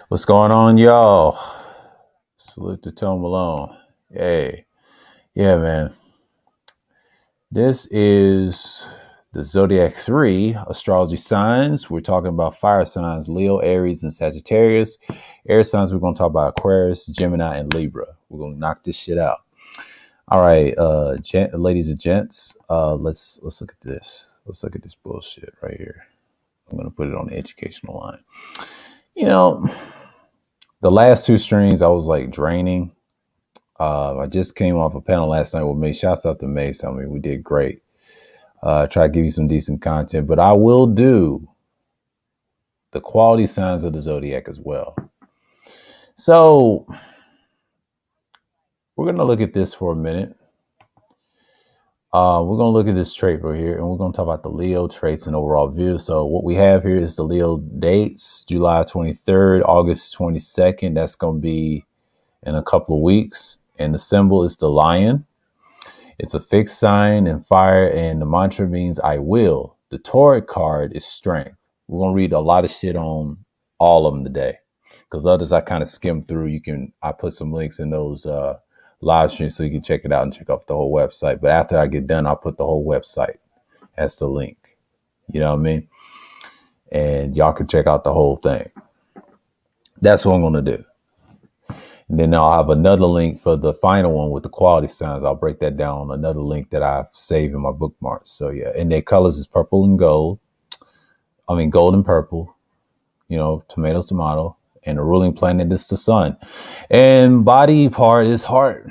What's going on, y'all? Salute to Tone Malone. Hey, yeah, man. This is the Zodiac 3 astrology signs. We're talking about fire signs: Leo, Aries, and Sagittarius. Air signs, we're going to talk about Aquarius, Gemini, and Libra. We're going to knock this shit out. All right, ladies and gents, let's look at this. Let's look at this bullshit right here. I'm going to put it on the educational line. You know, the last two streams I was like draining. I just came off a panel last night with May. Shouts out to May. I mean, we did great. Try to give you some decent content, but I will do the quality signs of the zodiac as well. So we're going to look at this for a minute. We're going to look at this trait right here, and we're going to talk about the Leo traits and overall view. So what we have here is the Leo dates: July 23rd, August 22nd. That's going to be in a couple of weeks. And the symbol is the lion. It's a fixed sign and fire, and the mantra means I will. The Torah card is strength. We're going to read a lot of shit on all of them today, because others I kind of skimmed through. I put some links in those live streams so you can check it out and check out the whole website. But after I get done, I'll put the whole website as the link. You know what I mean? And y'all can check out the whole thing. That's what I'm going to do. And then I'll have another link for the final one with the quality signs. I'll break that down on another link that I've saved in my bookmarks. So yeah, and their colors is purple and gold. I mean, gold and purple, tomato. And the ruling planet is the sun. And body part is heart.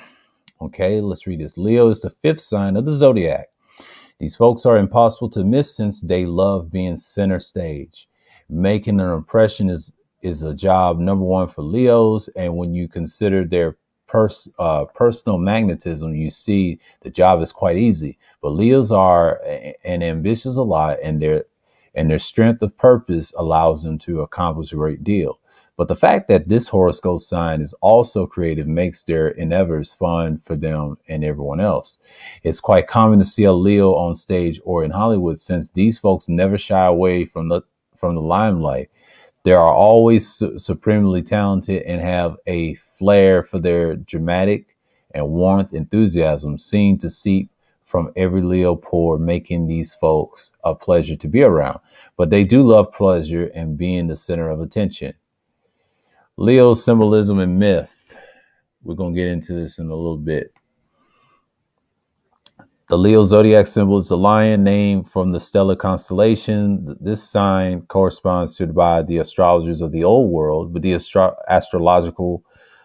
Okay, let's read this. Leo is the fifth sign of the zodiac. These folks are impossible to miss since they love being center stage. Making an impression is a job number one for Leos. And when you consider their personal magnetism, you see the job is quite easy. But Leos are and ambitious a lot, and their strength of purpose allows them to accomplish a great deal. But the fact that this horoscope sign is also creative makes their endeavors fun for them and everyone else. It's quite common to see a Leo on stage or in Hollywood, since these folks never shy away from the limelight. They are always supremely talented and have a flair for their dramatic and warmth enthusiasm seen to seep from every Leo pore, making these folks a pleasure to be around. But they do love pleasure and being the center of attention. Leo symbolism and myth. We're going to get into this in a little bit. The Leo zodiac symbol is the lion, named from the stellar constellation. This sign corresponds to by the astrologers of the old world, but the astrological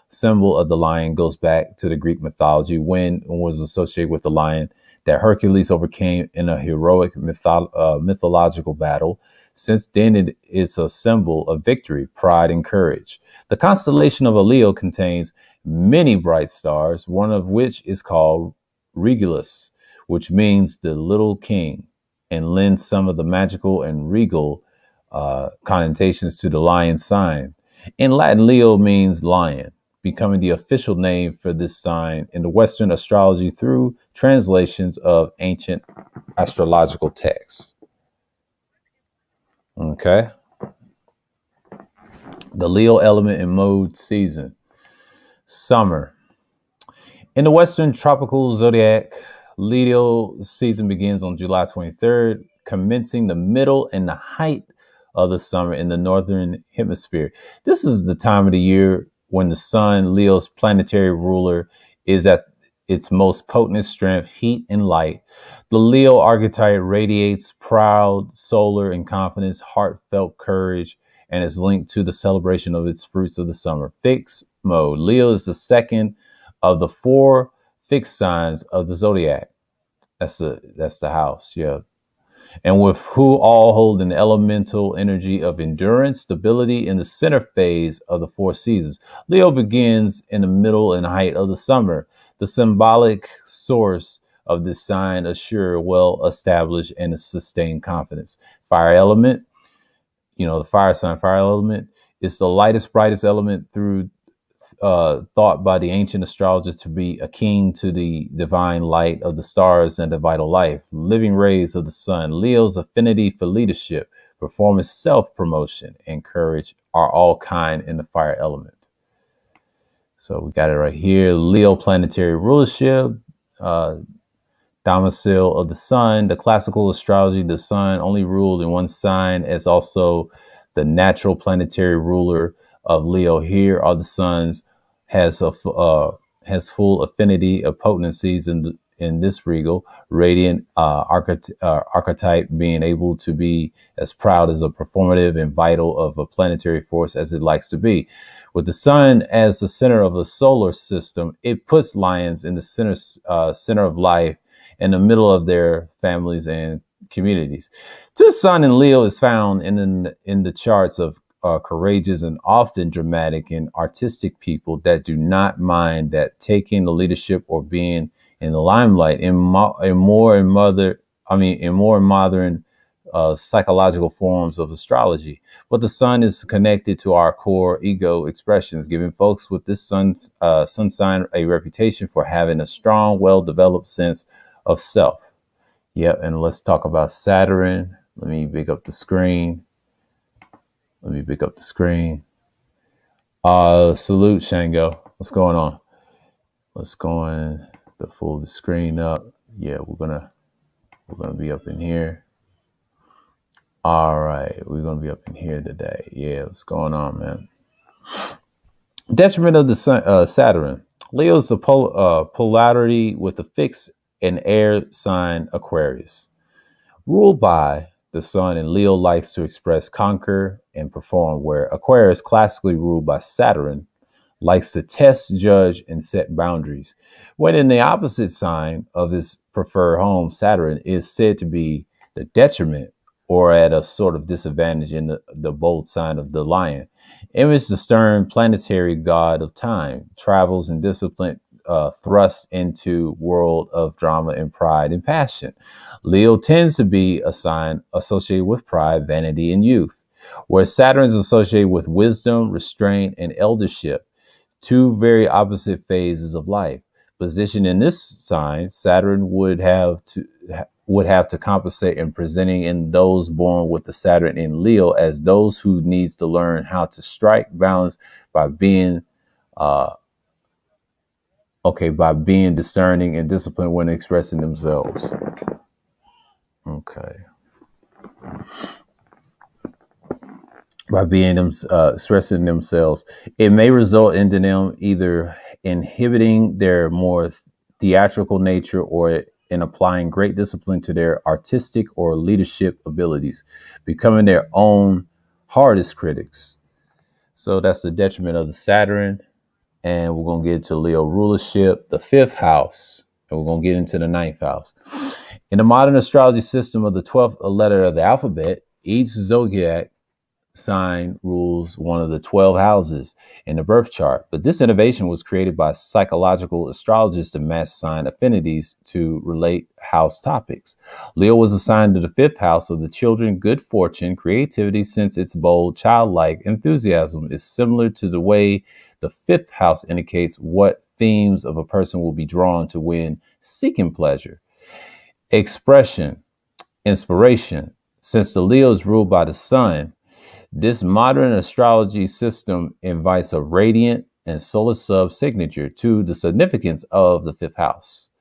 symbol of the lion goes back to the Greek mythology, when it was associated with the lion that Hercules overcame in a heroic mythological battle. Since then, it is a symbol of victory, pride, and courage. The constellation of a Leo contains many bright stars, one of which is called Regulus, which means the little king, and lends some of the magical and regal connotations to the lion sign. In Latin, Leo means lion, becoming the official name for this sign in the Western astrology through translations of ancient astrological texts. Okay. The Leo element and mode season. Summer. In the Western tropical zodiac, Leo season begins on July 23rd, commencing the middle and the height of the summer in the northern hemisphere. This is the time of the year when the sun, Leo's planetary ruler, is at its most potent strength, heat and light. The Leo archetype radiates proud, solar, and confidence, heartfelt courage, and is linked to the celebration of its fruits of the summer. Fixed mode. Leo is the second of the four fixed signs of the zodiac. That's the house, yeah. And with who all hold an elemental energy of endurance, stability in the center phase of the four seasons. Leo begins in the middle and height of the summer. The symbolic source of this sign assure well-established and sustained confidence. Fire element, the fire sign, fire element is the lightest, brightest element through thought by the ancient astrologers to be akin to the divine light of the stars and the vital life, living rays of the sun. Leo's affinity for leadership, performance, self-promotion, and courage are all kind in the fire element. So we got it right here. Leo planetary rulership, domicile of the sun. The classical astrology, the sun only ruled in one sign, as also the natural planetary ruler of Leo. Here are the suns has full affinity of potencies in this regal radiant archetype, being able to be as proud as a performative and vital of a planetary force as it likes to be. With the sun as the center of the solar system, it puts lions in the center of life, in the middle of their families and communities. The sun in Leo is found in the charts of courageous and often dramatic and artistic people that do not mind that taking the leadership or being in the limelight in more modern psychological forms of astrology. But the sun is connected to our core ego expressions, giving folks with this sun sign a reputation for having a strong, well-developed sense of self. Yep, and let's talk about Saturn. Let me pick up the screen. Salute, Shango. What's going on? Let's go in to full the screen up. Yeah, we're gonna be up in here. All right, we're gonna be up in here today. Yeah, what's going on, man? Detriment of the sun, Saturn. Leo's the polarity with the fixed and air sign Aquarius. Ruled by the sun, and Leo likes to express, conquer, and perform, where Aquarius, classically ruled by Saturn, likes to test, judge, and set boundaries. When in the opposite sign of his preferred home, Saturn is said to be the detriment or at a sort of disadvantage in the bold sign of the lion. Image the stern planetary god of time, travels and discipline, thrust into world of drama and pride and passion. Leo tends to be a sign associated with pride, vanity, and youth, where Saturn is associated with wisdom, restraint, and eldership, two very opposite phases of life. Positioned in this sign, Saturn would have to compensate in presenting in those born with the Saturn in Leo as those who needs to learn how to strike balance by being discerning and disciplined when expressing themselves. Okay. By being expressing themselves, it may result in them either inhibiting their more theatrical nature or in applying great discipline to their artistic or leadership abilities, becoming their own hardest critics. So that's the detriment of the Saturn. And we're going to get into Leo rulership, the fifth house, and we're going to get into the ninth house. In the modern astrology system of the 12th letter of the alphabet, each zodiac sign rules one of the 12 houses in the birth chart. But this innovation was created by psychological astrologers to match sign affinities to relate house topics. Leo was assigned to the fifth house of the children, good fortune, creativity, since its bold, childlike enthusiasm is similar to the way the fifth house indicates what themes of a person will be drawn to when seeking pleasure. Expression, inspiration. Since the Leo is ruled by the sun, this modern astrology system invites a radiant and solar sub signature to the significance of the fifth house.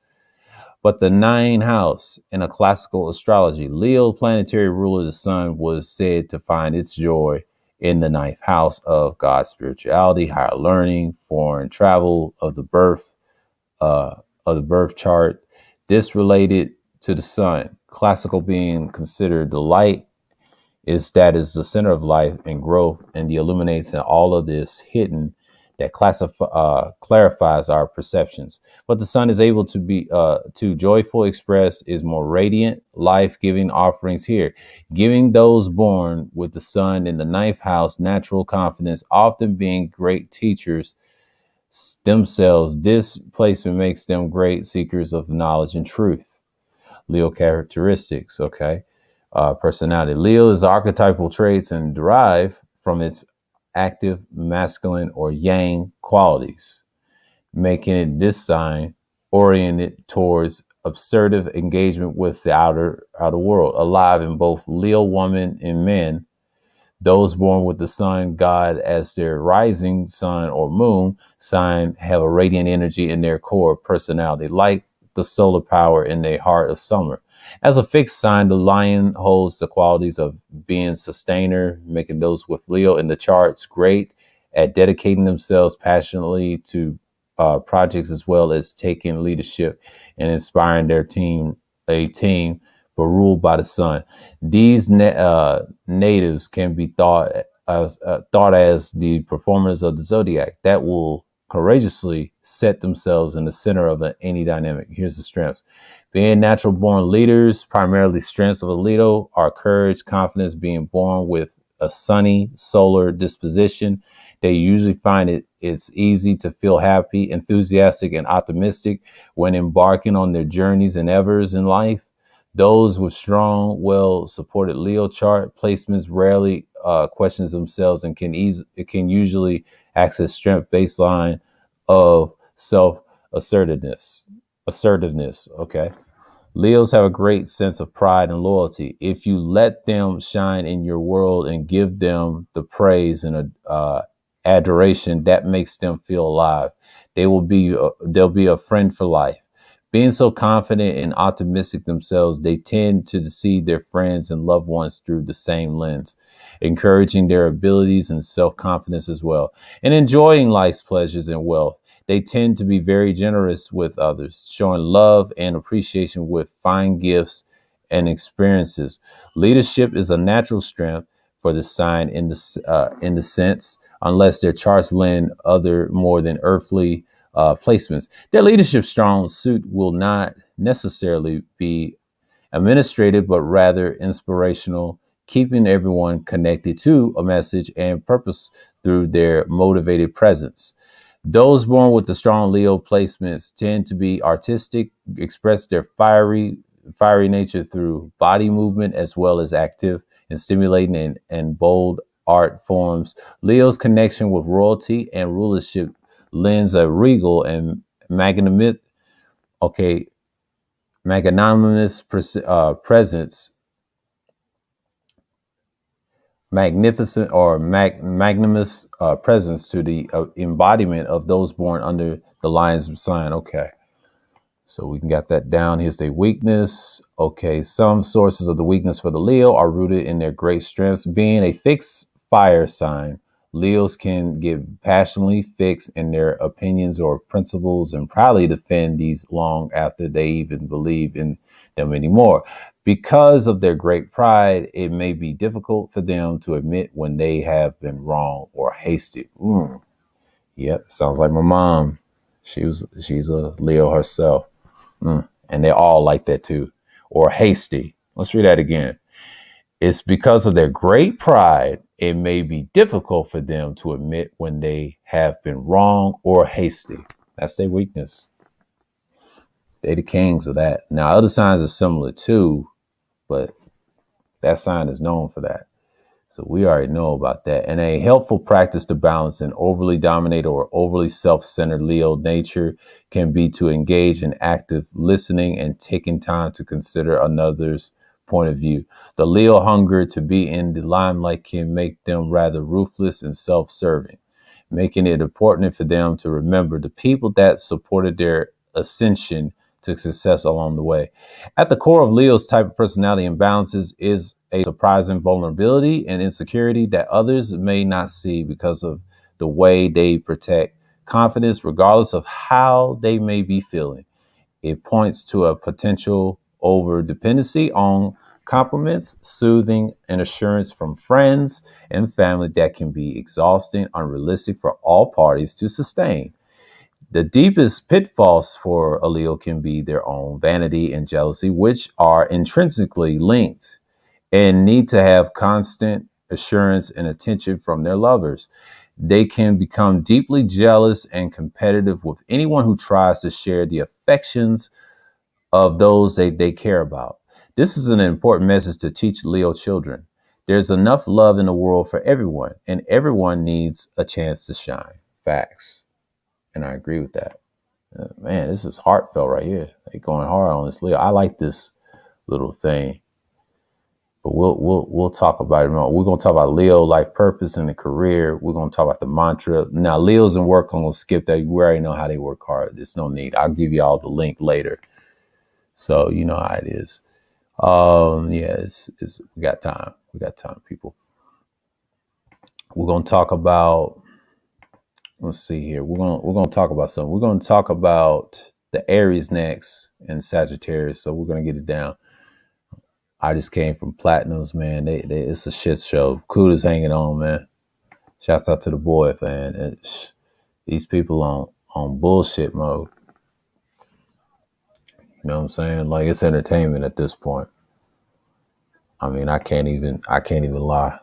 But the ninth house in a classical astrology, Leo, planetary ruler of the sun, was said to find its joy in the ninth house of God's spirituality, higher learning, foreign travel, of the birth chart. This related to the sun, classical being considered the light is the center of life and growth, and the illuminates in all of this hidden that clarifies our perceptions. But the sun is able to be to joyful express is more radiant, life-giving offerings here, giving those born with the sun in the ninth house natural confidence, often being great teachers themselves. This placement makes them great seekers of knowledge and truth. Leo characteristics, okay. Personality. Leo is archetypal traits and derive from its active masculine or yang qualities, making it this sign oriented towards assertive engagement with the outer world, alive in both Leo woman and men. Those born with the sun god as their rising sun or moon sign have a radiant energy in their core personality, like the solar power in the heart of summer. As a fixed sign, the lion holds the qualities of being sustainer, making those with Leo in the charts great at dedicating themselves passionately to projects, as well as taking leadership and inspiring a team, but ruled by the sun. These natives can be thought as the performers of the Zodiac that will courageously set themselves in the center of any dynamic. Here's the strengths. Being natural born leaders, primarily strengths of a Leo are courage, confidence, being born with a sunny solar disposition. They usually find it's easy to feel happy, enthusiastic, and optimistic when embarking on their journeys and endeavors in life. Those with strong, well-supported Leo chart placements rarely questions themselves and can usually access strength baseline of self-assertiveness. Assertiveness, okay. Leos have a great sense of pride and loyalty. If you let them shine in your world and give them the praise and adoration that makes them feel alive, they'll be a friend for life. Being so confident and optimistic themselves, they tend to see their friends and loved ones through the same lens, encouraging their abilities and self-confidence as well, and enjoying life's pleasures and wealth. They tend to be very generous with others, showing love and appreciation with fine gifts and experiences. Leadership is a natural strength for the sign in the sense, unless their charts lend other more than earthly placements. Their leadership strong suit will not necessarily be administrative, but rather inspirational, keeping everyone connected to a message and purpose through their motivated presence. Those born with the strong Leo placements tend to be artistic, express their fiery nature through body movement as well as active and stimulating and bold art forms. Leo's connection with royalty and rulership lends a regal and okay, magnanimous presence, magnificent or magnanimous presence to the embodiment of those born under the lion's sign. Okay. So we can get that down. Here's their weakness. Okay, some sources of the weakness for the Leo are rooted in their great strengths. Being a fixed fire sign, Leos can get passionately fixed in their opinions or principles and proudly defend these long after they even believe in them anymore. Because of their great pride, it may be difficult for them to admit when they have been wrong or hasty. Yep, sounds like my mom. She's a Leo herself. And they're all like that too. Or hasty. Let's read that again. It's because of their great pride, it may be difficult for them to admit when they have been wrong or hasty. That's their weakness. They're the kings of that. Now, other signs are similar too, but that sign is known for that. So we already know about that. And a helpful practice to balance an overly dominated or overly self-centered Leo nature can be to engage in active listening and taking time to consider another's point of view. The Leo hunger to be in the limelight can make them rather ruthless and self-serving, making it important for them to remember the people that supported their ascension to success along the way. At the core of Leo's type of personality imbalances is a surprising vulnerability and insecurity that others may not see because of the way they protect confidence, regardless of how they may be feeling. It points to a potential over dependency on compliments, soothing, and assurance from friends and family that can be exhausting, unrealistic for all parties to sustain. The deepest pitfalls for a Leo can be their own vanity and jealousy, which are intrinsically linked and need to have constant assurance and attention from their lovers. They can become deeply jealous and competitive with anyone who tries to share the affections of those they care about. This is an important message to teach Leo children. There's enough love in the world for everyone, and everyone needs a chance to shine. Facts. And I agree with that. Man, this is heartfelt right here. They going hard on this Leo. I like this little thing, but we'll talk about it more. We're gonna talk about Leo life purpose and the career. We're gonna talk about the mantra. Now, Leo's in work. I'm gonna skip that. We already know how they work hard. There's no need. I'll give you all the link later, so you know how it is. Yeah, it's we got time. We got time, people. We're gonna talk about. Let's see here. We're gonna talk about something. We're gonna talk about the Aries next and Sagittarius. So we're gonna get it down. I just came from Platinums, man. It's a shit show. Kuda's hanging on, man. Shouts out to the boy, man. These people on bullshit mode. You know what I'm saying? Like, it's entertainment at this point. I mean, I can't even lie.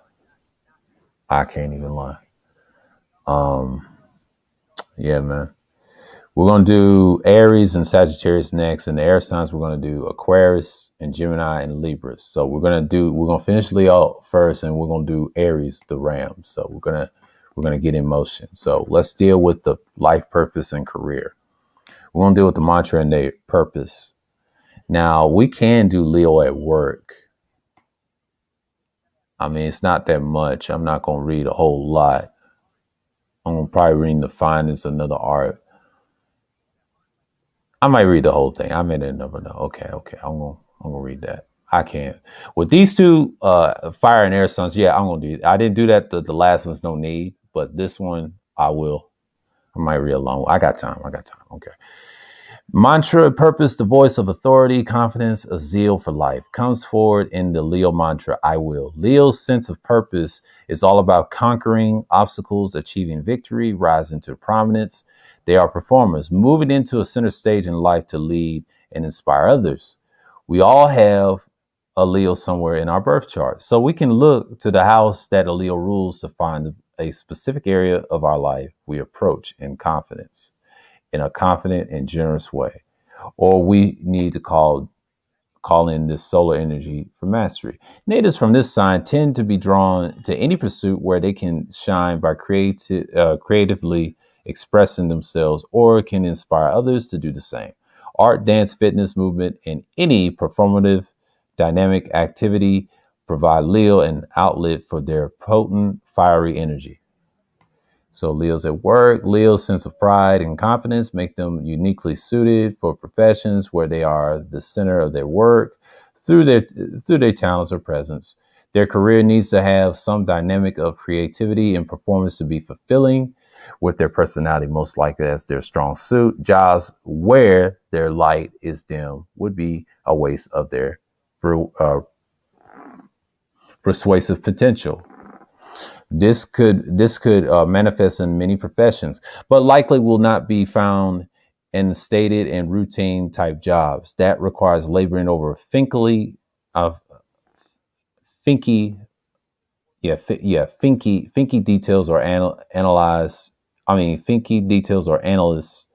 I can't even lie. Yeah, man. We're going to do Aries and Sagittarius next. And the air signs, we're going to do Aquarius and Gemini and Libra. So we're going to finish Leo first, and we're going to do Aries, the Ram. So we're going to get in motion. So let's deal with the life purpose and career. We're going to deal with the mantra and the purpose. Now, we can do Leo at work. I mean, it's not that much. I'm not going to read a whole lot. I'm going to probably read The Finest, Another Art. I might read the whole thing. I may never know. Okay. I'm gonna read that. I can't. With these two, fire and air signs, yeah, I'm gonna do it. I didn't do that. The last one's no need, but this one I will. I might read along. I got time. Okay. Mantra, purpose, the voice of authority, confidence, a zeal for life comes forward in the Leo mantra, I will. Leo's sense of purpose is all about conquering obstacles, achieving victory, rising to prominence. They are performers, moving into a center stage in life to lead and inspire others. We all have a Leo somewhere in our birth chart, so we can look to the house that a Leo rules to find a specific area of our life we approach in confidence. In a confident and generous way, or we need to call in this solar energy for mastery. Natives from this sign tend to be drawn to any pursuit where they can shine by creatively expressing themselves, or can inspire others to do the same. Art, dance, fitness, movement, and any performative dynamic activity provide Leo an outlet for their potent, fiery energy. So Leo's at work. Leo's sense of pride and confidence make them uniquely suited for professions where they are the center of their work through their talents or presence. Their career needs to have some dynamic of creativity and performance to be fulfilling, with their personality most likely as their strong suit. Jobs where their light is dim would be a waste of their persuasive potential. This could manifest in many professions, but likely will not be found in stated and routine type jobs. That requires laboring over finky details or finky details or analysts,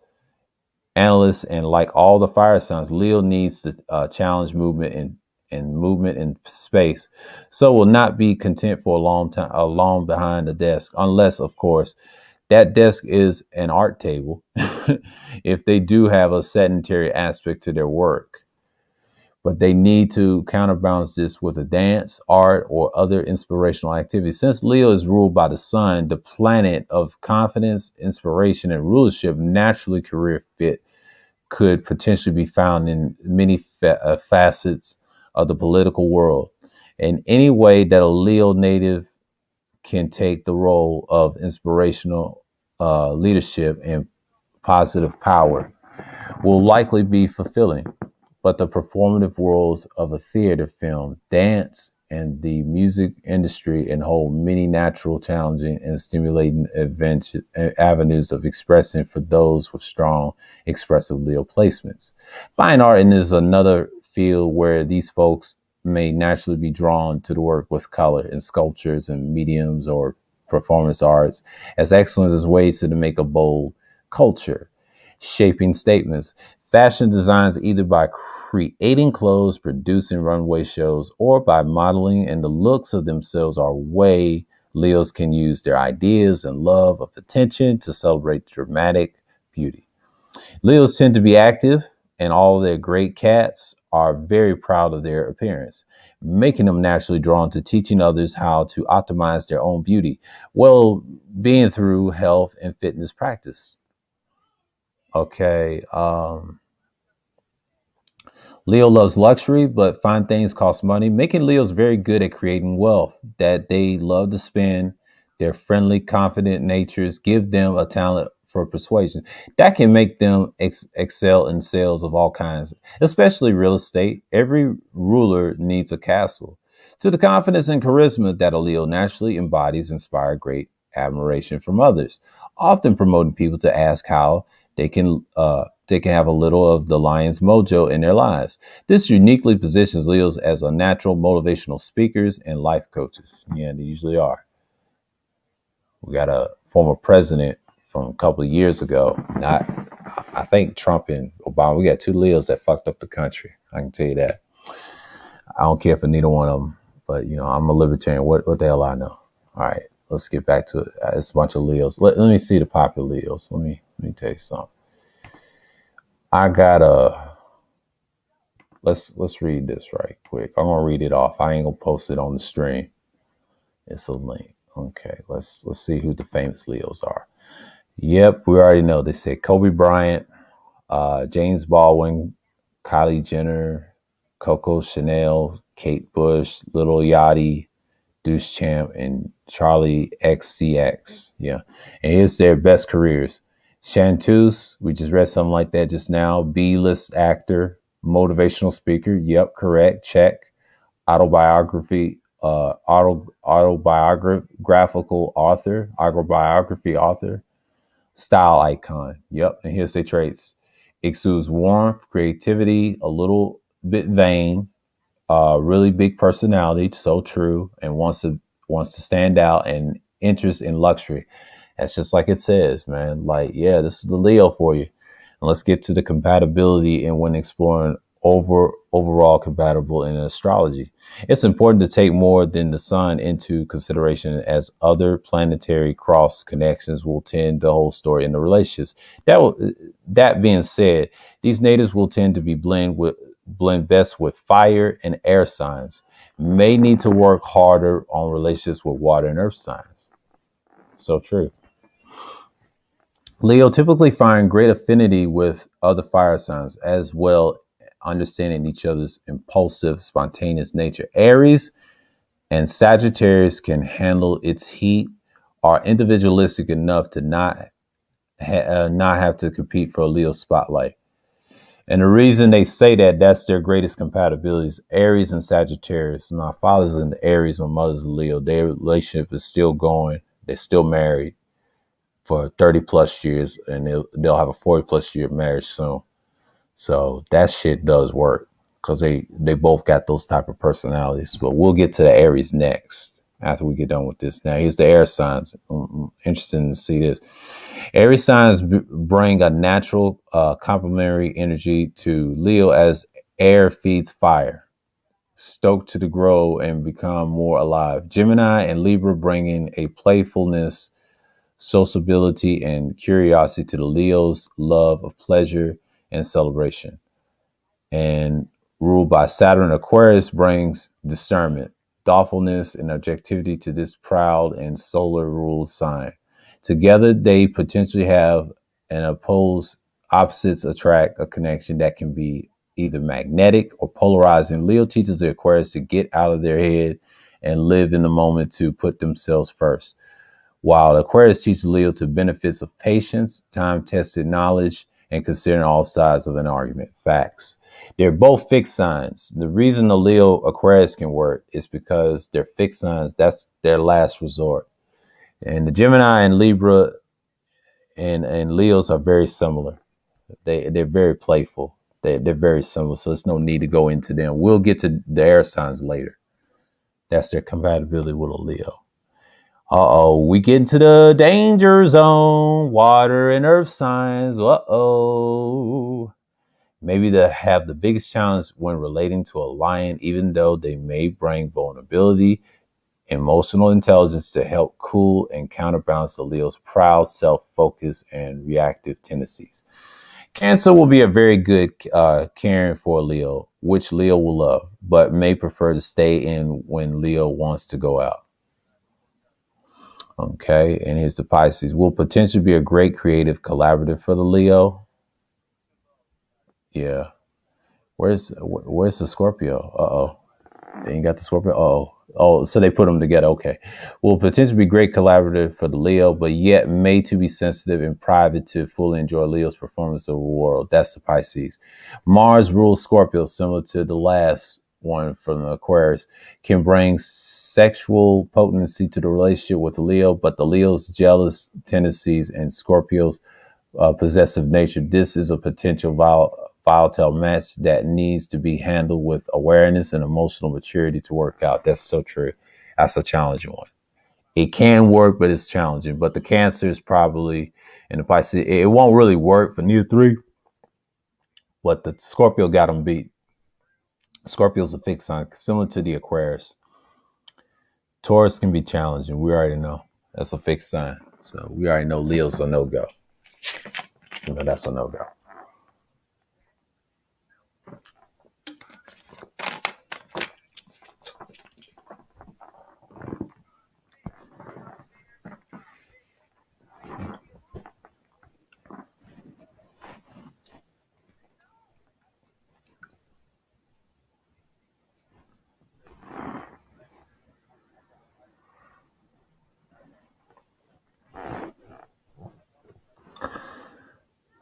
and like all the fire signs, Leo needs to challenge movement in space, so will not be content for a long time alone behind the desk, unless of course that desk is an art table. If they do have a sedentary aspect to their work, but they need to counterbalance this with a dance, art, or other inspirational activity. Since Leo is ruled by the sun, the planet of confidence, inspiration, and rulership, naturally career fit could potentially be found in many facets of the political world. In any way that a Leo native can take the role of inspirational leadership and positive power will likely be fulfilling. But the performative worlds of a theater, film, dance, and the music industry and hold many natural, challenging, and stimulating avenues of expressing for those with strong, expressive Leo placements. Fine art is another field where these folks may naturally be drawn to the work with color and sculptures and mediums or performance arts as excellence as ways to make a bold culture, shaping statements. Fashion designs either by creating clothes, producing runway shows, or by modeling, and the looks of themselves are a way Leos can use their ideas and love of attention to celebrate dramatic beauty. Leos tend to be active, and all their great cats are very proud of their appearance, making them naturally drawn to teaching others how to optimize their own beauty, well being through health and fitness practice. Okay. Leo loves luxury, but fine things cost money, making Leos very good at creating wealth that they love to spend. Their friendly, confident natures give them a talent for persuasion that can make them excel in sales of all kinds, especially real estate. Every ruler needs a castle. To the confidence and charisma that a Leo naturally embodies inspire great admiration from others, often promoting people to ask how they can have a little of the lion's mojo in their lives. This uniquely positions Leos as a natural motivational speakers and life coaches. Yeah, they usually are. We got a former president from a couple of years ago. Not, I think Trump and Obama. We got two Leos that fucked up the country. I can tell you that. I don't care for neither one of them, but I'm a libertarian. What the hell I know? All right, let's get back to it. It's a bunch of Leos. Let me see the popular Leos. Let me tell you something. I got let's read this right quick. I'm gonna read it off. I ain't gonna post it on the stream. It's a link. Okay, let's see who the famous Leos are. Yep, we already know. They said Kobe Bryant, James Baldwin, Kylie Jenner, Coco Chanel, Kate Bush, Lil Yachty, Deuce Champ, and Charlie XCX. Yeah, and here's their best careers. Chanteuse, we just read something like that just now. B-list actor, motivational speaker. Yep, correct. Check. Autobiography, autobiographical author, autobiography author, style icon. Yep, and here's their traits. Exudes warmth, creativity, a little bit vain, really big personality, so true, and wants to stand out, and interest in luxury. That's just like it says, man. Like, yeah, this is the Leo for you. And let's get to the compatibility and when exploring overall compatible in astrology. It's important to take more than the sun into consideration, as other planetary cross connections will tend the whole story in the relationships. That being said, these natives will tend to be blend best with fire and air signs. May need to work harder on relationships with water and earth signs. So true. Leo typically find great affinity with other fire signs, as well understanding each other's impulsive, spontaneous nature. Aries and Sagittarius can handle its heat, are individualistic enough to not have to compete for a Leo spotlight. And the reason they say that's their greatest compatibilities. Aries and Sagittarius. My father's in the Aries, my mother's a Leo. Their relationship is still going. They're still married for 30 plus years, and they'll have a 40 plus year marriage soon. So that shit does work because they both got those type of personalities. But we'll get to the Aries next after we get done with this. Now here's the air signs. Interesting to see this. Aries signs bring a natural complementary energy to Leo, as air feeds fire, stoked to grow and become more alive. Gemini and Libra bringing a playfulness, sociability, and curiosity to the Leo's love of pleasure and celebration. And ruled by Saturn, Aquarius brings discernment, thoughtfulness, and objectivity to this proud and solar ruled sign. Together, they potentially have an opposites attract a connection that can be either magnetic or polarizing. Leo teaches the Aquarius to get out of their head and live in the moment, to put themselves first, while Aquarius teaches Leo to benefits of patience, time-tested knowledge, and considering all sides of an argument. Facts. They're both fixed signs. The reason the Leo Aquarius can work is because they're fixed signs. That's their last resort. And the Gemini and Libra and Leos are very similar. They're very playful. They're very similar. So there's no need to go into them. We'll get to the air signs later. That's their compatibility with a Leo. We get into the danger zone. Water and earth signs. Maybe they have the biggest challenge when relating to a lion, even though they may bring vulnerability, emotional intelligence to help cool and counterbalance the Leo's proud, self-focused, and reactive tendencies. Cancer will be a very good caring for a Leo, which Leo will love, but may prefer to stay in when Leo wants to go out. Okay, and here's the Pisces. Will potentially be a great creative collaborative for the Leo. Yeah. Where's the Scorpio? Uh-oh. They ain't got the Scorpio. Oh, so they put them together. Okay. Will potentially be great collaborative for the Leo, but yet may to be sensitive and private to fully enjoy Leo's performance of the world. That's the Pisces. Mars rules Scorpio, similar to the last one from the Aquarius, can bring sexual potency to the relationship with the Leo, but the Leo's jealous tendencies and Scorpio's possessive nature. This is a potential volatile match that needs to be handled with awareness and emotional maturity to work out. That's so true. That's a challenging one. It can work, but it's challenging. But the Cancer is probably, and the Pisces, it won't really work for neither three. But the Scorpio got them beat. Scorpio's a fixed sign, similar to the Aquarius. Taurus can be challenging. We already know that's a fixed sign. So we already know Leo's a no go. That's a no go.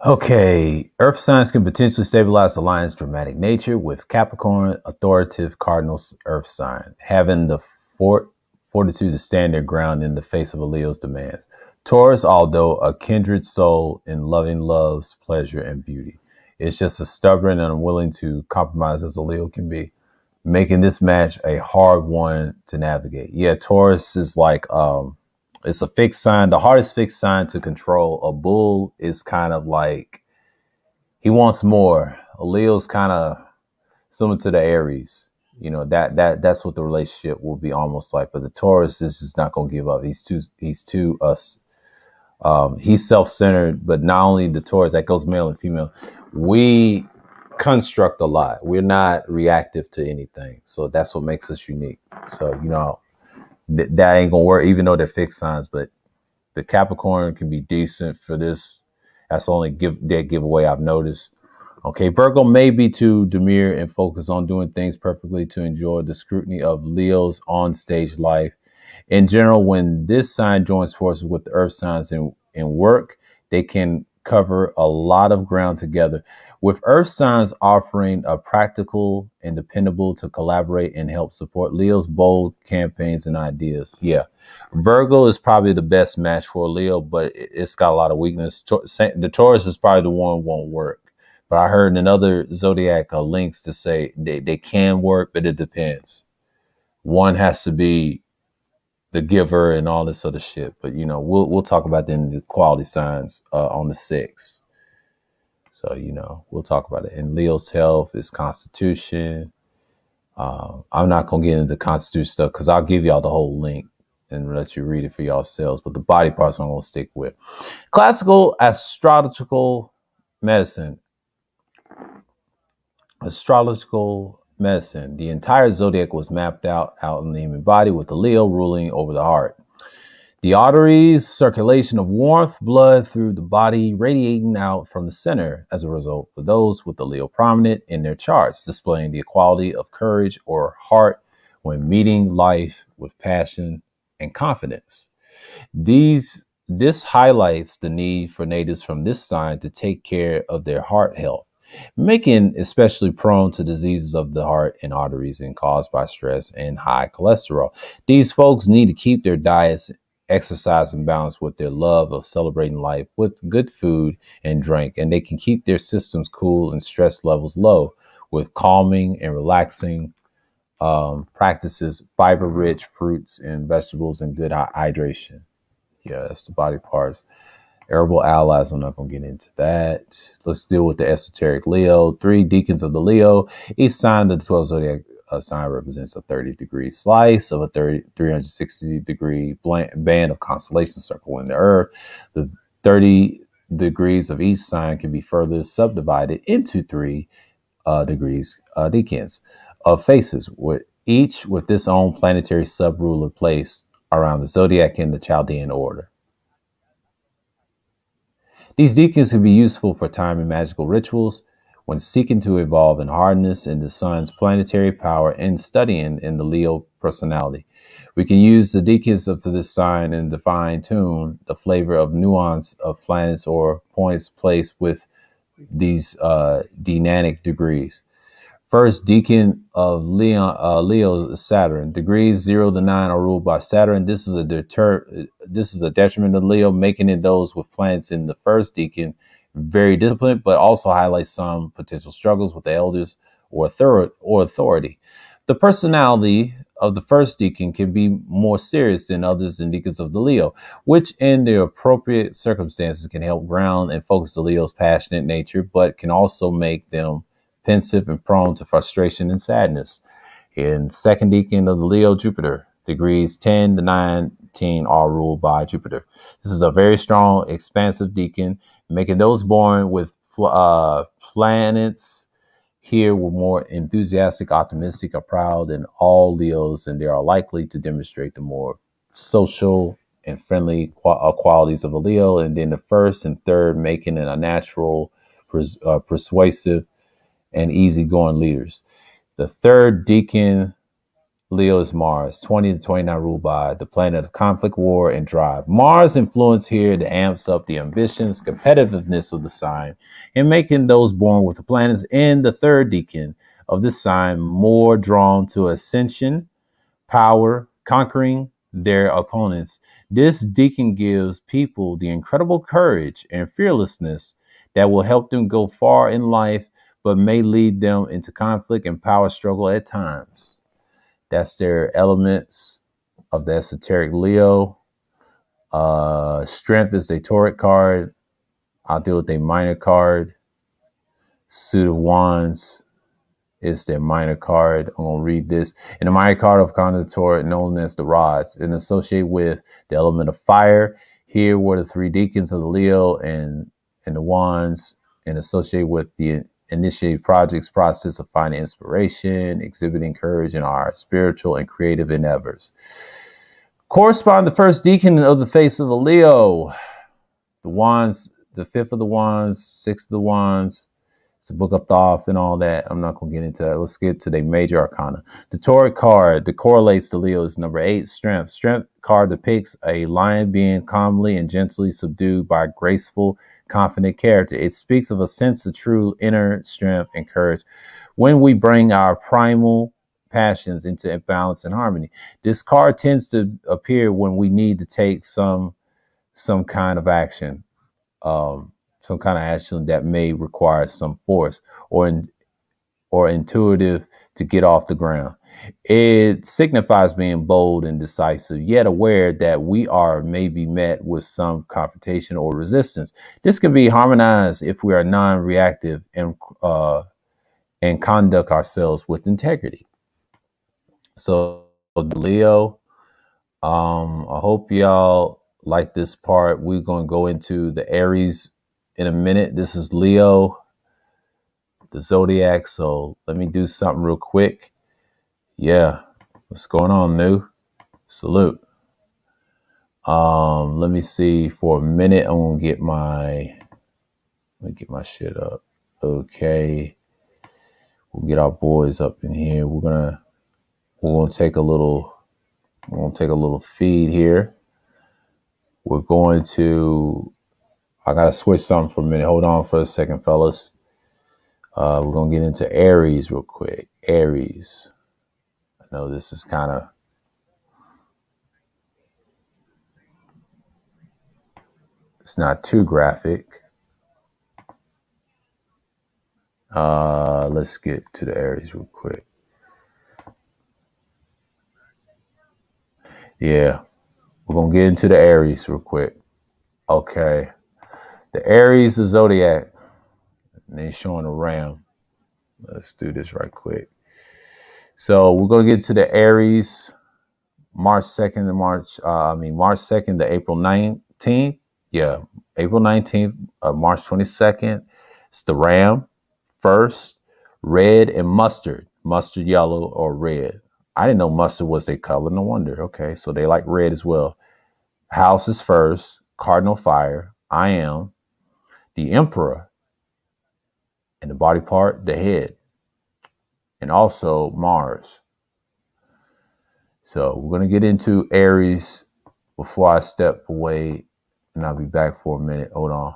Okay, Earth signs can potentially stabilize the lion's dramatic nature, with Capricorn, authoritative cardinal Earth sign, having the fortitude to stand their ground in the face of a Leo's demands. Taurus, although a kindred soul in loving love's pleasure and beauty, is just as stubborn and unwilling to compromise as a Leo can be, making this match a hard one to navigate. Yeah, Taurus is like it's a fixed sign, the hardest fixed sign to control. A bull is kind of like he wants more. A Leo's kind of similar to the Aries. That's what the relationship will be almost like. But the Taurus is just not gonna give up. He's too he's self-centered, but not only the Taurus, that goes male and female. We construct a lot. We're not reactive to anything. So that's what makes us unique. So, that ain't gonna work, even though they're fixed signs. But the Capricorn can be decent for this. That's the only giveaway I've noticed. Okay, Virgo may be too demure and focus on doing things perfectly to enjoy the scrutiny of Leo's on-stage life. In general, when this sign joins forces with the Earth signs in work, they can cover a lot of ground together, with Earth signs offering a practical and dependable to collaborate and help support Leo's bold campaigns and ideas. Yeah, Virgo is probably the best match for Leo, but it's got a lot of weakness. The Taurus is probably the one who won't work. But I heard in other Zodiac links to say they can work, but it depends. One has to be the giver and all this other shit. But we'll talk about them, the quality signs on the 6th. So we'll talk about it. And Leo's health is Constitution. I'm not gonna get into the Constitution stuff because I'll give y'all the whole link and let you read it for yourselves. But the body parts I'm gonna stick with. Classical astrological medicine. Astrological medicine. The entire zodiac was mapped out in the human body, with the Leo ruling over the heart. The arteries, circulation of warmth, blood through the body radiating out from the center as a result, for those with the Leo prominent in their charts, displaying the equality of courage or heart when meeting life with passion and confidence. This highlights the need for natives from this sign to take care of their heart health, making especially prone to diseases of the heart and arteries and caused by stress and high cholesterol. These folks need to keep their diets, exercise, and balance with their love of celebrating life with good food and drink, and they can keep their systems cool and stress levels low with calming and relaxing practices, fiber-rich fruits and vegetables, and good hydration. Yeah, that's the body parts. Herbal allies, I'm not going to get into that. Let's deal with the esoteric Leo. 3 deacons of the Leo. Each sign of the 12 zodiac sign represents a 30-degree slice of a 360-degree band of constellations circling the Earth. The 30 degrees of each sign can be further subdivided into three degrees decans of faces, with each with its own planetary sub-ruler placed around the zodiac in the Chaldean order. These decans can be useful for time and magical rituals when seeking to evolve and hardness in the sun's planetary power and studying in the Leo personality. We can use the decans of this sign and define tune the flavor of nuance of planets or points placed with these dynamic degrees. First decan of Leo is Saturn. Degrees 0 to 9 are ruled by Saturn. This is a detriment of Leo, making it those with planets in the first decan very disciplined, but also highlights some potential struggles with the elders or authority. The personality of the first decan can be more serious than others than deacons of the Leo, which in the appropriate circumstances can help ground and focus the Leo's passionate nature, but can also make them pensive and prone to frustration and sadness. In second decan of the Leo, Jupiter, degrees 10 to 19 are ruled by Jupiter. This is a very strong, expansive decan, making those born with planets here were more enthusiastic, optimistic, or proud than all Leos, and they are likely to demonstrate the more social and friendly qualities of a Leo. And then the first and third making it a natural, persuasive, and easygoing leaders. The third decan Leo is Mars, 20 to 29, ruled by the planet of conflict, war, and drive. Mars' influence here that amps up the ambitions, competitiveness of the sign, and making those born with the planets in the third decan of this sign more drawn to ascension, power, conquering their opponents. This decan gives people the incredible courage and fearlessness that will help them go far in life, but may lead them into conflict and power struggle at times. That's their elements of the esoteric Leo. Strength is their Tauric card. I'll deal with their minor card. Suit of Wands is their minor card. I'm going to read this. In the minor card of Tauric, known as the rods, and associated with the element of fire. Here were the three deacons of the Leo and the wands, and associated with the initiate projects process of finding inspiration, exhibiting courage in our spiritual and creative endeavors. Correspond the first decan of the face of the Leo. The wands, the fifth of the wands, sixth of the wands. It's a book of Thoth and all that. I'm not going to get into that. Let's get to the major arcana. The Tauric card that correlates to Leo is number 8, strength. Strength card depicts a lion being calmly and gently subdued by a graceful, confident character. It speaks of a sense of true inner strength and courage when we bring our primal passions into balance and harmony. This card tends to appear when we need to take some kind of action. Some kind of action that may require some force or intuitive to get off the ground. It signifies being bold and decisive, yet aware that we are maybe met with some confrontation or resistance. This can be harmonized if we are non-reactive and conduct ourselves with integrity. So Leo, I hope y'all like this part. We're going to go into the Aries in a minute. This is Leo, the Zodiac. So let me do something real quick. Yeah. What's going on, New? Salute. Let me see for a minute. I'm gonna let me get my shit up. Okay. We'll get our boys up in here. We're gonna take a little feed here. We're going to I gotta switch something for a minute. Hold on for a second, fellas. We're gonna get into Aries real quick. Aries. I know this is kind of it's not too graphic. Let's get to the Aries real quick. Yeah, we're gonna get into the Aries real quick. Okay, the Aries, the Zodiac, and they're showing a ram. Let's do this right quick. So we're gonna get to the Aries, March 2nd to April 19th. Yeah, April 19th, March 22nd. It's the ram first, red and mustard, mustard yellow or red. I didn't know mustard was their color. No wonder. Okay, so they like red as well. House is first, cardinal fire. I am the emperor, and the body part, the head, and also Mars. So we're going to get into Aries before I step away, and I'll be back for a minute. Hold on.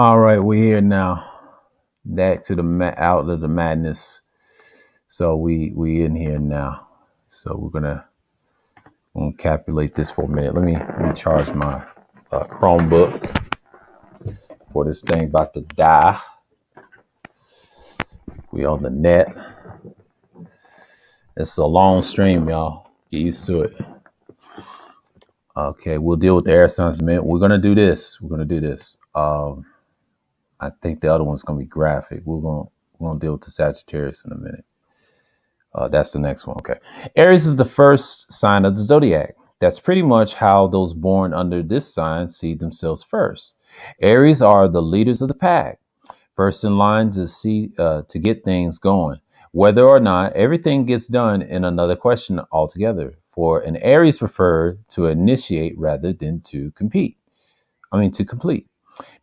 All right, we're here now. Back to the out of the madness. So we in here now. So we're gonna calculate this for a minute. Let me charge my Chromebook for this thing about to die. We on the net. It's a long stream, y'all. Get used to it. Okay, we'll deal with the air signs in a minute. We're gonna do this. I think the other one's gonna be graphic. We're gonna deal with the Sagittarius in a minute. That's the next one. Okay. Aries is the first sign of the zodiac. That's pretty much how those born under this sign see themselves first. Aries are the leaders of the pack, first in line to get things going. Whether or not everything gets done in another question altogether. For an Aries prefer to initiate rather than to complete.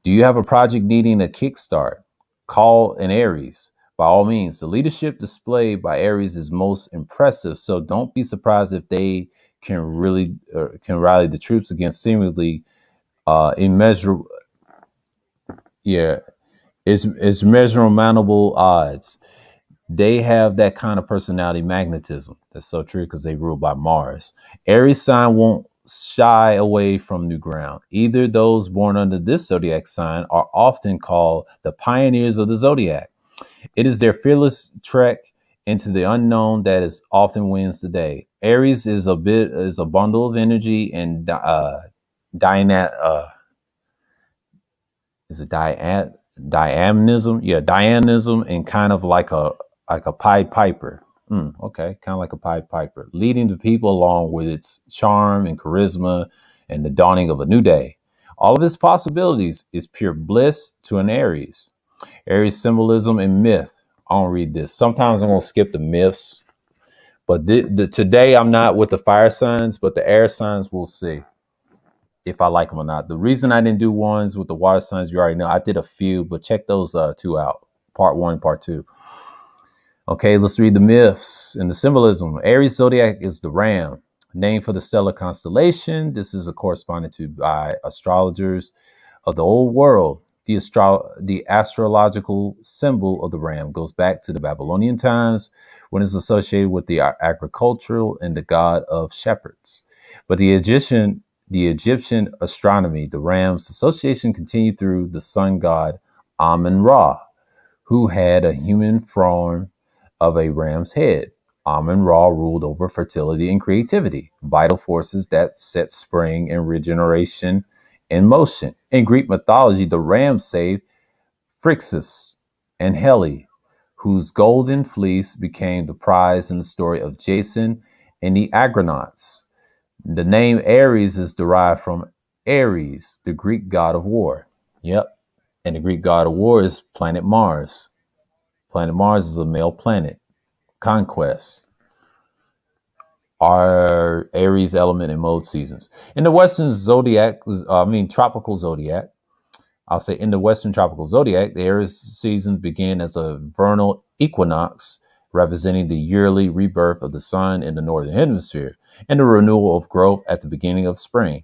Do you have a project needing a kickstart? Call an Aries. By all means, the leadership displayed by Aries is most impressive. So don't be surprised if they can rally the troops against seemingly immeasurable, it's measurable odds. They have that kind of personality magnetism. That's so true because they rule by Mars. Aries sign won't shy away from new ground. Either those born under this zodiac sign are often called the pioneers of the zodiac. It is their fearless trek into the unknown that is often wins the day. Aries is a bundle of energy and dynamism. Yeah, dynamism and kind of like a Pied Piper. Okay, kind of like a Pied Piper, leading the people along with its charm and charisma and the dawning of a new day. All of its possibilities is pure bliss to an Aries. Aries symbolism and myth. I don't read this. Sometimes I'm gonna skip the myths, but today I'm not with the fire signs, but the air signs we'll see if I like them or not. The reason I didn't do ones with the water signs, you already know. I did a few, but check those two out. Part 1, part 2. Okay, let's read the myths and the symbolism. Aries zodiac is the ram, named for the stellar constellation. This is corresponded to by astrologers of the old world. The astrological symbol of the ram goes back to the Babylonian times when it's associated with the agricultural and the god of shepherds. But the Egyptian astronomy, the ram's association continued through the sun god Amun Ra. who had a human form of a ram's head. Amun-Ra ruled over fertility and creativity, vital forces that set spring and regeneration in motion. In Greek mythology, the ram saved Phrixus and Helle, whose golden fleece became the prize in the story of Jason and the Argonauts. The name Aries is derived from Ares, the Greek god of war. Yep. And the Greek god of war is planet Mars. Planet Mars is a male planet. Conquest. Our Aries element and mode seasons. In the Western zodiac, tropical zodiac, I'll say in the Western tropical zodiac, the Aries season began as a vernal equinox, representing the yearly rebirth of the sun in the northern hemisphere and the renewal of growth at the beginning of spring.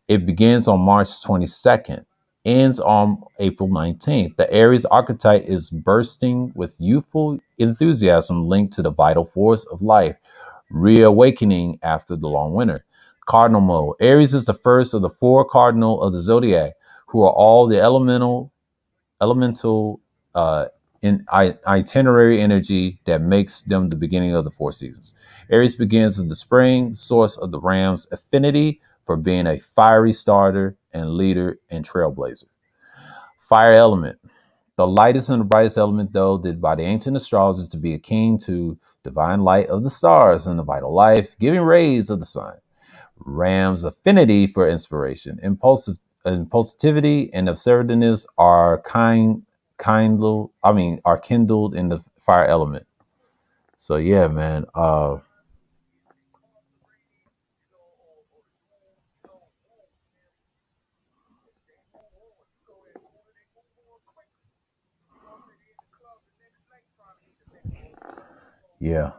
It begins on March 22nd, ends on April 19th. The Aries archetype is bursting with youthful enthusiasm linked to the vital force of life, reawakening after the long winter. Cardinal mode. Aries is the first of the four cardinal of the zodiac, who are all the elemental itinerary energy that makes them the beginning of the four seasons. Aries begins in the spring, source of the ram's affinity for being a fiery starter and leader and trailblazer. Fire element. The lightest and the brightest element, though, did by the ancient astrologers to be akin to divine light of the stars and the vital life, giving rays of the sun. Ram's affinity for inspiration, impulsivity, and assertiveness are kindled in the fire element. So yeah, man. Yeah,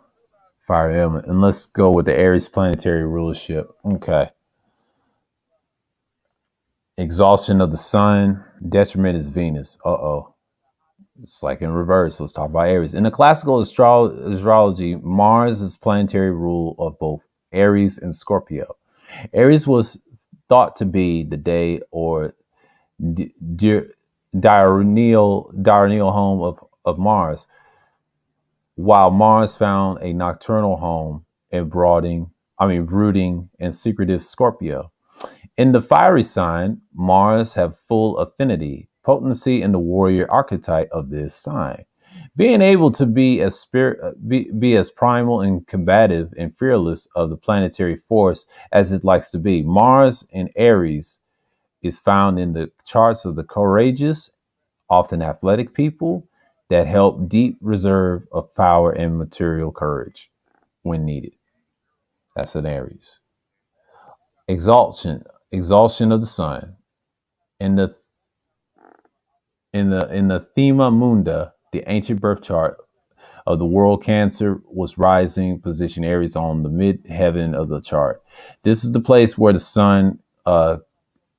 fire element. And let's go with the Aries planetary rulership. Okay. Exhaustion of the sun, detriment is Venus. Uh-oh. It's like in reverse. Let's talk about Aries. In the classical astrology, Mars is planetary rule of both Aries and Scorpio. Aries was thought to be the day or diurnal home of Mars, while Mars found a nocturnal home in brooding and secretive Scorpio. In the fiery sign, Mars have full affinity, potency in the warrior archetype of this sign. Being able to be as primal and combative and fearless of the planetary force as it likes to be. Mars in Aries is found in the charts of the courageous, often athletic people that help deep reserve of power and material courage when needed. That's an Aries. Exaltation of the sun. In the Thema Munda, the ancient birth chart of the world, Cancer was rising position Aries on the mid-heaven of the chart. This is the place where the sun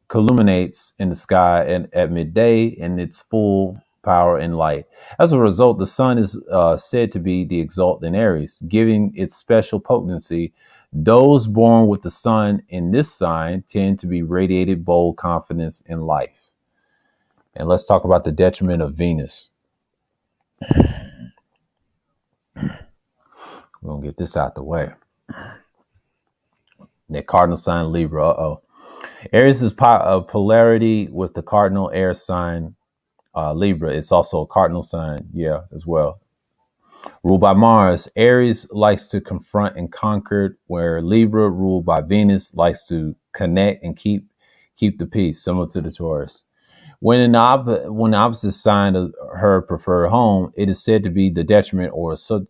culminates in the sky and at midday in its full power and light. As a result, the sun is said to be the exalt in Aries, giving its special potency. Those born with the sun in this sign tend to be radiated bold confidence in life. And let's talk about the detriment of Venus. We're going to get this out the way. The cardinal sign Libra. Uh-oh. Aries is polarity with the cardinal air sign Libra. It's also a cardinal sign, as well. Ruled by Mars, Aries likes to confront and conquer, where Libra, ruled by Venus, likes to connect and keep the peace, similar to the Taurus. When the opposite sign of her preferred home, it is said to be the detriment or a sort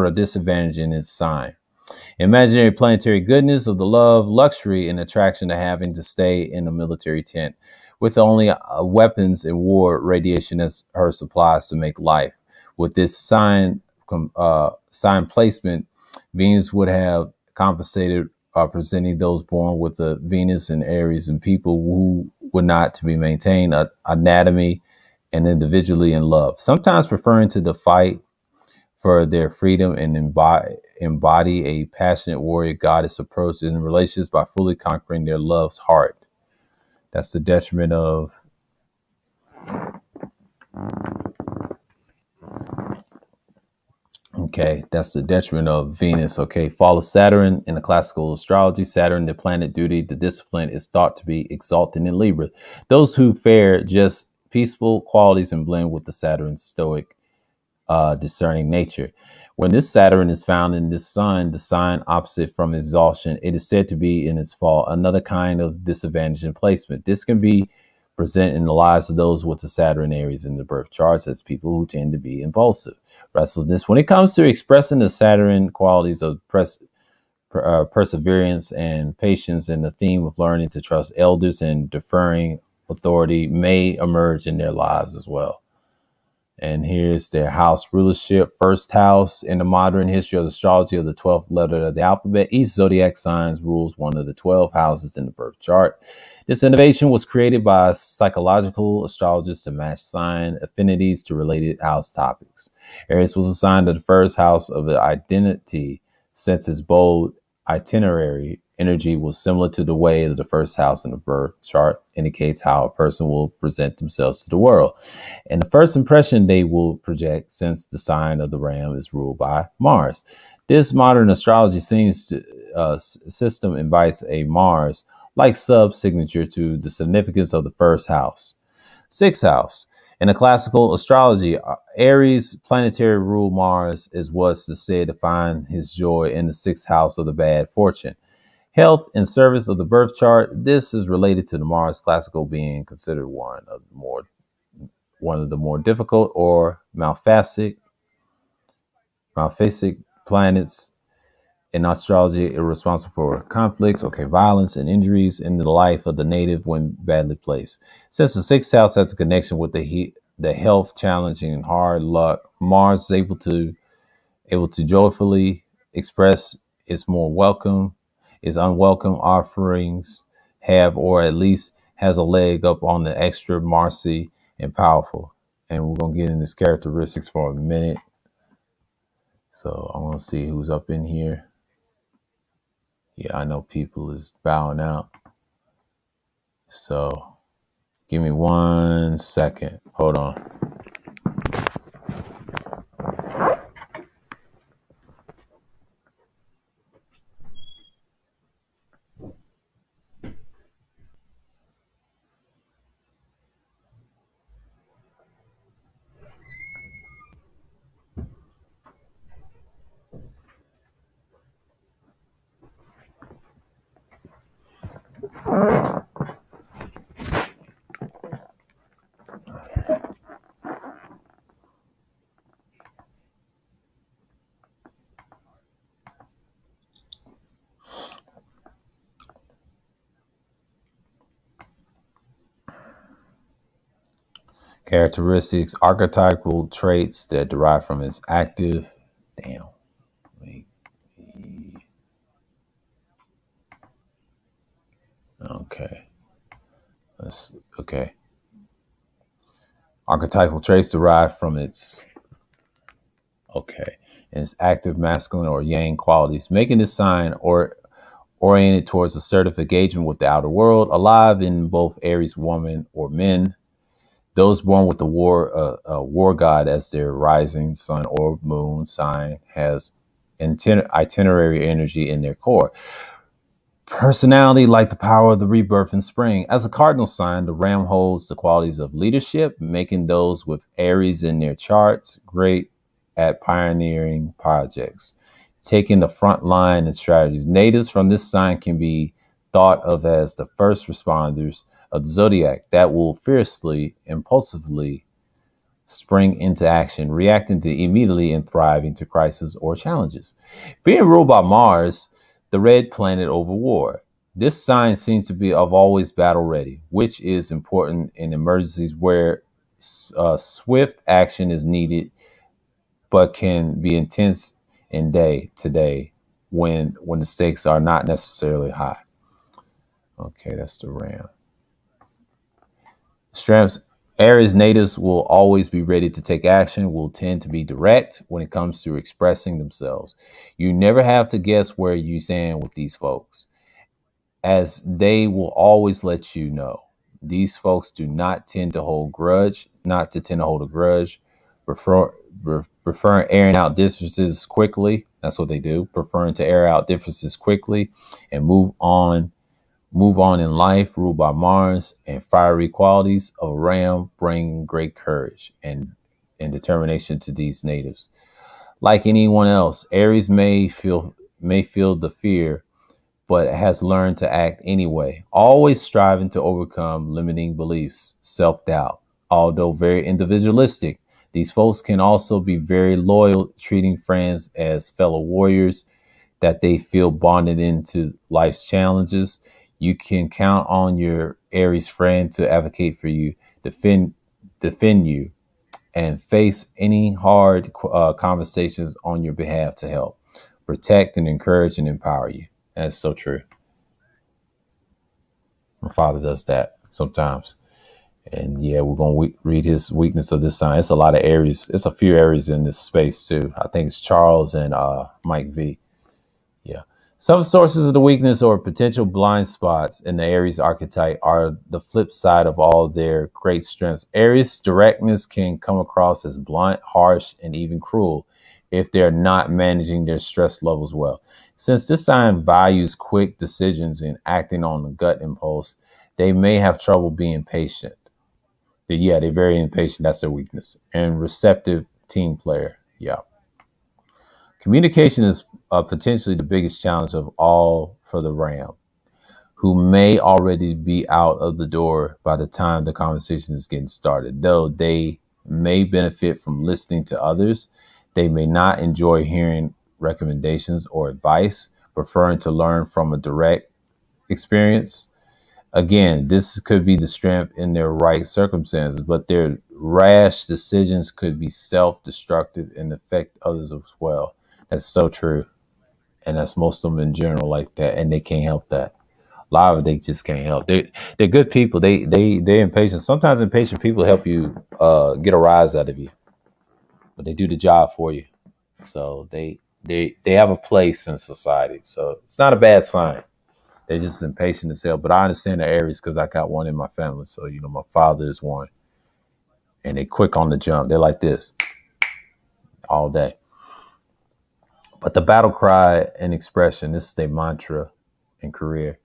of disadvantage in its sign. Imaginary planetary goodness of the love, luxury, and attraction to having to stay in a military tent with only weapons and war radiation as her supplies to make life. With this sign placement, Venus would have compensated, presenting those born with the Venus and Aries and people who would not to be maintained anatomy and individually in love, sometimes preferring to the fight for their freedom and embody a passionate warrior goddess approach in relationships by fully conquering their love's heart. That's the detriment of Okay, that's the detriment of Venus. Okay, fall of Saturn in the classical astrology. Saturn, the planet duty, the discipline, is thought to be exalted in Libra. Those who fare just peaceful qualities and blend with the Saturn stoic, discerning nature. When this Saturn is found in this sun, the sign opposite from exhaustion, it is said to be in its fall another kind of disadvantage in placement. This can be present in the lives of those with the Saturn Aries in the birth charts as people who tend to be impulsive. Restlessness. When it comes to expressing the Saturn qualities of perseverance and patience, and the theme of learning to trust elders and deferring authority may emerge in their lives as well. And here's their house rulership. First house in the modern history of astrology of the 12th letter of the alphabet. Each zodiac signs rules one of the 12 houses in the birth chart. This innovation was created by psychological astrologers to match sign affinities to related house topics. Aries was assigned to the first house of the identity since its bold itinerary energy was similar to the way that the first house in the birth chart indicates how a person will present themselves to the world and the first impression they will project, since the sign of the ram is ruled by Mars. This modern astrology seems to system invites a Mars like sub signature to the significance of the first house. Sixth house. In the classical astrology, Aries planetary rule Mars is what's said to find his joy in the sixth house of the bad fortune. Health and service of the birth chart. This is related to the Mars classical being considered one of the more difficult or malphasic planets in astrology, are responsible for conflicts, violence and injuries in the life of the native when badly placed. Since the sixth house has a connection with the health challenging and hard luck, Mars is able to joyfully express its unwelcome offerings have, or at least has a leg up on the extra Marcy and powerful. And we're gonna get in this characteristics for a minute. So I want to see who's up in here. Yeah, I know people is bowing out. So give me 1 second. Hold on. Characteristics, archetypal traits that derive from its active. Damn. Wait. Okay. Okay. Archetypal traits derive from its and its active masculine or yang qualities, making this sign or oriented towards assertive engagement with the outer world, alive in both Aries woman or men. Those born with the war god as their rising sun or moon sign has itinerary energy in their core. Personality like the power of the rebirth in spring. As a cardinal sign, the ram holds the qualities of leadership, making those with Aries in their charts great at pioneering projects, taking the front line in strategies. Natives from this sign can be thought of as the first responders of the zodiac that will fiercely, impulsively spring into action, reacting to immediately and thriving to crises or challenges. Being ruled by Mars, the red planet over war. This sign seems to be of always battle ready, which is important in emergencies where swift action is needed, but can be intense in day to day when the stakes are not necessarily high. Okay, that's the ram. Strengths. Aries natives will always be ready to take action, will tend to be direct when it comes to expressing themselves. You never have to guess where you stand with these folks, as they will always let you know. These folks do not tend to hold a grudge, prefer, preferring airing out differences quickly. That's what they do, preferring to air out differences quickly and move on in life, ruled by Mars, and fiery qualities of a ram bring great courage and determination to these natives. Like anyone else, Aries may feel the fear, but has learned to act anyway, always striving to overcome limiting beliefs, self-doubt. Although very individualistic, these folks can also be very loyal, treating friends as fellow warriors that they feel bonded into life's challenges. You can count on your Aries friend to advocate for you, defend you, and face any hard conversations on your behalf to help, protect, and encourage and empower you. That's so true. My father does that sometimes. And yeah, we're going to read his weakness of this sign. It's a lot of Aries. It's a few Aries in this space too. I think it's Charles and Mike V. Yeah. Some sources of the weakness or potential blind spots in the Aries archetype are the flip side of all their great strengths. Aries directness can come across as blunt, harsh, and even cruel if they're not managing their stress levels well. Since this sign values quick decisions and acting on the gut impulse, they may have trouble being patient. Yeah, they're very impatient. That's their weakness. And receptive team player. Yeah. Communication is potentially the biggest challenge of all for the Ram, who may already be out of the door by the time the conversation is getting started. Though they may benefit from listening to others, they may not enjoy hearing recommendations or advice, preferring to learn from a direct experience. Again, this could be the strength in their right circumstances, but their rash decisions could be self-destructive and affect others as well. That's so true. And that's most of them in general like that, and they can't help that. A lot of it, they just can't help. They're good people. They're impatient. Sometimes impatient people help you get a rise out of you, but they do the job for you. So they have a place in society. So it's not a bad sign. They're just impatient as hell. But I understand the Aries because I got one in my family. So my father is one, and they quick on the jump. They're like this all day. But the battle cry and expression, this is their mantra and career.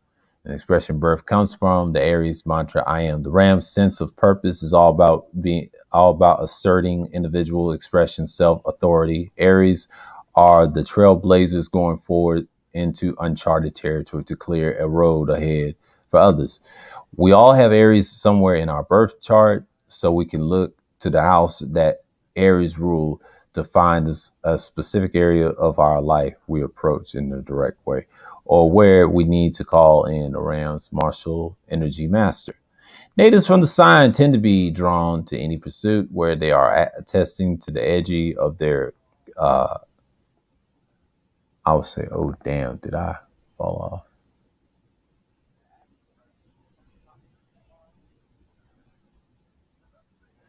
And expression birth comes from the Aries mantra, I am. The Ram's sense of purpose is all about asserting individual expression, self-authority. Aries are the trailblazers going forward into uncharted territory to clear a road ahead for others. We all have Aries somewhere in our birth chart, so we can look to the house that Aries rule to find a specific area of our life we approach in a direct way, or where we need to call in a Ram's martial energy master. Natives from the sign tend to be drawn to any pursuit where they are attesting to the edgy of their, I would say, oh, damn, did I fall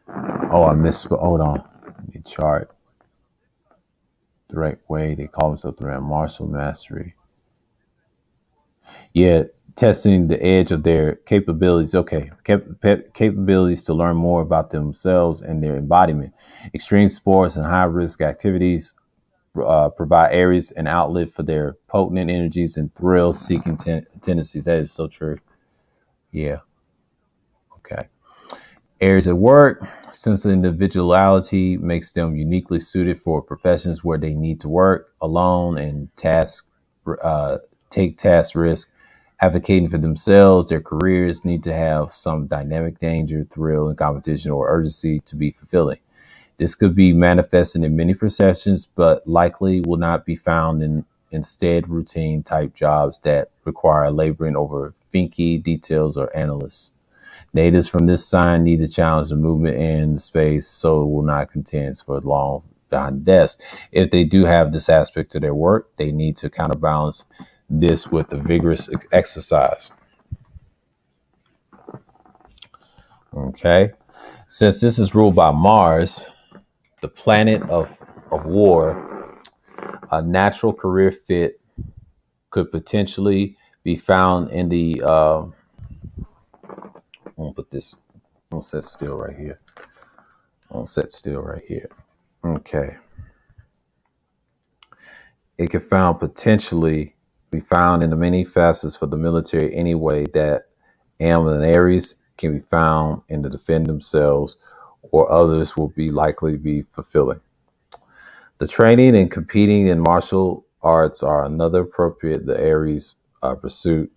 off? Oh, I missed, hold on. The chart. Direct way. They call themselves the Ram martial mastery. Yeah, testing the edge of their capabilities. Okay, capabilities to learn more about themselves and their embodiment. Extreme sports and high risk activities provide Aries an outlet for their potent energies and thrill seeking tendencies. That is so true. Yeah. Okay. Aries at work, sense of individuality makes them uniquely suited for professions where they need to work alone and uh, take task risk, advocating for themselves. Their careers need to have some dynamic danger, thrill, and competition or urgency to be fulfilling. This could be manifested in many professions, but likely will not be found in instead routine type jobs that require laboring over finky details or analysts. Natives from this sign need to challenge the movement in space, so will not contend for long behind the desk. If they do have this aspect to their work, they need to counterbalance this with a vigorous exercise. Okay. Since this is ruled by Mars, the planet of war, a natural career fit could potentially be found in the I'm gonna put this, I'm gonna set still right here. I'll set still right here. Okay. It can found potentially be found in the many facets for the military anyway that Am and Aries can be found in the defend themselves or others will be likely be fulfilling. The training and competing in martial arts are another appropriate the Aries pursuit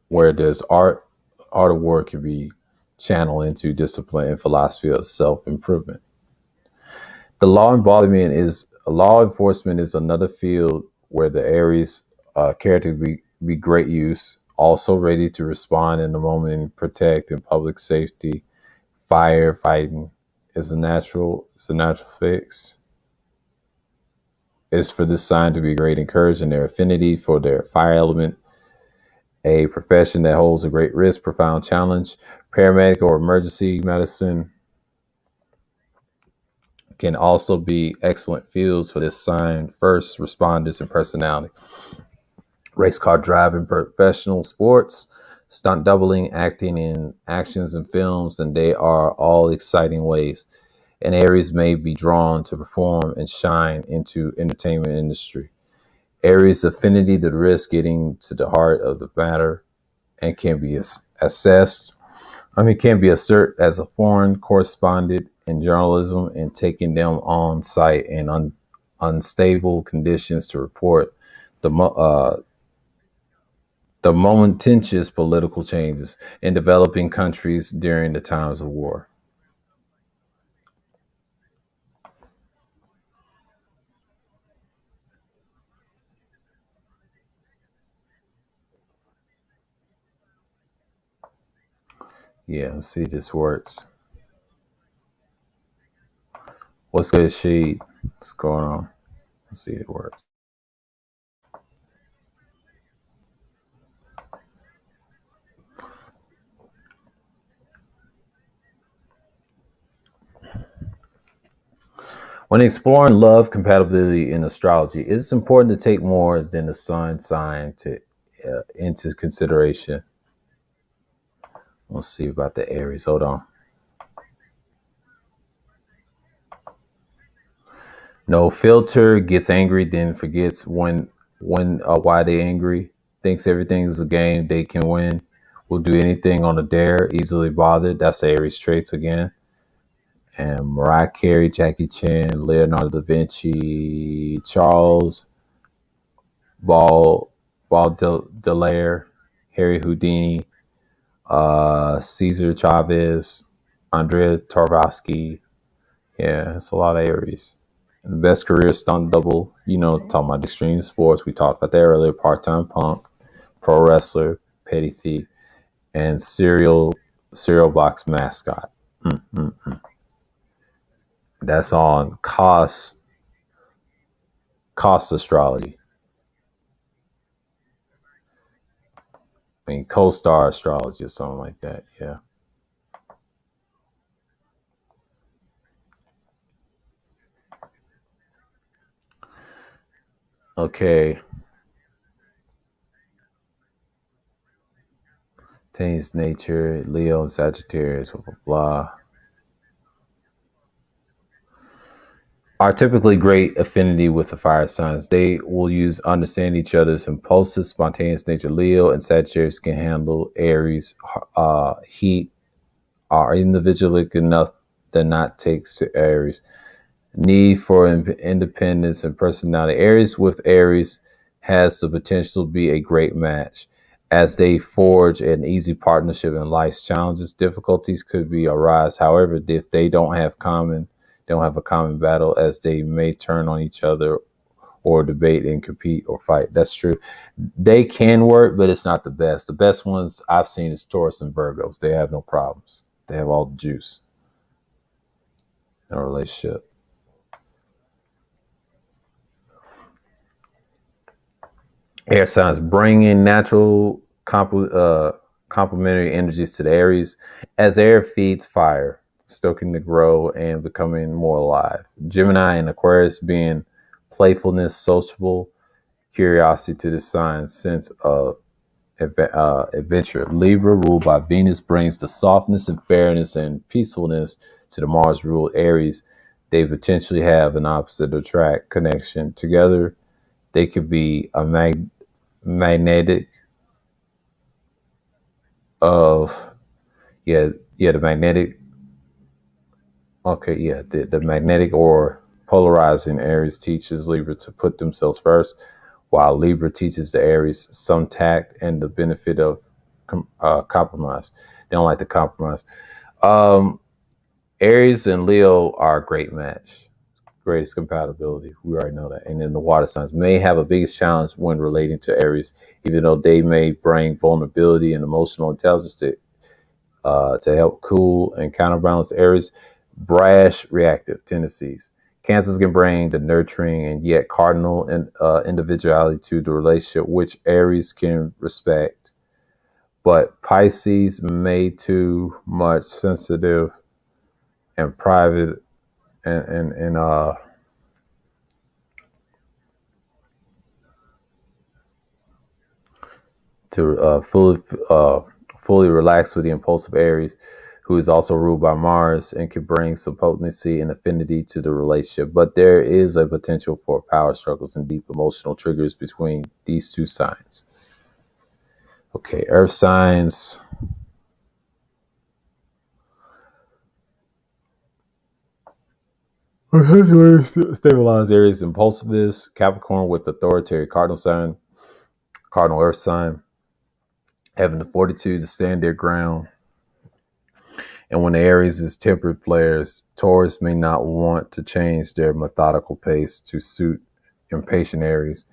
where there's art of war can be channeled into discipline and philosophy of self-improvement. The law enforcement is another field where the Aries character be great use, also ready to respond in the moment and protect in public safety. Firefighting is a natural fix. Is for this sign to be great encouraged in their affinity for their fire element, a profession that holds a great risk, profound challenge. Paramedic or emergency medicine can also be excellent fields for this sign. First responders and personality. Race car driving, professional sports, stunt doubling, acting in actions and films, and they are all exciting ways. And Aries may be drawn to perform and shine into entertainment industry. Aries affinity to the risk getting to the heart of the matter and can be can be assert as a foreign correspondent in journalism and taking them on site in unstable conditions to report the momentous political changes in developing countries during the times of war. Yeah, let's see if this works. What's good, Sheet? What's going on? Let's see if it works. When exploring love compatibility in astrology, it's important to take more than the sun sign into consideration. Let's see about the Aries. Hold on. No filter, gets angry, then forgets when why they angry. Thinks everything is a game they can win. Will do anything on a dare. Easily bothered. That's the Aries traits again. And Mariah Carey, Jackie Chan, Leonardo da Vinci, Charles Ball, Baudelaire, Harry Houdini, Cesar Chavez, Andrea Tarkovsky. Yeah, it's a lot of Aries. And the best career stunt double, talking about extreme sports. We talked about that earlier. Part-time punk, pro wrestler, petty thief, and cereal box mascot. Mm-mm-mm. That's on cost astrology. I mean, co-star astrology or something like that. Yeah. Okay. Tains nature, Leo and Sagittarius, blah, blah, blah. Are typically great affinity with the fire signs. They will use understand each other's impulsive, spontaneous nature. Leo and Sagittarius can handle Aries heat, are individualistic enough to not take Aries. Need for independence and personality. Aries with Aries has the potential to be a great match. As they forge an easy partnership in life's challenges, difficulties could be arise. However, if they don't have a common battle, as they may turn on each other or debate and compete or fight. That's true. They can work, but it's not the best. The best ones I've seen is Taurus and Virgos. They have no problems. They have all the juice in a relationship. Air signs bring in natural complementary energies to the Aries as air feeds fire, stoking to grow and becoming more alive. Gemini and Aquarius being playfulness, sociable, curiosity to the sign, sense of adventure. Libra, ruled by Venus, brings the softness and fairness and peacefulness to the Mars ruled Aries. They potentially have an opposite attract connection. Together, they could be a magnetic of the magnetic. Okay, yeah, the magnetic or polarizing. Aries teaches Libra to put themselves first, while Libra teaches the Aries some tact and the benefit of compromise. They don't like to compromise. Um, Aries and Leo are a great match, greatest compatibility. We already know that. And then the water signs may have a biggest challenge when relating to Aries, even though they may bring vulnerability and emotional intelligence to help cool and counterbalance Aries' brash, reactive tendencies. Cancers can bring the nurturing and yet cardinal individuality to the relationship, which Aries can respect. But Pisces may too much sensitive and private and to fully relax with the impulsive Aries, who is also ruled by Mars and can bring some potency and affinity to the relationship. But there is a potential for power struggles and deep emotional triggers between these two signs. Okay, Earth signs. Stabilize Aries impulsiveness. Capricorn with authority cardinal sign, cardinal Earth sign, having the fortitude to stand their ground. And when the Aries is tempered flares, Taurus may not want to change their methodical pace to suit impatient Aries.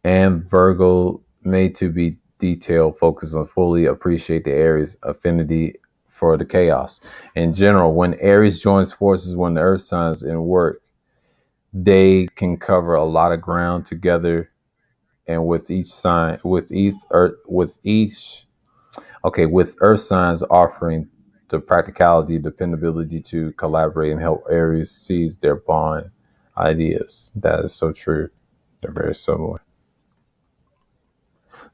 And Virgo may to be detailed, focus on fully appreciate the Aries affinity for the chaos. In general, when Aries joins forces when the Earth signs in work, they can cover a lot of ground together. And with each sign, with Earth signs offering the practicality, dependability to collaborate and help Aries seize their bond ideas. That is so true. They're very similar.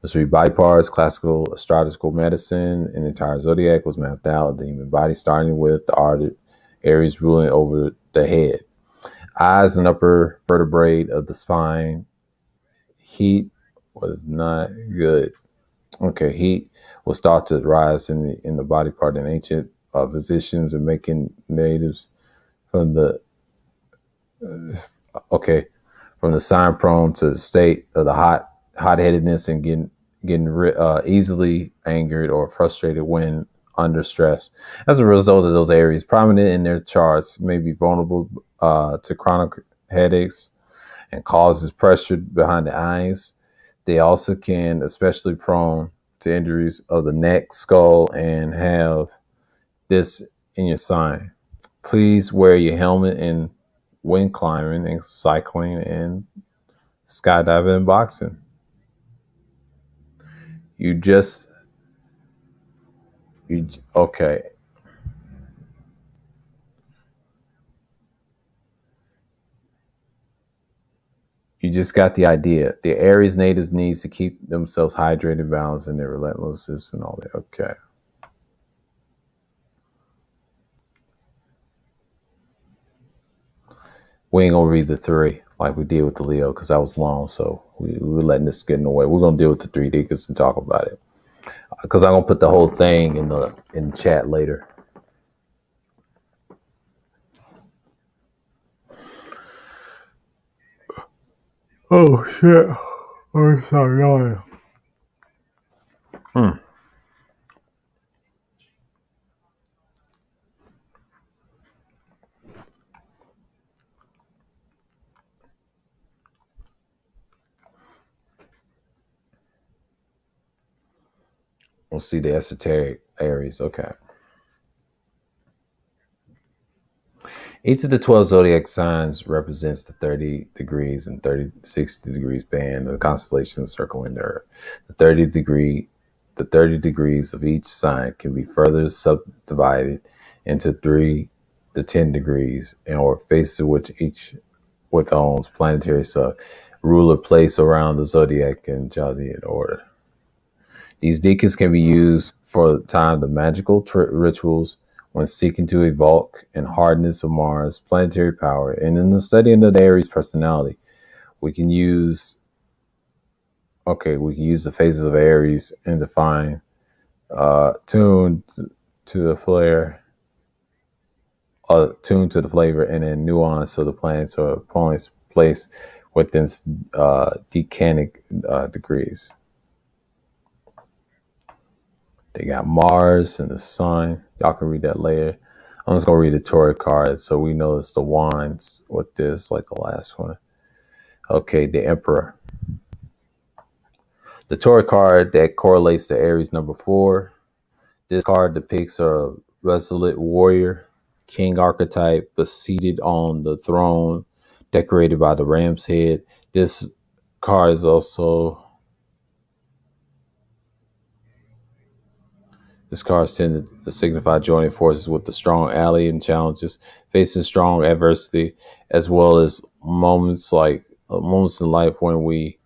Let's read body parts. Classical astrological medicine. An entire zodiac was mapped out. The human body, starting with the ardent Aries ruling over the head. Eyes and upper vertebrae of the spine. Heat was not good. Okay, heat will start to rise in the body part. And ancient physicians are making natives from the from the sign prone to the state of the hot headedness and getting easily angered or frustrated when under stress. As a result of those areas prominent in their charts, may be vulnerable to chronic headaches and causes pressure behind the eyes. They also can especially prone to injuries of the neck, skull, and have this in your sign. Please wear your helmet in when climbing and cycling and skydiving and boxing. You just you okay. You just got the idea. The Aries natives needs to keep themselves hydrated, balanced, and their relentlessness and all that. Okay. We ain't gonna read the three like we did with the Leo because that was long. So we're letting this get in the way. We're gonna deal with the 3D because and talk about it. Because I'm gonna put the whole thing in chat later. Oh shit! I'm sorry. We'll see the esoteric Aries. Okay. Each of the 12 zodiac signs represents the 30 degrees and 60 degrees band of the constellation circling the Earth. The 30 degrees of each sign can be further subdivided into 3 to 10 degrees, and or faces which each with owns planetary ruler place around the zodiac in Chaldean order. These deacons can be used for the time the magical rituals when seeking to evoke and hardness of Mars' planetary power. And in the study of the Aries personality, we can use the phases of Aries and define tuned to the flair, tuned to the flavor, and then nuance of the planets or opponents placed within decanic degrees. They got Mars and the Sun. Y'all can read that later. I'm just gonna read the Torah card so we know it's the wands with this, like the last one. Okay, the Emperor. The Torah card that correlates to Aries number 4. This card depicts a resolute warrior, king archetype, but seated on the throne, decorated by the ram's head. This card is also This card is tended to signify joining forces with the strong ally in challenges, facing strong adversity, as well as moments in life when we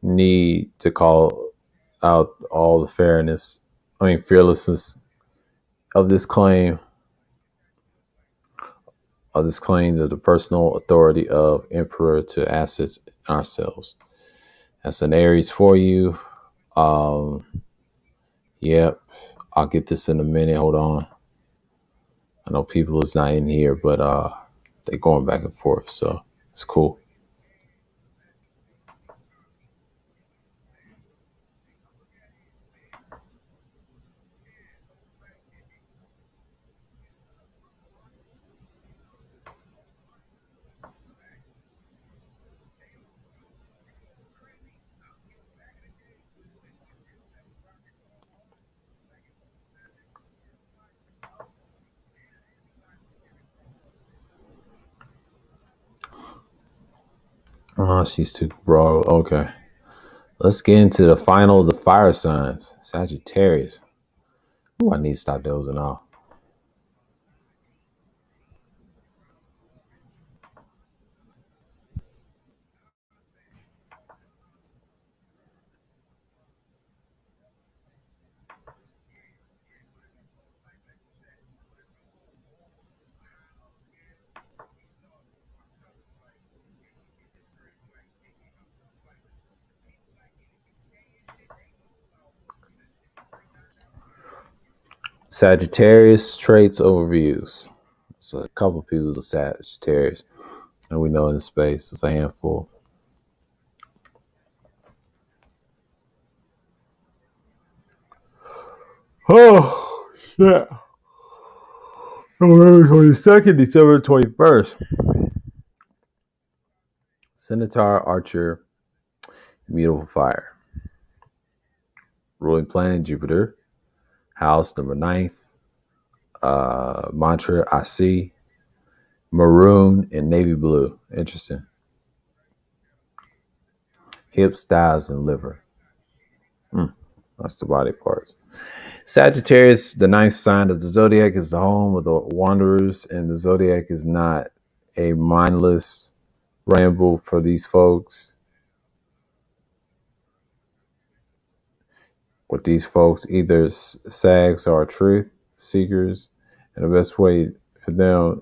need to call out all the fearlessness of this claim to the personal authority of Emperor to assets ourselves. That's an Aries for you. Yep. I'll get this in a minute. Hold on. I know people is not in here, but they're going back and forth, so it's cool. Oh, she's too broad. Okay. Let's get into the final of the fire signs. Sagittarius. Oh, I need to stop dozing off. Sagittarius traits overviews. So a couple of people's a Sagittarius, and we know in the space it's a handful. Oh shit! November 22nd, December 21st. Centaur, Archer, Mutable Fire. Ruling planet Jupiter. House number 9th. Mantra I see. Maroon and navy blue. Interesting. Hips, thighs, and liver. That's the body parts. Sagittarius, the 9th sign of the Zodiac, is the home of the wanderers, and the Zodiac is not a mindless ramble for these folks. With these folks, either Sags are truth seekers, and the best way for them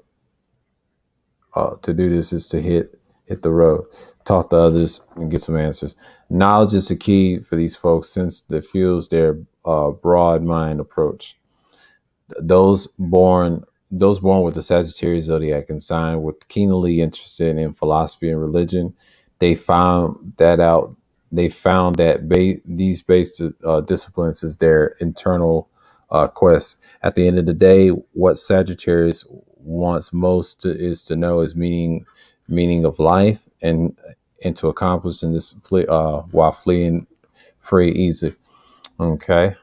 to do this is to hit the road, talk to others, and get some answers. Knowledge is the key for these folks since it fuels their broad mind approach. Those born with the Sagittarius zodiac and sign were keenly interested in philosophy and religion. They found that out. They found that these basic disciplines is their internal quest. At the end of the day, what Sagittarius wants most is to know is meaning of life and to accomplish in this while fleeing free easy. Okay.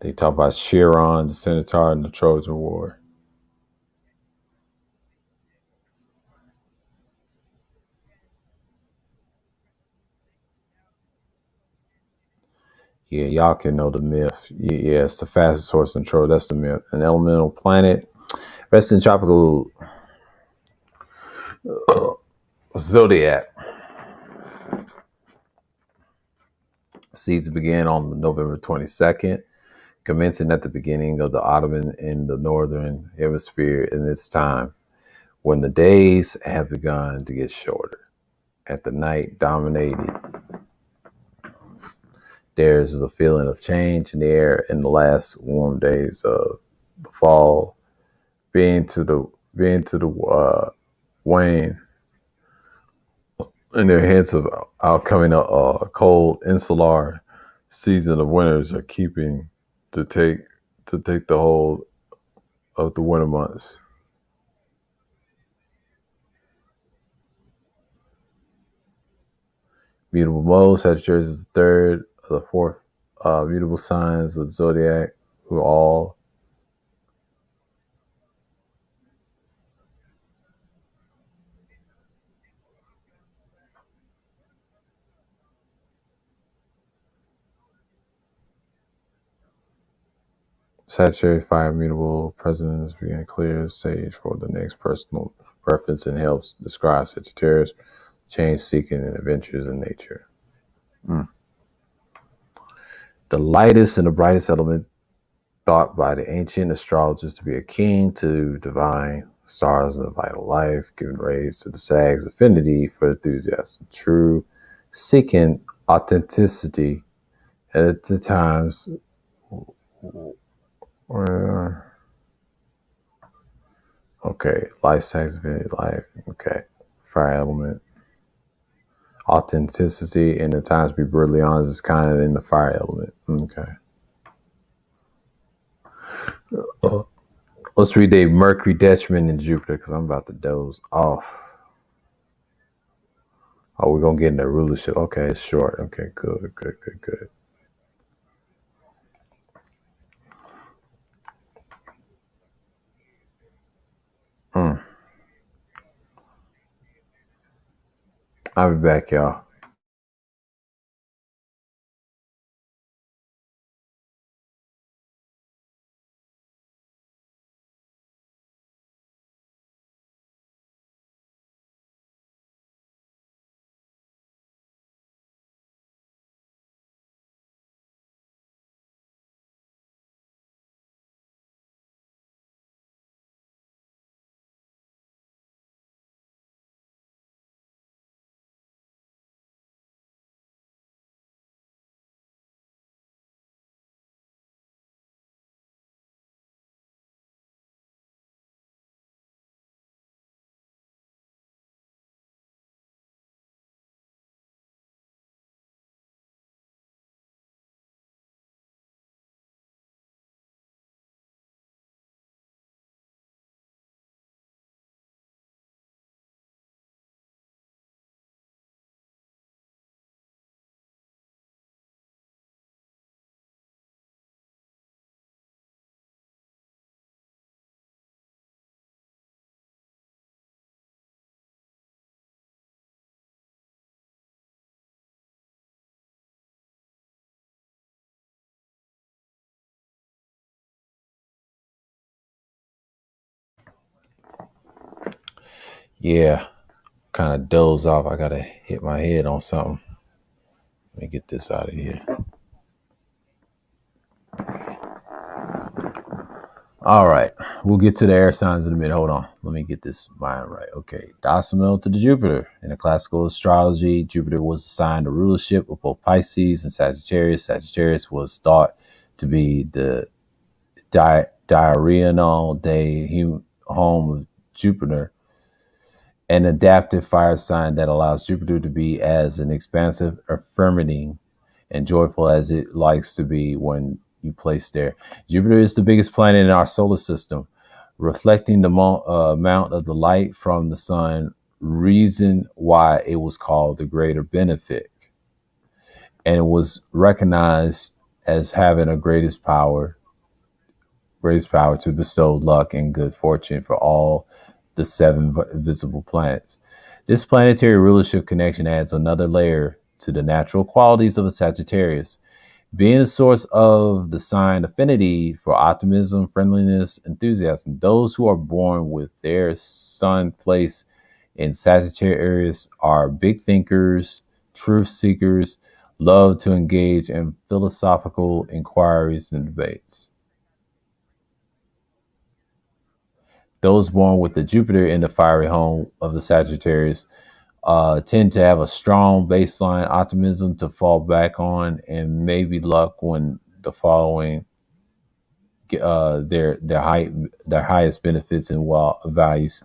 They talk about Chiron, the Centaur, and the Trojan War. Yeah, y'all can know the myth. Yeah, it's the fastest horse in Troy. That's the myth. An elemental planet, rests in tropical Zodiac. Season began on November 22nd, commencing at the beginning of the autumn in the northern hemisphere in this time, when the days have begun to get shorter. At the night dominated, there's a feeling of change in the air in the last warm days of the fall, being to the wane, and their hints of outcoming a cold insular season of winters are keeping to take the hold of the winter months. Mutable mode, Sagittarius is the third of the fourth mutable signs of the Zodiac, who all Sagittarius fire mutable presidents begin clear stage for the next personal preference and helps describe Sagittarius change seeking and adventures in nature. The lightest and the brightest element thought by the ancient astrologers to be akin to divine stars in the vital life, giving rays to the Sag's affinity for enthusiasm, true, seeking authenticity at the times where, okay, life, Sag's affinity, life, okay, fire element, authenticity, and at times be brutally honest is kind of in the fire element, okay. Let's read a Mercury detriment in Jupiter because I'm about to doze off. Oh, we're going to get in the rulership. Okay, it's short. Okay, good. I'll be back, y'all. Yeah, kind of doze off. I got to hit my head on something. Let me get this out of here. All right, we'll get to the air signs in a minute. Hold on. Let me get this mind right. Okay, decimal to the Jupiter. In the classical astrology, Jupiter was assigned the rulership of both Pisces and Sagittarius. Sagittarius was thought to be the diurnal day home of Jupiter, an adaptive fire sign that allows Jupiter to be as an expansive, affirming, and joyful as it likes to be when you place there. Jupiter is the biggest planet in our solar system, reflecting the amount of the light from the sun, reason why it was called the greater benefic. And it was recognized as having a greatest power to bestow luck and good fortune for all the seven visible planets. This planetary rulership connection adds another layer to the natural qualities of a Sagittarius, being a source of the sign affinity for optimism, friendliness, enthusiasm. Those who are born with their sun placed in Sagittarius are big thinkers, truth seekers, love to engage in philosophical inquiries and debates. Those born with the Jupiter in the fiery home of the Sagittarius tend to have a strong baseline optimism to fall back on, and maybe luck when the following their highest benefits and values.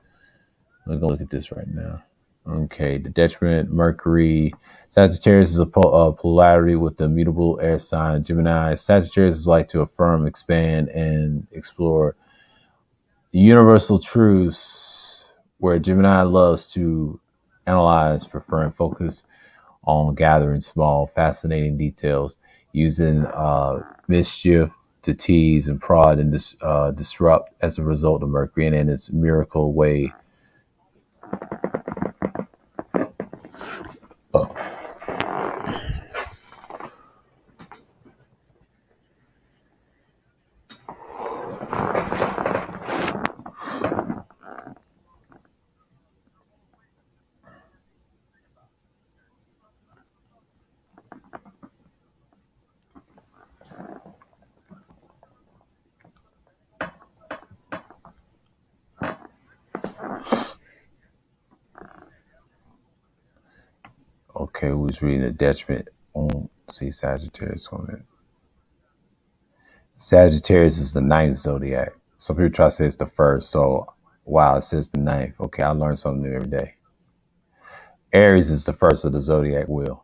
We're gonna look at this right now. Okay, the detriment Mercury. Sagittarius is a polarity with the mutable air sign Gemini. Sagittarius is like to affirm, expand, and explore universal truths, where Gemini loves to analyze, prefer, and focus on gathering small, fascinating details, using mischief to tease and prod and disrupt as a result of Mercury and in its miracle way. Okay, who's reading the detriment? See Sagittarius on it. Sagittarius is the ninth zodiac. Some people try to say it's the first. So, wow, it says the ninth. Okay, I learn something new every day. Aries is the first of the zodiac wheel.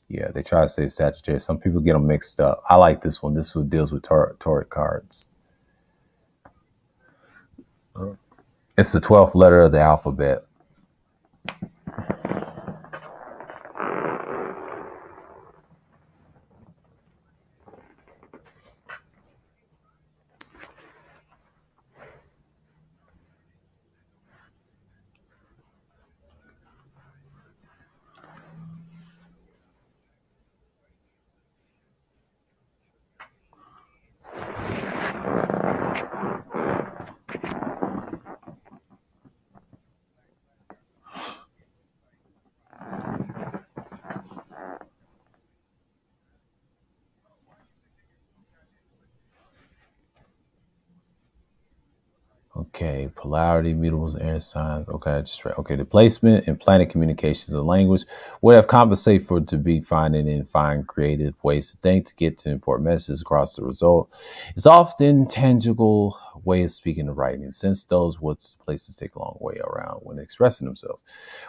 Yeah, they try to say Sagittarius. Some people get them mixed up. I like this one. This one deals with tarot cards. It's the 12th letter of the alphabet. Okay, polarity, mutables, air signs. Okay, I just read. Okay, the placement and planet communications and language would have compensated for to be finding and find creative ways to think to get to important messages across the result. It's often tangible way of speaking and writing, since those what's places take a long way around when expressing themselves.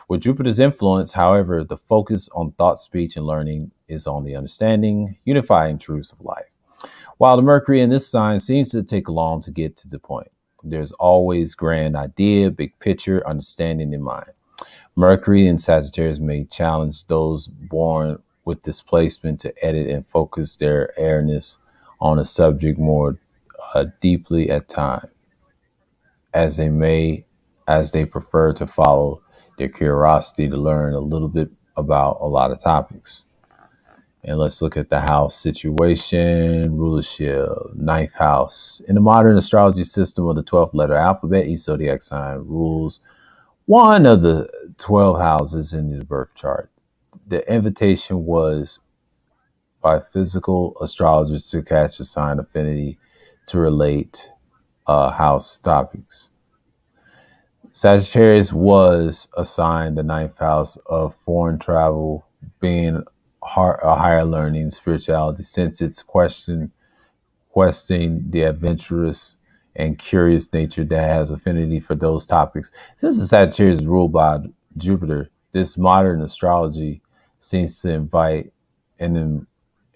With Jupiter's influence, however, the focus on thought, speech, and learning is on the understanding, unifying truths of life. While the Mercury in this sign seems to take long to get to the point. There's always grand idea, big picture, understanding in mind. Mercury in Sagittarius may challenge those born with displacement to edit and focus their awareness on a subject more deeply at time, as they prefer to follow their curiosity to learn a little bit about a lot of topics. And let's look at the house situation, rulership, ninth house. In the modern astrology system of the 12th letter alphabet, each zodiac sign rules one of the 12 houses in the birth chart. The invitation was by physical astrologers to catch a sign affinity to relate house topics. Sagittarius was assigned the ninth house of foreign travel, being a higher learning, spirituality, since it's questing the adventurous and curious nature that has affinity for those topics. Since the Sagittarius is ruled by Jupiter, this modern astrology seems to invite an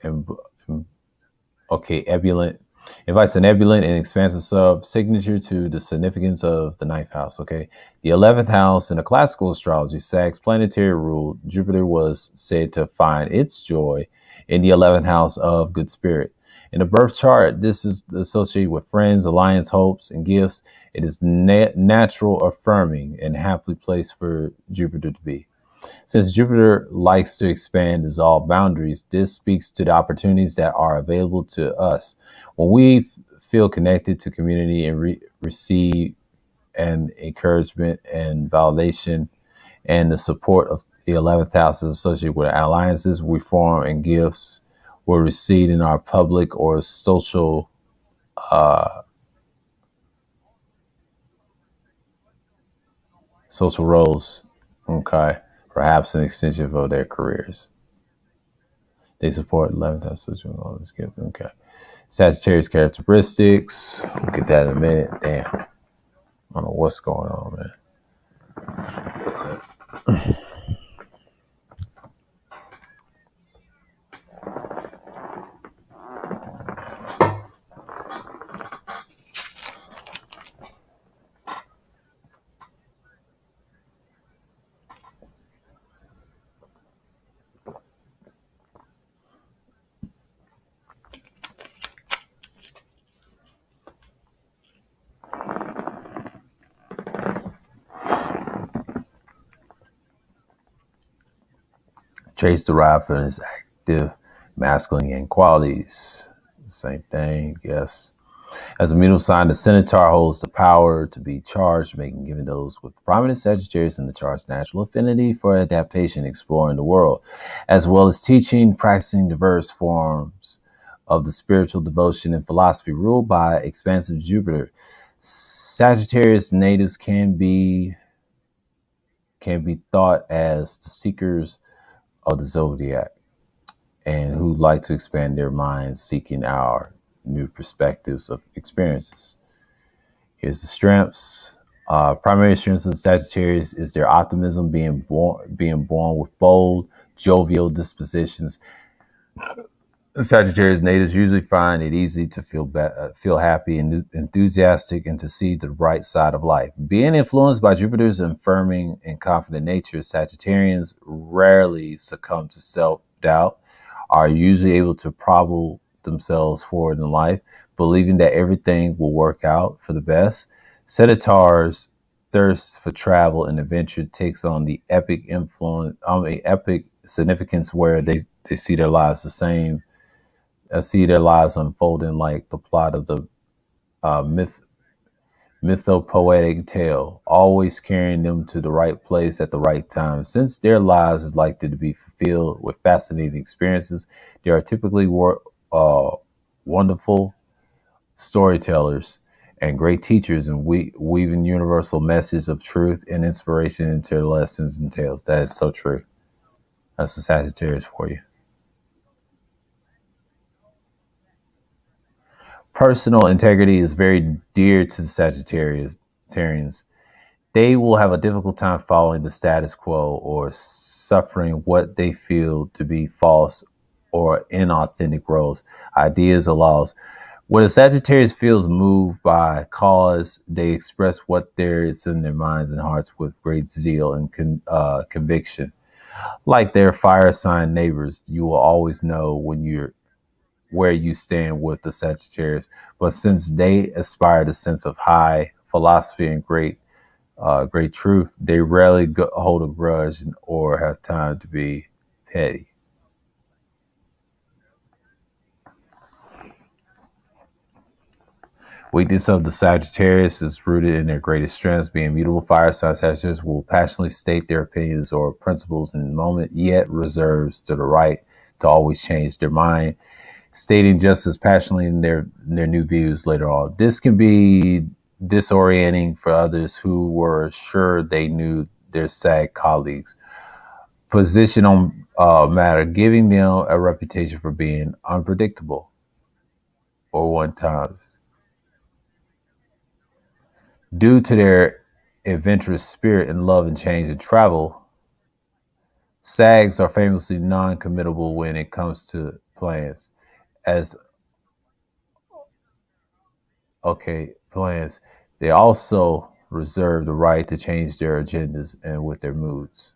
ebullient invites an ebullient and expansive sub-signature to the significance of the ninth house, okay? The 11th house in the classical astrology, Sag's planetary rule, Jupiter was said to find its joy in the 11th house of good spirit. In the birth chart, this is associated with friends, alliance, hopes, and gifts. It is natural, affirming, and happily placed for Jupiter to be. Since Jupiter likes to expand, dissolve boundaries, this speaks to the opportunities that are available to us. When we feel connected to community and receive and encouragement and validation and the support of The 11th house is associated with alliances we form and gifts we receive in our public or social roles. Okay. Perhaps an extension of their careers. They support 11th house social roles. Gifts. Okay. Sagittarius characteristics. We'll get that in a minute. Damn. I don't know what's going on, man. Traits derived from his active masculine qualities. Same thing, yes. As a middle sign, the Centaur holds the power to be charged, making giving those with prominent Sagittarius in the chart's natural affinity for adaptation, exploring the world, as well as teaching, practicing diverse forms of the spiritual devotion and philosophy ruled by expansive Jupiter. Sagittarius natives can be thought as the seekers of the Zodiac and who like to expand their minds, seeking our new perspectives of experiences. Here's the strengths. Primary strengths of the Sagittarius is their optimism, being born with bold, jovial dispositions. The Sagittarius natives usually find it easy to feel happy and enthusiastic and to see the bright side of life. Being influenced by Jupiter's affirming and confident nature, Sagittarians rarely succumb to self-doubt, are usually able to propel themselves forward in life, believing that everything will work out for the best. Centaurs' thirst for travel and adventure takes on the epic significance where they see their lives the same. See their lives unfolding like the plot of the mythopoetic tale, always carrying them to the right place at the right time. Since their lives is likely to be fulfilled with fascinating experiences, they are typically wonderful storytellers and great teachers and weaving universal messages of truth and inspiration into their lessons and tales. That is so true. That's the Sagittarius for you. Personal integrity is very dear to the Sagittarians. They will have a difficult time following the status quo or suffering what they feel to be false or inauthentic roles, ideas, or laws. When a Sagittarius feels moved by cause, they express what there is in their minds and hearts with great zeal and conviction. Like their fire sign neighbors, you will always know when you're where you stand with the Sagittarius. But since they aspire to a sense of high philosophy and great truth, they rarely hold a grudge or have time to be petty. Weakness of the Sagittarius is rooted in their greatest strengths. Being mutable, fire sign Sagittarius will passionately state their opinions or principles in the moment, yet reserves to the right to always change their mind, stating just as passionately in their new views later on. This can be disorienting for others who were sure they knew their SAG colleagues' position on matter, giving them a reputation for being unpredictable or one time. Due to their adventurous spirit and love and change and travel, SAGs are famously non-committable when it comes to plans. As plans. They also reserve the right to change their agendas and with their moods.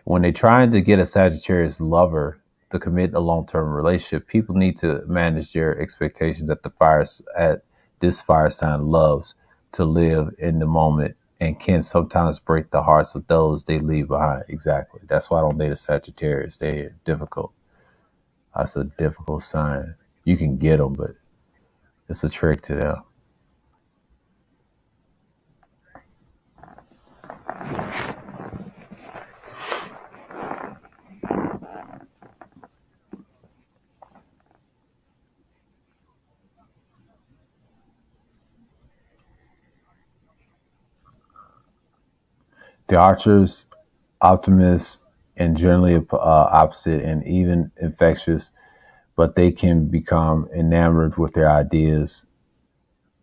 When they're trying to get a Sagittarius lover to commit a long-term relationship, people need to manage their expectations at this fire sign loves to live in the moment and can sometimes break the hearts of those they leave behind. Exactly. That's why I don't date a Sagittarius. They're difficult. That's a difficult sign. You can get them, but it's a trick to them. The Archers, optimists, and generally opposite and even infectious, but they can become enamored with their ideas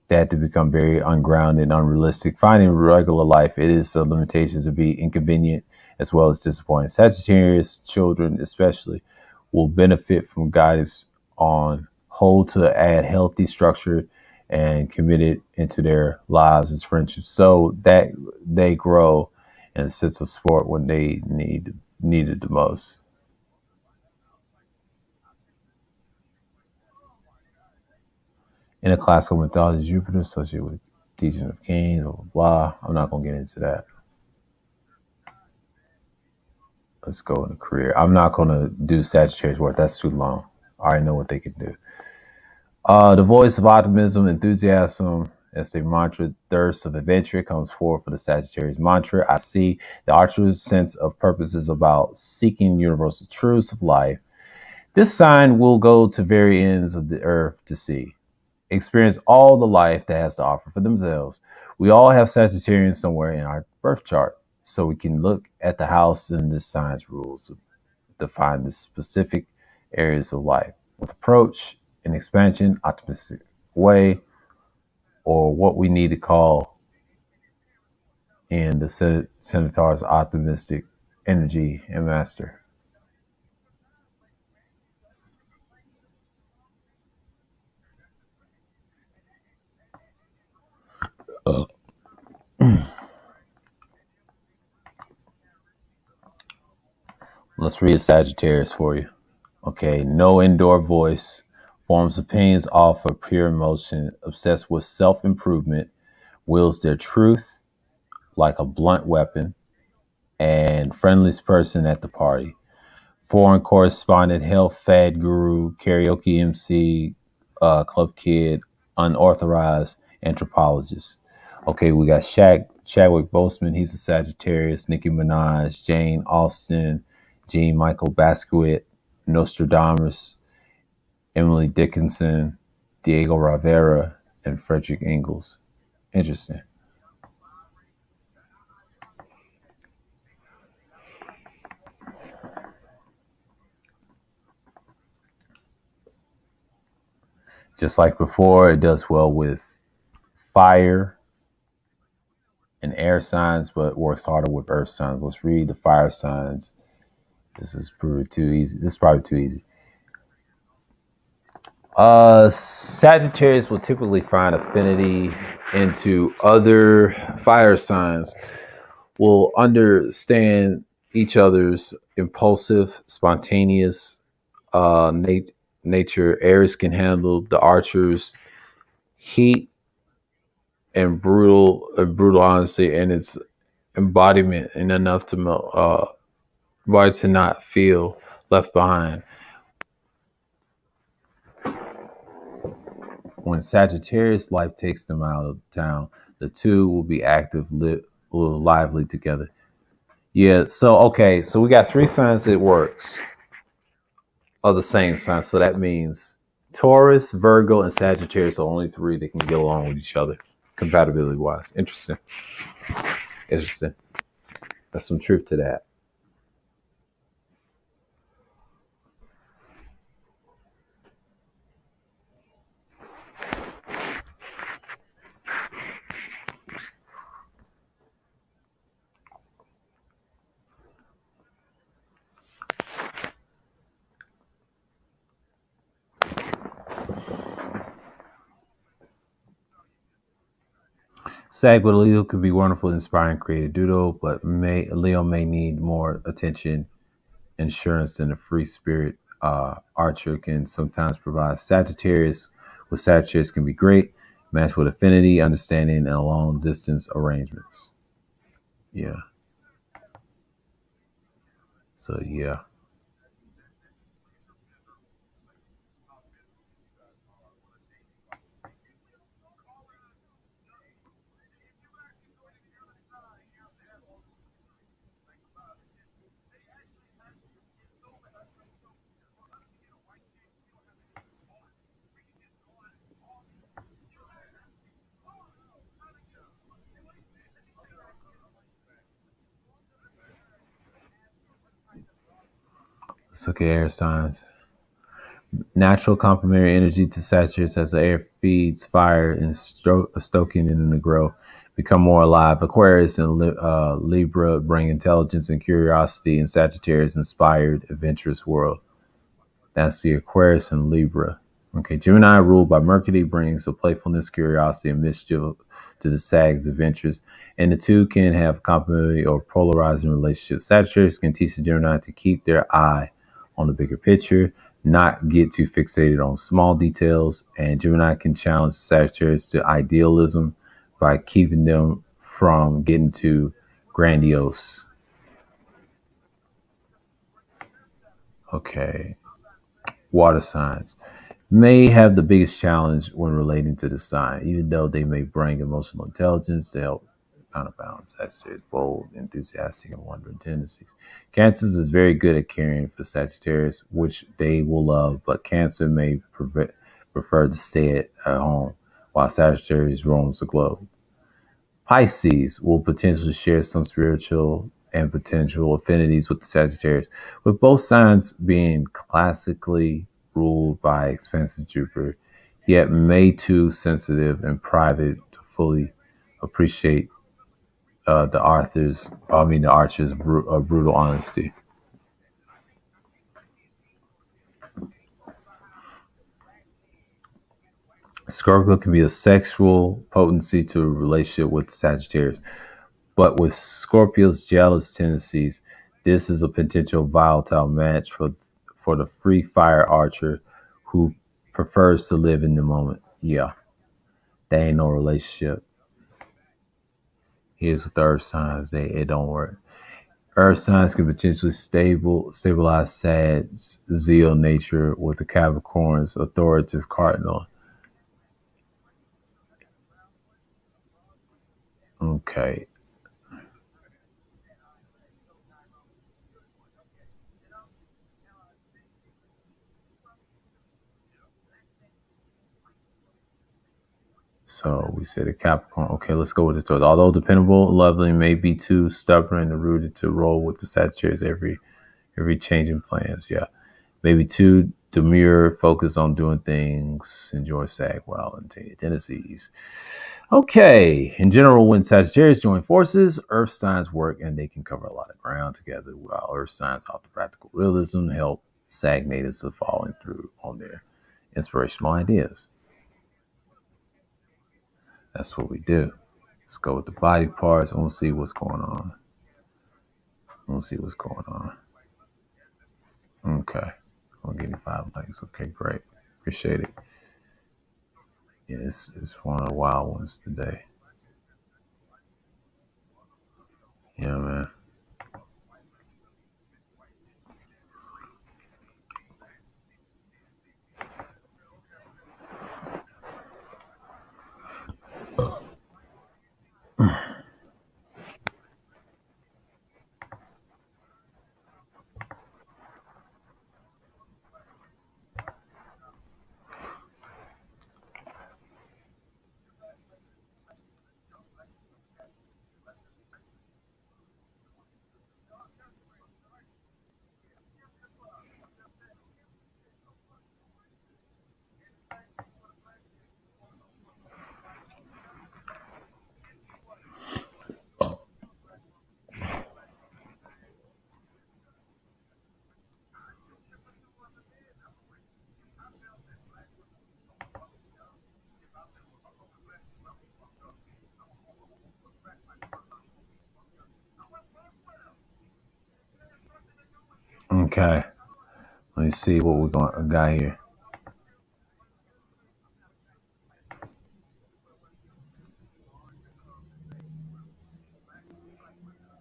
that to become very ungrounded, unrealistic. Finding regular life, it is a limitation to be inconvenient as well as disappointing. Sagittarius children, especially, will benefit from guidance on whole to add healthy structure and committed into their lives as friendships, so that they grow in a sense of sport when they needed the most. In the classical mythology, Jupiter associated with teaching of kings, blah, blah, blah. I'm not going to get into that. Let's go into career. I'm not going to do Sagittarius work. That's too long. I already know what they can do. The voice of optimism, enthusiasm, as a mantra, thirst of adventure comes forward for the Sagittarius mantra. I see the Archer's sense of purpose is about seeking universal truths of life. This sign will go to very ends of the earth to see, experience all the life that has to offer for themselves. We all have Sagittarians somewhere in our birth chart, so we can look at the house and this sign's rules to define the specific areas of life with approach and expansion, optimistic way, or what we need to call in the Centaur's optimistic energy and master. Let's read Sagittarius for you. Okay, no indoor voice, forms opinions off of pure emotion, obsessed with self improvement, wields their truth like a blunt weapon, and friendliest person at the party. Foreign correspondent, health fad guru, karaoke MC, club kid, unauthorized anthropologist. Okay, we got Chadwick Boseman, he's a Sagittarius, Nicki Minaj, Jane Austen, Jean Michael Basquiat, Nostradamus, Emily Dickinson, Diego Rivera, and Frederick Engels. Interesting. Just like before, it does well with fire and air signs, but works harder with earth signs. Let's read the fire signs. This is probably too easy. This is probably too easy. Sagittarius will typically find affinity into other fire signs, will understand each other's impulsive, spontaneous nature. Aries can handle the archer's heat and brutal honesty and its embodiment, and enough to body to not feel left behind. When Sagittarius life takes them out of town, the two will be active, will lively together. Yeah. So okay. So we got three signs that works of the same sign. So that means Taurus, Virgo, and Sagittarius are only three that can get along with each other, compatibility wise. Interesting. Interesting. There's some truth to that. Sag with Leo could be wonderful, inspiring, creative doodle, but Leo may need more attention, insurance than a free spirit. Archer can sometimes provide. Sagittarius with Sagittarius can be great, match with affinity, understanding, and long distance arrangements. Yeah. So yeah. Let's look at air signs. Natural complementary energy to Sagittarius as the air feeds fire and stoking it in the grow. Become more alive. Aquarius and Libra bring intelligence and curiosity, and Sagittarius inspired, adventurous world. That's the Aquarius and Libra. Okay, Gemini, ruled by Mercury, brings a playfulness, curiosity, and mischief to the Sag's adventures, and the two can have complementary or polarizing relationships. Sagittarius can teach the Gemini to keep their eye on the bigger picture, not get too fixated on small details, and Gemini can challenge Sagittarius to idealism by keeping them from getting too grandiose. Okay, water signs may have the biggest challenge when relating to the sign, even though they may bring emotional intelligence to help counterbalance Sagittarius' bold, enthusiastic, and wandering tendencies. Cancers is very good at caring for Sagittarius, which they will love, but Cancer may prefer to stay at home while Sagittarius roams the globe. Pisces will potentially share some spiritual and potential affinities with the Sagittarius, with both signs being classically ruled by expansive Jupiter, yet may too sensitive and private to fully appreciate the archer's brutal honesty. Scorpio can be a sexual potency to a relationship with Sagittarius, but with Scorpio's jealous tendencies, this is a potential volatile match for the free fire archer who prefers to live in the moment. Yeah, that ain't no relationship. Here's with the earth signs, it don't work. Earth signs can potentially stabilize Sag's zeal nature with the Capricorn's authoritative cardinal. Okay. So we said a Capricorn. Okay, let's go with the Taurus. Although dependable, lovely may be too stubborn and rooted to roll with the Sagittarius every changing plans. Yeah, maybe too demure, focused on doing things, enjoy Sag while and tendencies. Okay, in general, when Sagittarius join forces, Earth signs work and they can cover a lot of ground together, while Earth signs offer practical realism to help Sag natives to following through on their inspirational ideas. That's what we do. Let's go with the body parts and we'll see what's going on. We'll see what's going on. Okay. I'll give you 5 likes. Okay, great. Appreciate it. Yeah, it's one of the wild ones today. Yeah, man. Okay. Let me see what we got here.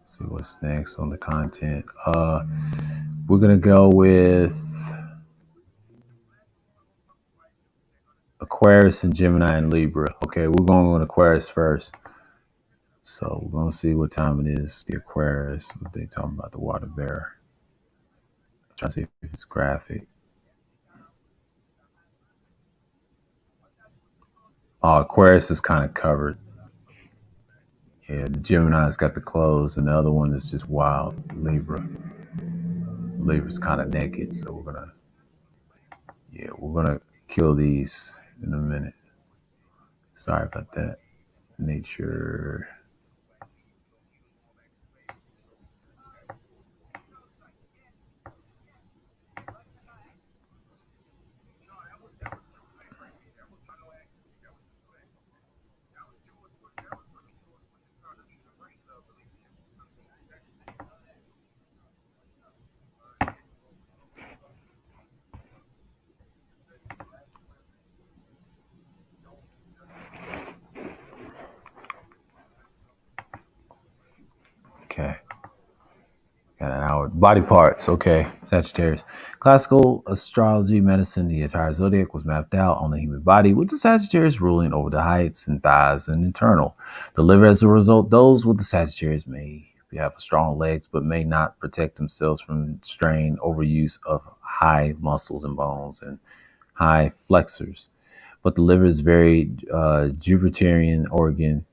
See what's next on the content. We're gonna go with Aquarius and Gemini and Libra. Okay, we're going with Aquarius first. So we're gonna see what time it is. The Aquarius, what they talking about, the water bear. Trying to see if it's graphic. Oh, Aquarius is kind of covered. Yeah, the Gemini's got the clothes, and the other one is just wild, Libra. Libra's kind of naked, so we're gonna kill these in a minute. Sorry about that. Nature. Okay. Got an hour. Body parts. Okay. Sagittarius. Classical astrology, medicine, the entire zodiac was mapped out on the human body, with the Sagittarius ruling over the heights and thighs and internal. The liver, as a result, those with the Sagittarius may have strong legs, but may not protect themselves from strain, overuse of high muscles and bones, and high flexors. But the liver is very Jupiterian organ,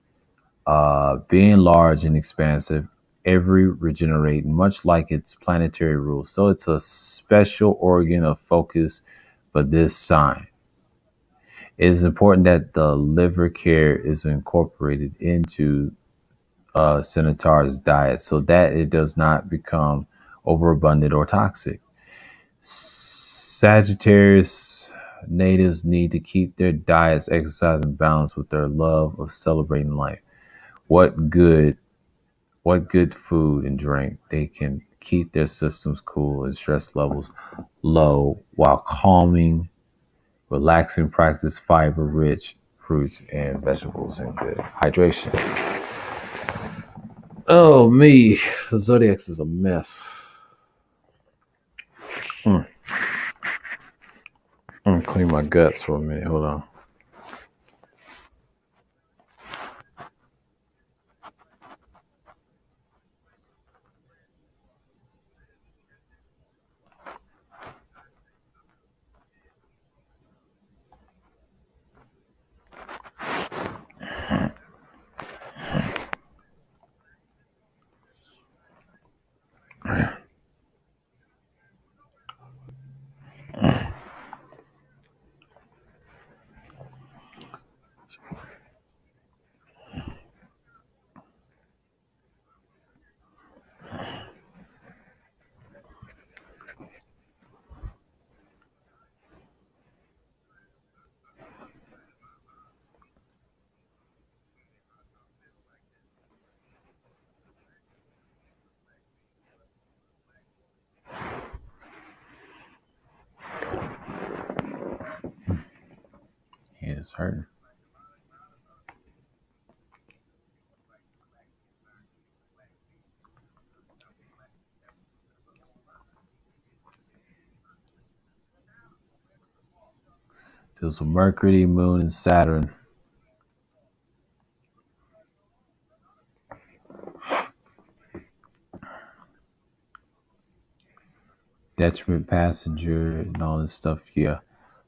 being large and expansive, every regenerate, much like its planetary rule. So it's a special organ of focus for this sign. It is important that the liver care is incorporated into Centaur's diet so that it does not become overabundant or toxic. Sagittarius natives need to keep their diets, exercise, and balance with their love of celebrating life. What good food and drink they can keep their systems cool and stress levels low while calming, relaxing practice, fiber rich fruits and vegetables, and good hydration. Oh me, the Zodiac is a mess. I'm gonna clean my guts for a minute. Hold on. He is hurting. Deals with Mercury, Moon, and Saturn. Detriment, passenger, and all this stuff. Yeah.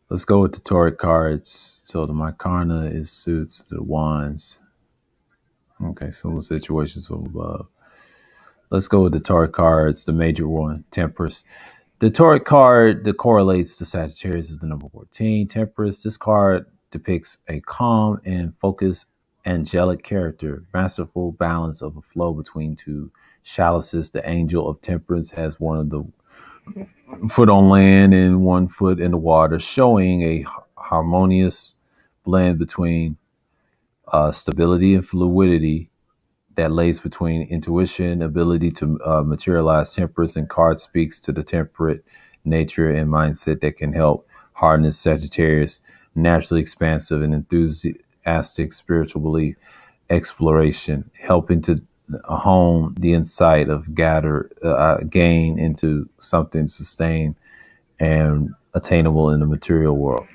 Let's go with the Tauric cards. So the Mykarna is suits, the wands. Okay, so the situations from above. Let's go with the Tauric cards, the major one, Temperance. The Tauric card that correlates to Sagittarius is the number 14, Temperance. This card depicts a calm and focused angelic character, masterful balance of a flow between two chalices. The angel of Temperance has one of the foot on land and one foot in the water, showing a harmonious blend between stability and fluidity that lays between intuition, ability to materialize. Temperance and card speaks to the temperate nature and mindset that can help harness Sagittarius, naturally expansive and enthusiastic spiritual belief, exploration, helping to hone the insight of gain into something sustained and attainable in the material world.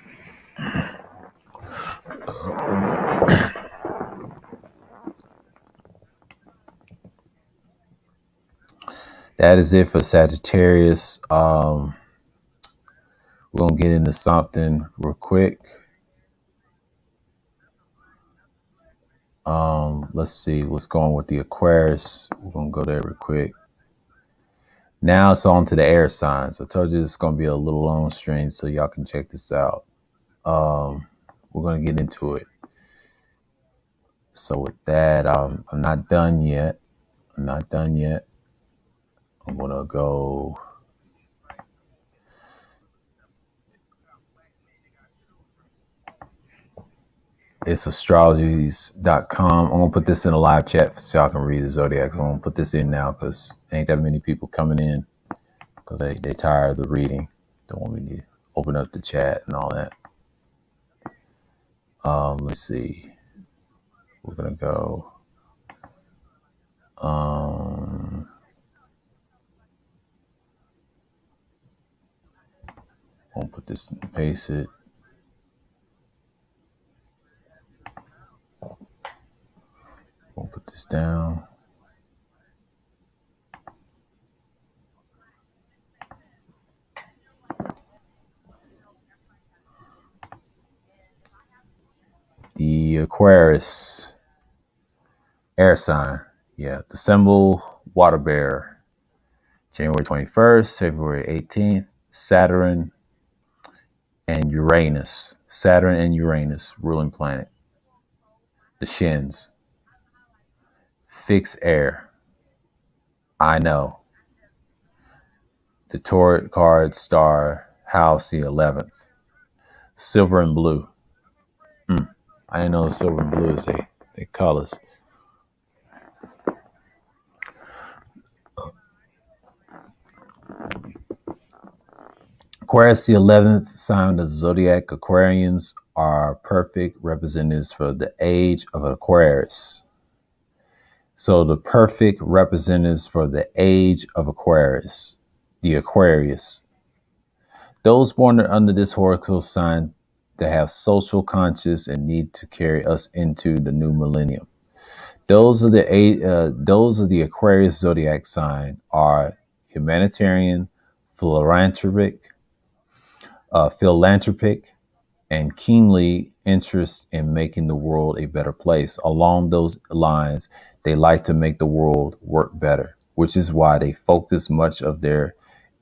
That is it for Sagittarius. We're gonna get into something real quick. Let's see what's going with the Aquarius. We're gonna go there real quick. Now it's on to the air signs. I told you it's going to be a little long stream, so y'all can check this out. We're going to get into it. So with that, I'm not done yet. I'm going to go. It's astrologies.com. I'm going to put this in a live chat so y'all can read the Zodiac. So I'm going to put this in now because ain't that many people coming in because they tired of the reading. Don't want me to open up the chat and all that. Let's see. We're going to go. I'll put this and paste it. We'll put this down. The Aquarius air sign. Yeah, the symbol water bearer. January 21st, February 18th, Saturn and Uranus. Saturn and Uranus, ruling planet. The shins. Fixed air. I know. The Torrid card star house the 11th. Silver and blue. I didn't know silver and blue is they colors. Aquarius, the 11th sign of the Zodiac. Aquarians are perfect representatives for the age of Aquarius. So the perfect representatives for the age of Aquarius, the Aquarius. Those born under this horoscope sign to have social conscience and need to carry us into the new millennium. Those of the Aquarius zodiac sign are humanitarian, philanthropic, and keenly interest in making the world a better place. Along those lines, they like to make the world work better, which is why they focus much of their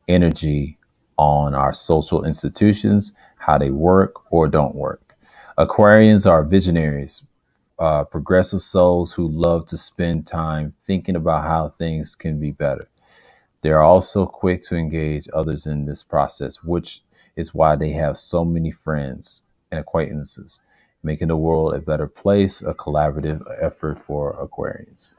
energy on our social institutions, how they work or don't work. Aquarians are visionaries, progressive souls who love to spend time thinking about how things can be better. They are also quick to engage others in this process, which is why they have so many friends and acquaintances, making the world a better place, a collaborative effort for Aquarians.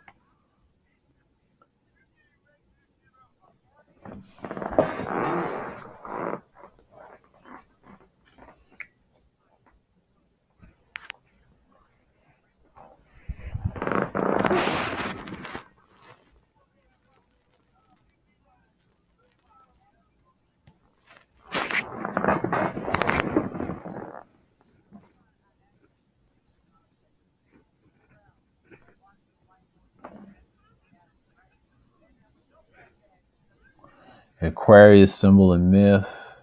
Aquarius symbol and myth.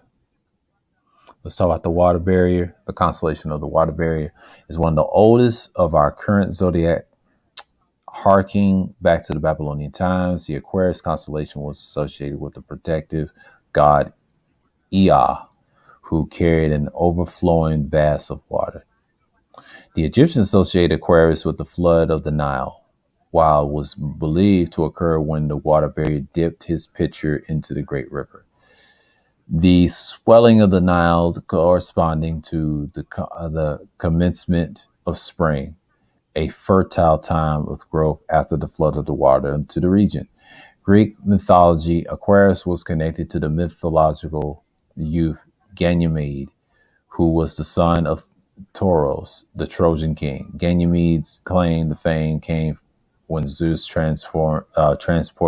Let's talk about the water barrier. The constellation of the water barrier is one of the oldest of our current zodiac. Harking back to the Babylonian times, the Aquarius constellation was associated with the protective god Ea, who carried an overflowing vast of water. The Egyptians associated Aquarius with the flood of the Nile, while it was believed to occur when the water barrier dipped his pitcher into the great river. The swelling of the Nile corresponding to the commencement of spring, a fertile time of growth after the flood of the water into the region. Greek mythology, Aquarius was connected to the mythological youth Ganymede, who was the son of Tauros, the Trojan king. Ganymede's claim to fame came when Zeus transport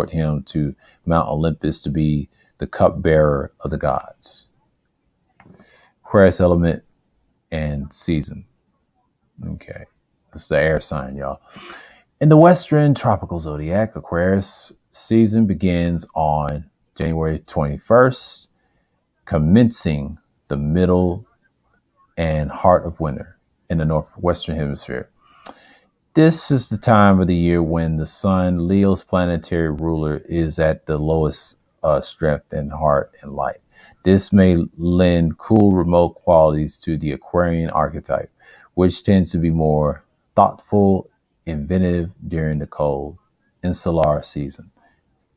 him to Mount Olympus to be the cupbearer of the gods. Aquarius element and season. Okay, that's the air sign, y'all. In the Western tropical zodiac, Aquarius season begins on January 21st, commencing the middle and heart of winter in the northwestern hemisphere. This is the time of the year when the sun, Leo's planetary ruler, is at the lowest strength and heart and light. This may lend cool, remote qualities to the Aquarian archetype, which tends to be more thoughtful, inventive during the cold, insular season.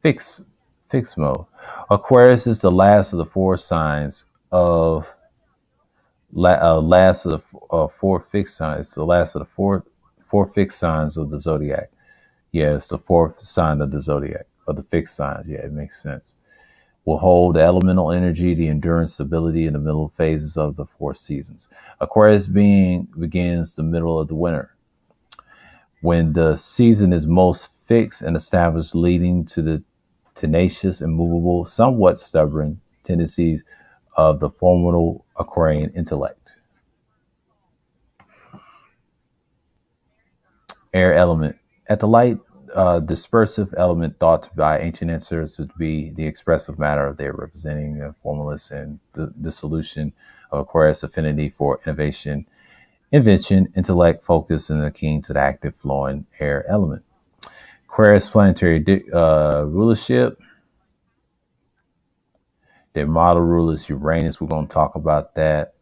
Fixed, fixed mode. Aquarius is the last of the four signs of last of the four fixed signs. It's the last of the four fixed signs of the zodiac. Yeah, it's the fourth sign of the zodiac, of the fixed signs. Yeah, it makes sense. Will hold the elemental energy, the endurance, stability in the middle phases of the four seasons. Aquarius being begins the middle of the winter, when the season is most fixed and established, leading to the tenacious, immovable, somewhat stubborn tendencies of the formidable Aquarian intellect. Air element. At the light, dispersive element thought by ancient ancestors to be the expressive matter, they're representing the formless and the dissolution of Aquarius affinity for innovation, invention, intellect, focus, and akin to the active flowing air element. Aquarius planetary rulership. Their model ruler is Uranus. We're going to talk about that.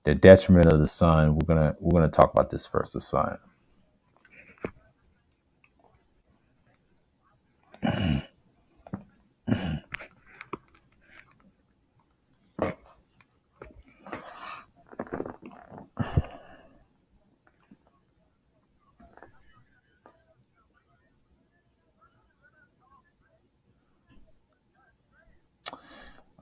The detriment of the sun. We're gonna talk about this first. The sun.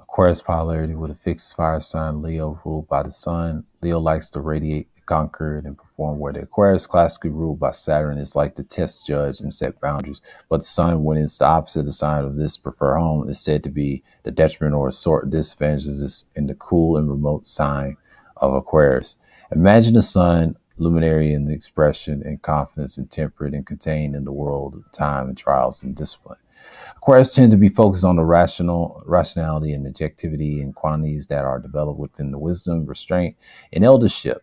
Aquarius polarity with a fixed fire sign, Leo ruled by the sun. Leo likes to radiate, conquer, and perform, where the Aquarius classically ruled by Saturn is like to test, judge, and set boundaries. But the sun, when it's the opposite of the sign of this preferred home, is said to be the detriment or sort disadvantages in the cool and remote sign of Aquarius. Imagine the sun, luminary in the expression and confidence and temperate and contained in the world of time and trials and discipline. Aquarius tend to be focused on the rationality and objectivity and quantities that are developed within the wisdom, restraint, and eldership.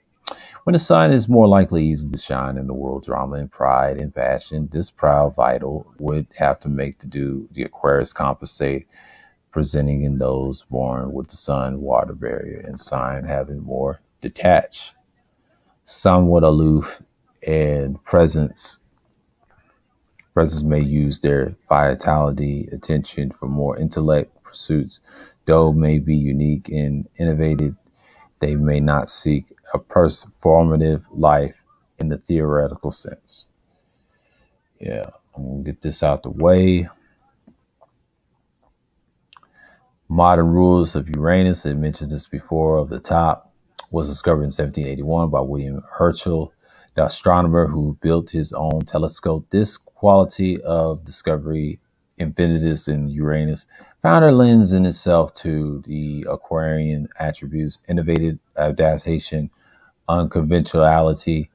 When the sun is more likely easy to shine in the world drama and pride and passion, this proud vital would have to make to do the Aquarius compensate, presenting in those born with the sun, water barrier, and sign having more detached, somewhat aloof, and presence may use their vitality, attention for more intellect pursuits, though may be unique and innovative. They may not seek a performative life in the theoretical sense. Yeah, I'm gonna get this out the way. Modern rulers of Uranus, I mentioned this before, of the top, was discovered in 1781 by William Herschel, the astronomer who built his own telescope. This quality of discovery, inventiveness in Uranus, found her lens in itself to the Aquarian attributes, innovative adaptation, unconventionality.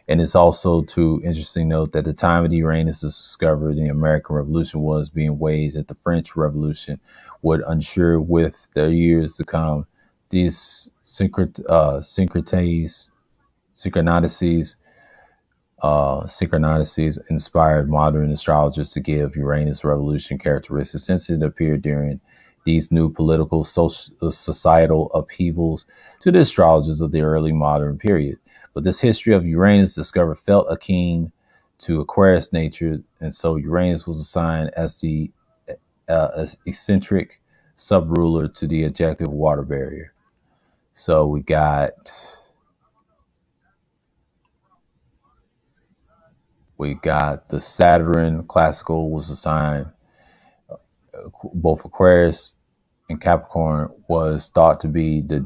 And it's also too interesting to note that the time of the Uranus is discovered, the American Revolution was being waged, that the French Revolution would ensure with the years to come these synchronicities inspired modern astrologers to give Uranus revolution characteristics, since it appeared during these new political, social, societal upheavals to the astrologers of the early modern period. But this history of Uranus discovered felt akin to Aquarius nature, and so Uranus was assigned as the eccentric sub-ruler to the objective water barrier. So we got the Saturn classical was assigned both Aquarius and Capricorn, was thought to be the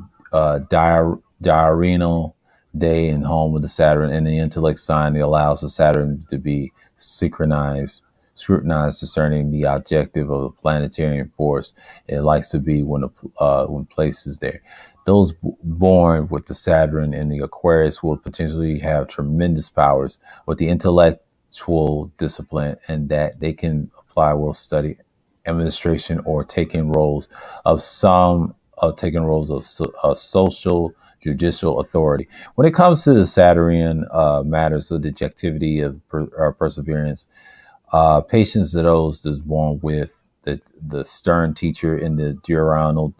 diurnal day and home of the Saturn, and the intellect sign that allows the Saturn to be scrutinized discerning the objective of the planetary force. It likes to be when places there. Those born with the Saturn and the Aquarius will potentially have tremendous powers with the intellectual discipline, and that they can apply will study administration or taking roles of social judicial authority. When it comes to the Saturnian matters of the objectivity of perseverance, patience to those that's born with the stern teacher in the diurnal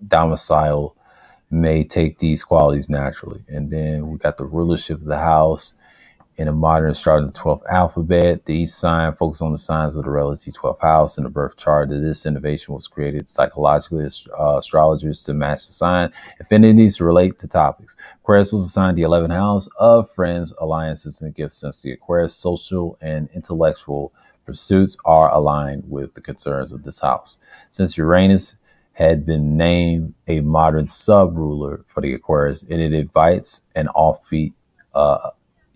domicile may take these qualities naturally. And then we got the rulership of the house. In a modern astrology, the 12th alphabet, the each sign focus on the signs of the relative 12th house in the birth chart. That this innovation was created psychologically as astrologers to match the sign affinities to relate to topics. Aquarius was assigned the 11th house of friends, alliances, and gifts, since the Aquarius social and intellectual pursuits are aligned with the concerns of this house. Since Uranus had been named a modern sub-ruler for the Aquarius, and it invites an offbeat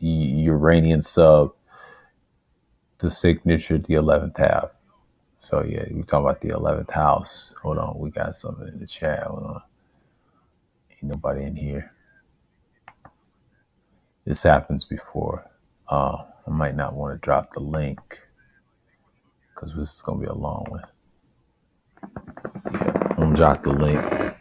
Uranian sub to signature the 11th house. So yeah, we talking about the 11th house. Hold on, we got something in the chat. Hold on, ain't nobody in here. This happens before. I might not want to drop the link because this is gonna be a long one. Yeah, I'm gonna drop the link.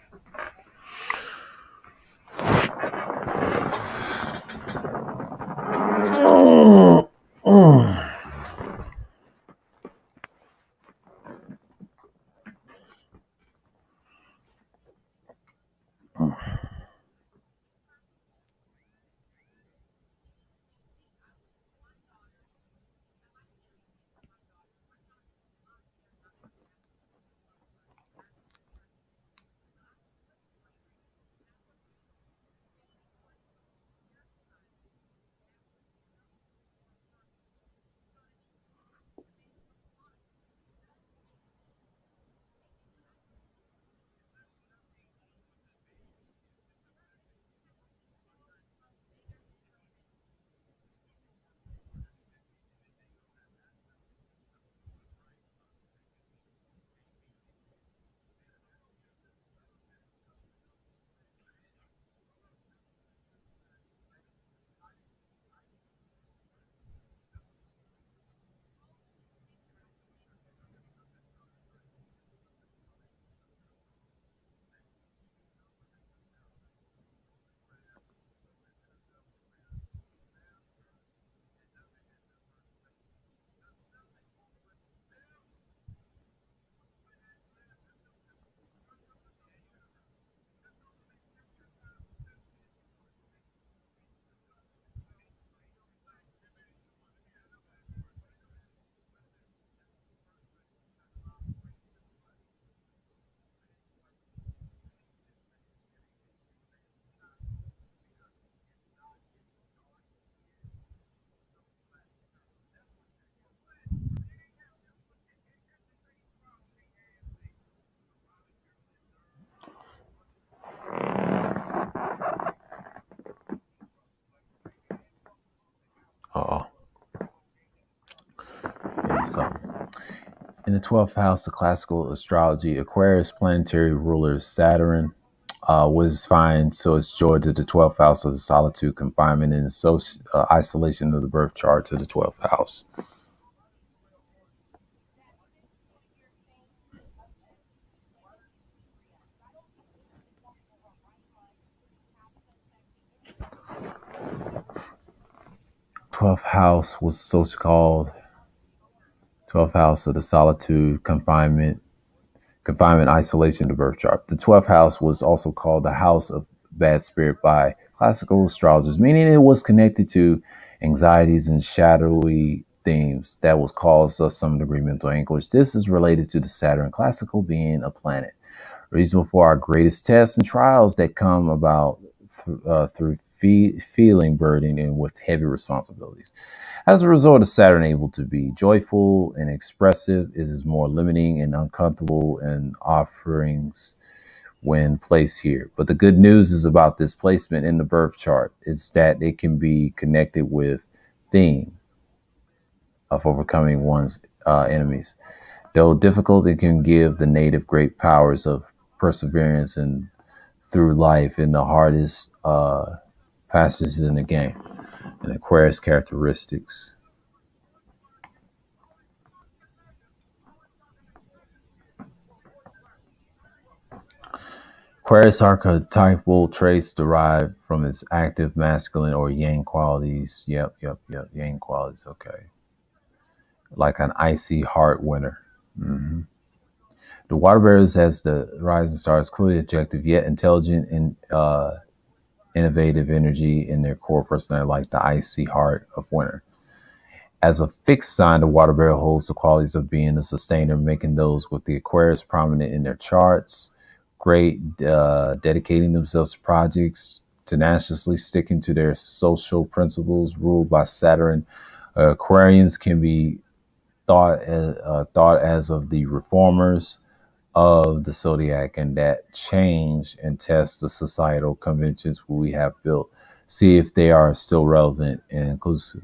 So, in the 12th house of classical astrology, Aquarius planetary ruler Saturn was fine, so it's joy to the 12th house of the solitude, confinement, and isolation of the birth chart to the 12th house. Twelfth house was social called 12th house of the solitude, confinement, isolation, the birth chart. The 12th house was also called the house of bad spirit by classical astrologers, meaning it was connected to anxieties and shadowy themes that was caused us some degree mental anguish. This is related to the Saturn classical being a planet, reasonable for our greatest tests and trials that come about through feeling burdened and with heavy responsibilities. As a result of Saturn able to be joyful and expressive, it is more limiting and uncomfortable in offerings when placed here. But the good news is about this placement in the birth chart is that it can be connected with theme of overcoming one's enemies. Though difficult, it can give the native great powers of perseverance and through life in the hardest passages in the game. And Aquarius characteristics. Aquarius archetypal traits derive from its active masculine or yang qualities. Yep. Yang qualities. Okay. Like an icy heart winter. Mhm. The water bearers, as the rising stars, clearly objective yet intelligent and innovative energy in their core personality, like the icy heart of winter. As a fixed sign, the water bearer holds the qualities of being a sustainer, making those with the Aquarius prominent in their charts. Great, dedicating themselves to projects, tenaciously sticking to their social principles, ruled by Saturn. Aquarians can be thought as of the reformers of the Zodiac, and that change and test the societal conventions we have built, see if they are still relevant and inclusive.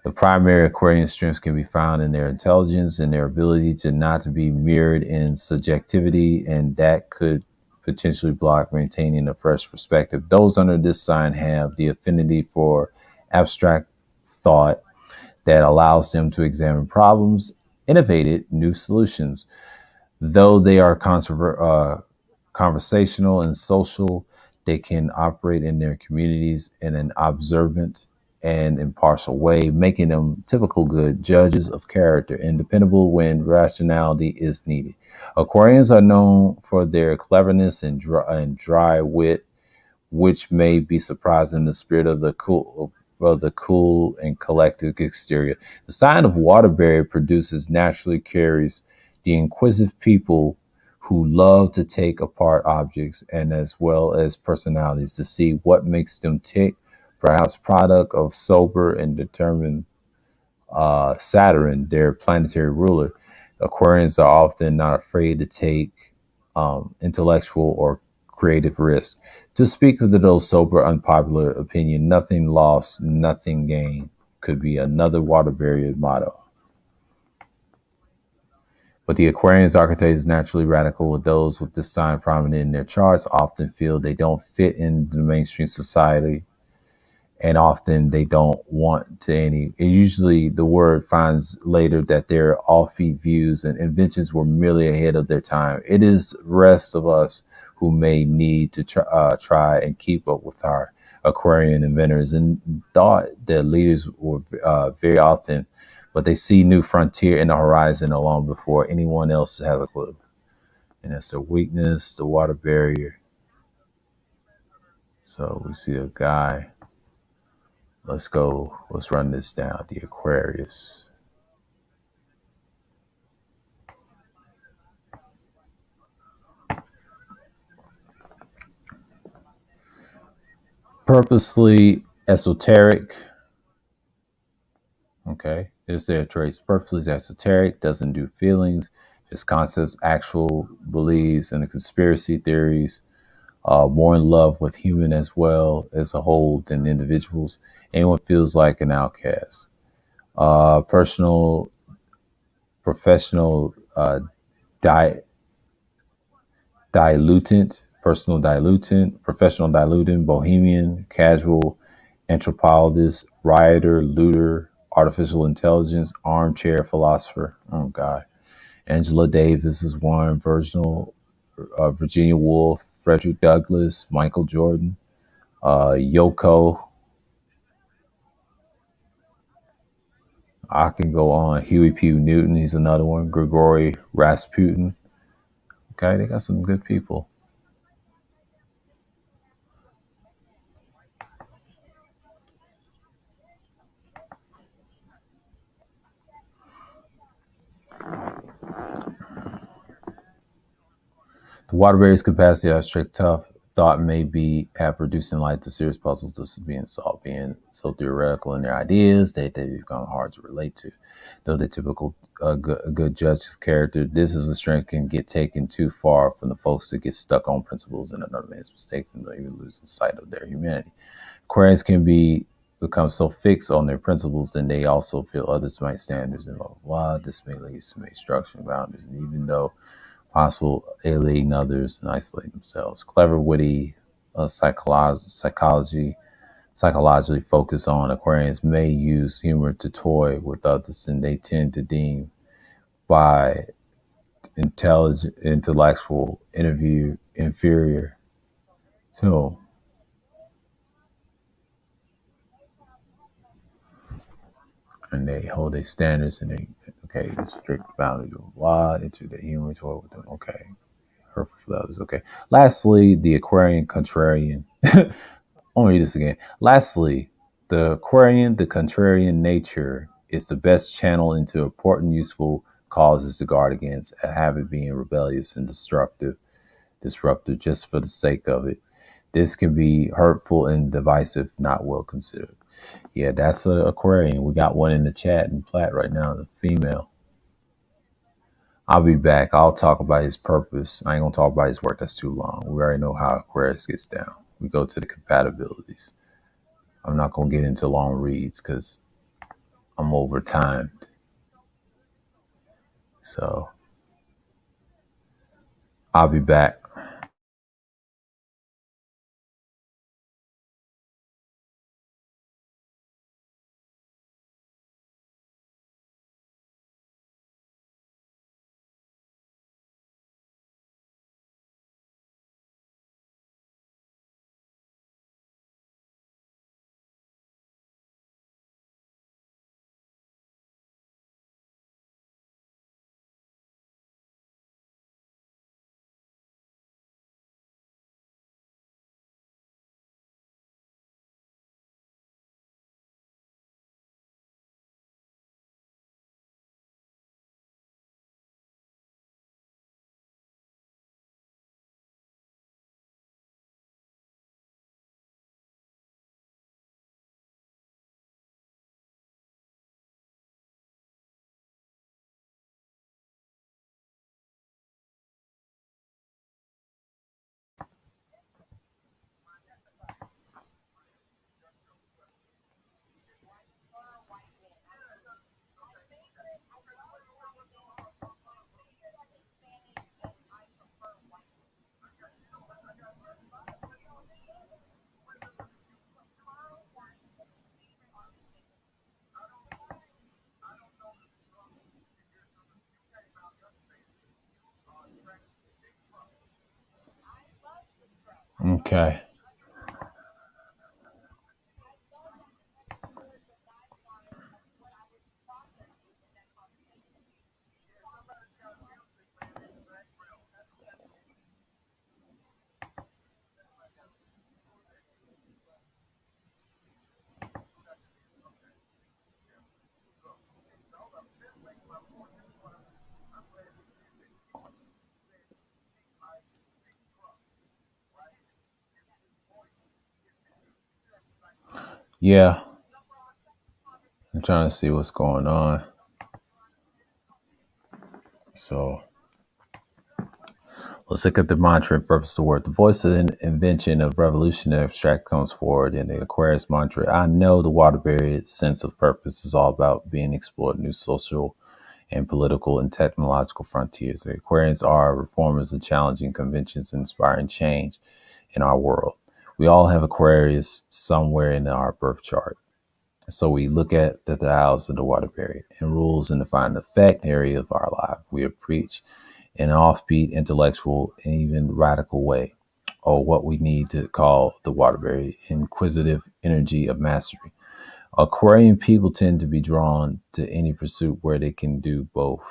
The primary Aquarian strengths can be found in their intelligence and their ability to not to be mirrored in subjectivity, and that could potentially block maintaining a fresh perspective. Those under this sign have the affinity for abstract thought that allows them to examine problems, innovate new solutions. Though they are conversational and social, they can operate in their communities in an observant and impartial way, making them typical good judges of character and dependable when rationality is needed. Aquarians are known for their cleverness and dry wit, which may be surprising in the spirit of the cool and collective exterior. The sign of Waterbury produces naturally carries the inquisitive people who love to take apart objects and as well as personalities to see what makes them tick, perhaps product of sober and determined Saturn, their planetary ruler. Aquarians are often not afraid to take intellectual or creative risk. To speak of those sober, unpopular opinion, nothing lost, nothing gained could be another water barrier motto. But the Aquarian's archetype is naturally radical, with those with this sign prominent in their charts often feel they don't fit in the mainstream society, and often they don't want to any. And usually, the word finds later that their offbeat views and inventions were merely ahead of their time. It is the rest of us who may need to try and keep up with our Aquarian inventors, and thought that leaders were very often, but they see new frontier in the horizon long before anyone else has a clue. And that's their weakness, the water barrier. So we see a guy. Let's go. Let's run this down. The Aquarius. Purposely esoteric. Okay. There's their traits. Purposely esoteric, doesn't do feelings, just concepts, actual beliefs, and the conspiracy theories. More in love with human as well as a whole than individuals. Anyone feels like an outcast. Personal, professional, di- dilutant, personal dilutant, professional dilutant, bohemian, casual, anthropologist, rioter, looter, artificial intelligence, armchair philosopher. Oh God, Angela Davis is one. Virginia Woolf, Frederick Douglass, Michael Jordan, Yoko. I can go on. Huey P. Newton, he's another one. Grigory Rasputin. Okay, they got some good people. The Waterbury's capacity to abstract tough thought may be have reducing light to serious puzzles this is being solved, being so theoretical in their ideas they become hard to relate to. Though the typical good judge's character, this is a strength can get taken too far from the folks that get stuck on principles and another man's mistakes and even losing sight of their humanity. Aquarians can become so fixed on their principles, then they also feel others might standards and blah blah blah. This may lead to make structural boundaries, and even though possible alienating others and isolating themselves. Clever, witty, psychologically focused on Aquarians may use humor to toy with others, and they tend to deem by intellectual interview inferior to. and they hold their standards, and they okay, the strict boundaries of law into the human toil with them. Okay, hurtful for others. Okay. Lastly, the Aquarian contrarian. I'll read this again. Lastly, the Aquarian, the contrarian nature is the best channel into important, useful causes to guard against a habit being rebellious and disruptive just for the sake of it. This can be hurtful and divisive, not well considered. Yeah, that's an Aquarian. We got one in the chat in Platt right now, the female. I'll be back. I'll talk about his purpose. I ain't gonna talk about his work. That's too long. We already know how Aquarius gets down. We go to the compatibilities. I'm not gonna get into long reads because I'm over timed. So I'll be back. Okay. Yeah. I'm trying to see what's going on. So let's look at the mantra and purpose of the word. The voice of the invention of revolutionary abstract comes forward in the Aquarius mantra. I know the Waterbury sense of purpose is all about being explored new social and political and technological frontiers. The Aquarians are reformers and challenging conventions and inspiring change in our world. We all have Aquarius somewhere in our birth chart. So we look at the house of the Waterbury and rules and define the effect area of our life. We preach in an offbeat, intellectual, and even radical way, or what we need to call the Waterbury inquisitive energy of mastery. Aquarian people tend to be drawn to any pursuit where they can do both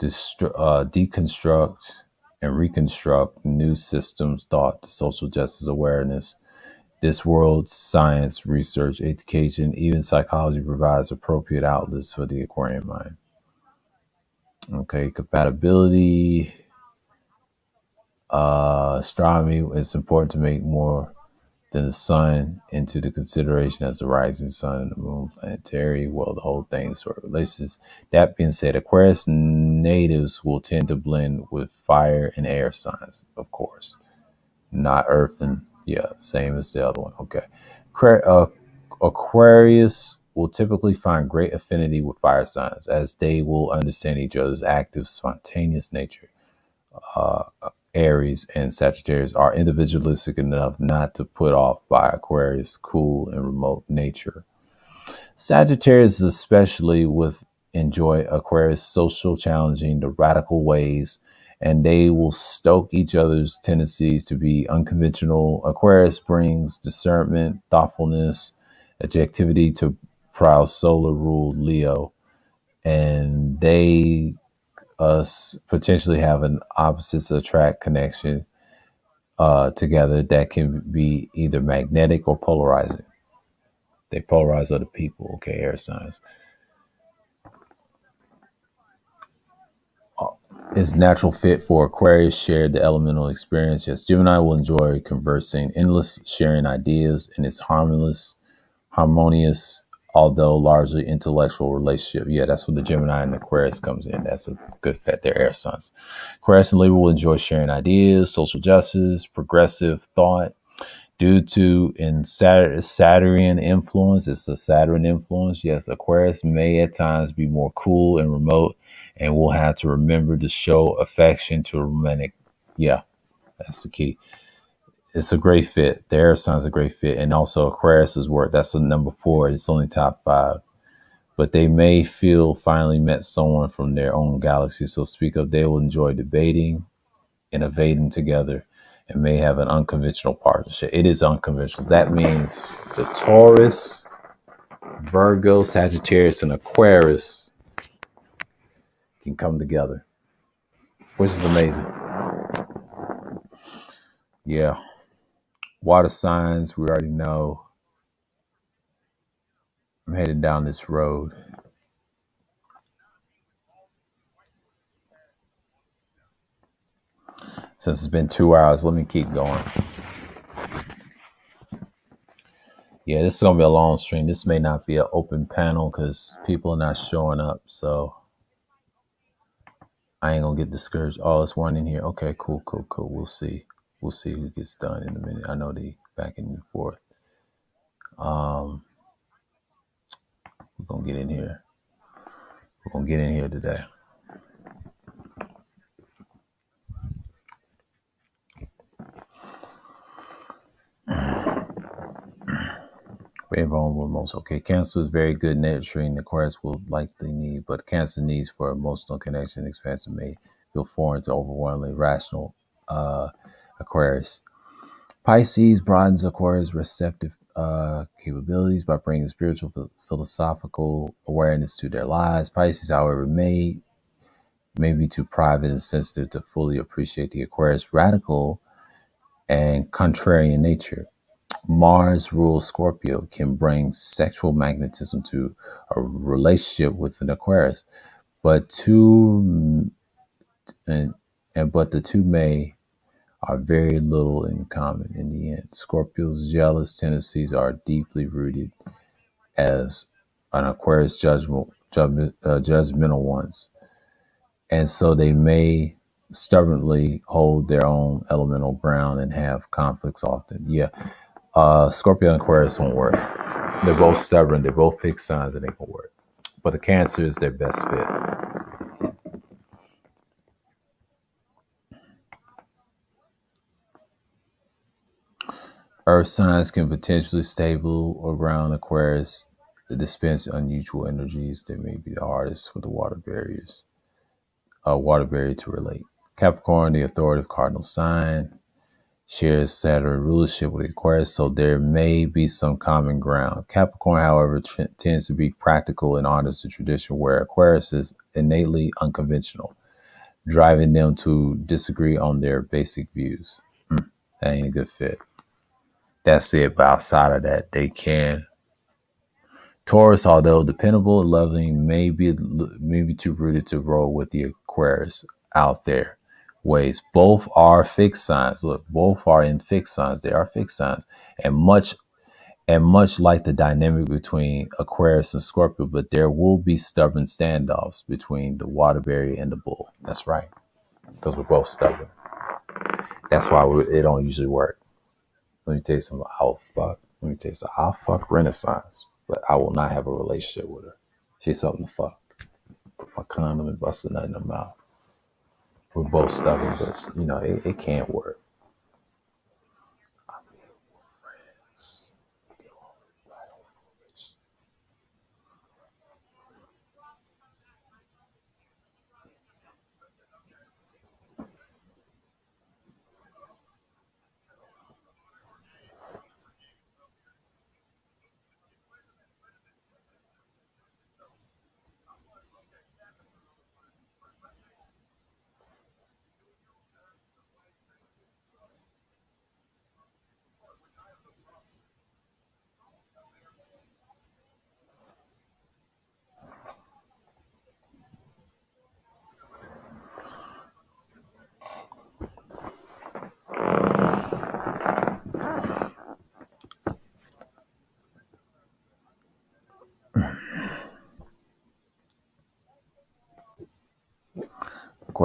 deconstruct and reconstruct new systems, thought, social justice awareness. This world, science, research, education, even psychology provides appropriate outlets for the Aquarian mind. Okay, compatibility. Astronomy, it's important to make more than the sun into the consideration as the rising sun and the moon planetary. Well, the whole thing is sort of relations. That being said, Aquarius natives will tend to blend with fire and air signs, of course, not earth and yeah, same as the other one. Okay. Aquarius will typically find great affinity with fire signs as they will understand each other's active, spontaneous nature. uh, Aries and Sagittarius are individualistic enough not to put off by Aquarius' cool and remote nature. Sagittarius especially with enjoy Aquarius' social challenging, the radical ways, and they will stoke each other's tendencies to be unconventional. Aquarius brings discernment, thoughtfulness, objectivity to proud solar ruled Leo, and they potentially have an opposites attract connection together that can be either magnetic or polarizing. They polarize other people. Okay, air signs. Is natural fit for Aquarius, shared the elemental experience. Yes, Gemini will enjoy conversing, endless sharing ideas, and it's harmonious, although largely intellectual relationship. Yeah, that's where the Gemini and Aquarius comes in. That's a good fit. They're air signs. Aquarius and Libra will enjoy sharing ideas, social justice, progressive thought. Due to in Saturn influence, it's a Saturn influence. Yes, Aquarius may at times be more cool and remote, and we'll have to remember to show affection to a romantic. Yeah, that's the key. It's a great fit. The air sign's a great fit, and also Aquarius's work. That's a number 4. It's only top 5, but they may feel finally met someone from their own galaxy. So speak of, they will enjoy debating, innovating together, and may have an unconventional partnership. It is unconventional. That means the Taurus, Virgo, Sagittarius, and Aquarius can come together, which is amazing. Yeah. Water signs, we already know. I'm headed down this road. Since it's been 2 hours, let me keep going. Yeah, this is going to be a long stream. This may not be an open panel because people are not showing up. So I ain't going to get discouraged. Oh, it's one in here. Okay, cool. We'll see. We'll see who gets done in a minute. I know they back and forth. We're going to get in here. We're going to get in here today. Very vulnerable most. Okay, Cancer is very good nurturing. Aquarius will likely need, but Cancer needs for emotional connection, expansion may feel foreign to overwhelmingly rational Aquarius. Pisces broadens Aquarius' receptive capabilities by bringing spiritual, philosophical awareness to their lives. Pisces, however, may be too private and sensitive to fully appreciate the Aquarius' radical and contrarian nature. Mars rules Scorpio can bring sexual magnetism to a relationship with an Aquarius, but but the two may are very little in common in the end. Scorpio's jealous tendencies are deeply rooted as an Aquarius judgmental ones, and so they may stubbornly hold their own elemental ground and have conflicts often. Yeah, Scorpio and Aquarius won't work. They're both stubborn. They both pick signs that ain't gonna work. But the Cancer is their best fit. Earth signs can potentially stable around Aquarius. They dispense unusual energies. They may be the hardest for the water barrier to relate. Capricorn, the authoritative cardinal sign, shares Saturn rulership with Aquarius, so there may be some common ground. Capricorn, however, tends to be practical and honors the tradition, where Aquarius is innately unconventional, driving them to disagree on their basic views. That ain't a good fit. That's it, but outside of that, they can. Taurus, although dependable and loving, may be too rooted to roll with the Aquarius out there ways. Both are fixed signs. Look, both are in fixed signs. They are fixed signs, and much like the dynamic between Aquarius and Scorpio, but there will be stubborn standoffs between the water barrier and the bull. That's right, because we're both stubborn. That's why it don't usually work. Let me tell you something. I'll fuck Renaissance, but I will not have a relationship with her. She's something to fuck. Put my condom and bust a nut in her mouth. We're both stubborn, but it can't work.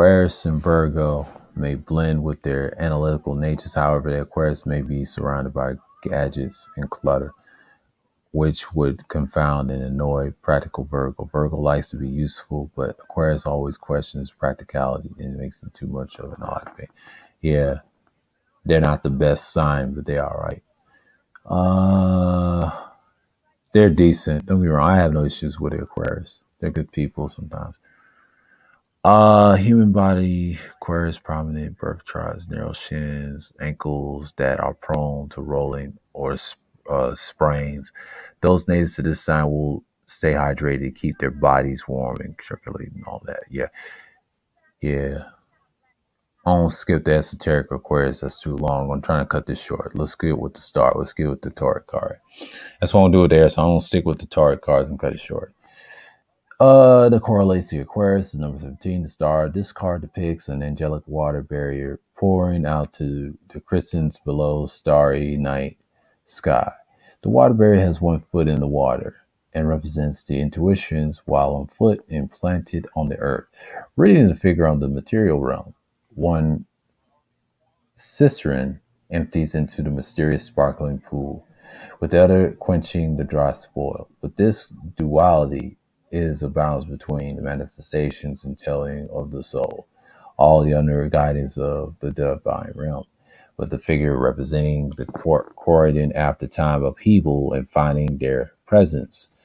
Aquarius and Virgo may blend with their analytical natures. However, the Aquarius may be surrounded by gadgets and clutter, which would confound and annoy practical Virgo. Virgo likes to be useful, but Aquarius always questions practicality and it makes them too much of an odd thing. Yeah, they're not the best sign, but they are right. They're decent. Don't get me wrong. I have no issues with the Aquarius. They're good people sometimes. Human body, Aquarius prominent birth charts, narrow shins, ankles that are prone to rolling or sprains. Those natives to this sign will stay hydrated, keep their bodies warm and circulating and all that. Yeah. Yeah. I don't skip the esoteric Aquarius. That's too long. I'm trying to cut this short. Let's get with the start. Let's get with the tarot card. That's what I'm gonna do it there. So I'm gonna stick with the tarot cards and cut it short. The correlates to Aquarius is number 17, the star. This card depicts an angelic water barrier pouring out to the crescents below starry night sky. The water barrier has one foot in the water and represents the intuitions, while one foot implanted on the earth. Reading the figure on the material realm, one cistern empties into the mysterious sparkling pool, with the other quenching the dry spoil. But this duality is a balance between the manifestations and telling of the soul, all the under guidance of the divine realm, with the figure representing the corridor after time of upheaval and finding their presence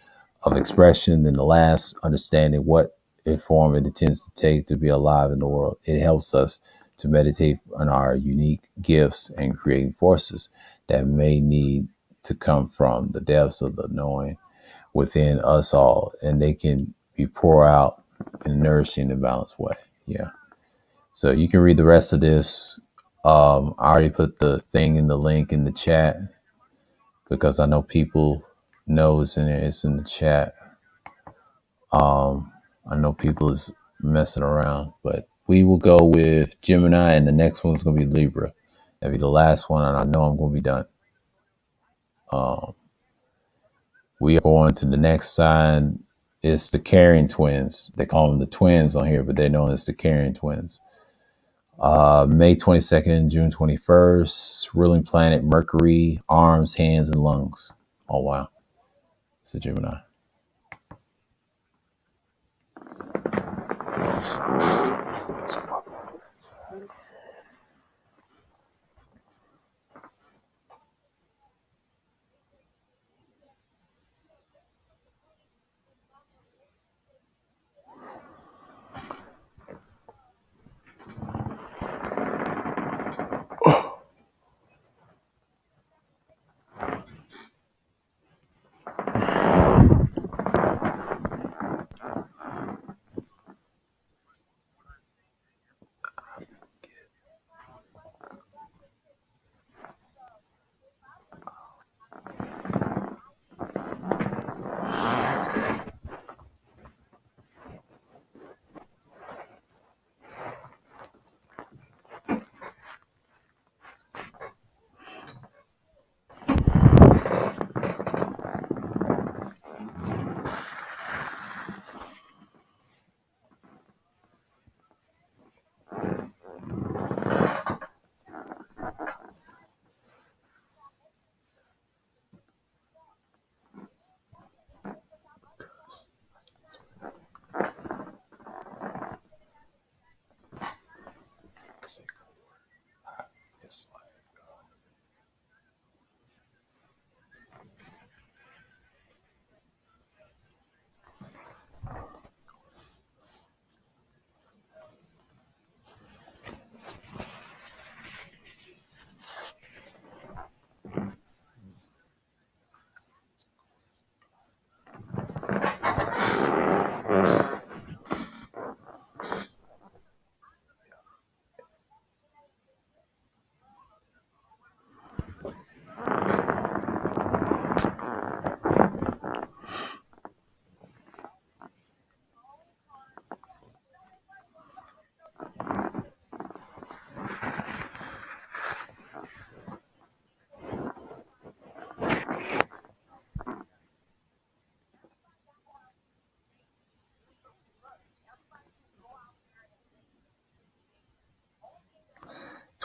of expression and the last understanding what a form it intends to take to be alive in the world. It helps us to meditate on our unique gifts and creating forces that may need to come from the depths of the knowing within us all, and they can be poured out in a nourishing and balanced way. Yeah. So you can read the rest of this. I already put the thing in the link in the chat because I know people know it's in there. It's in the chat. I know people is messing around, but we will go with Gemini, and the next one's gonna be Libra. That'll be the last one, and I know I'm gonna be done. We are going to the next sign. It's the Carrying Twins. They call them the twins on here, but they're known as the Carrying Twins. May 22nd, June 21st, ruling planet Mercury, arms, hands, and lungs. Oh, wow. It's a Gemini.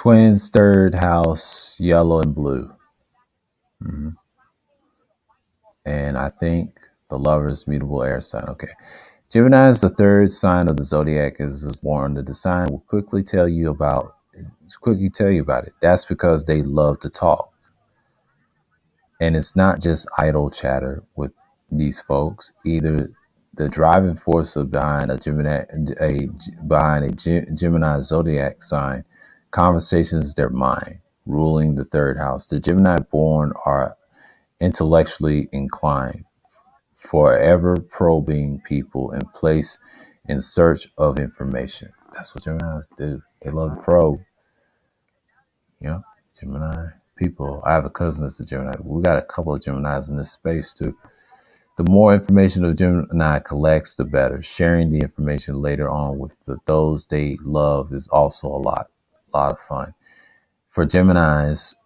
Twins, third house, yellow and blue. Mhm. And I think the Lovers, mutable air sign. Okay. Gemini is the third sign of the zodiac. Is born under the sign. Will quickly tell you about it. That's because they love to talk. And it's not just idle chatter with these folks. Either the driving force of behind Gemini zodiac sign, conversations their mind, ruling the third house. The Gemini born are intellectually inclined, forever probing people in place in search of information. That's what Geminis do. They love to probe. Yeah, Gemini people. I have a cousin that's a Gemini. We got a couple of Geminis in this space too. The more information a Gemini collects, the better. Sharing the information later on with those they love is also a lot of fun. For Geminis,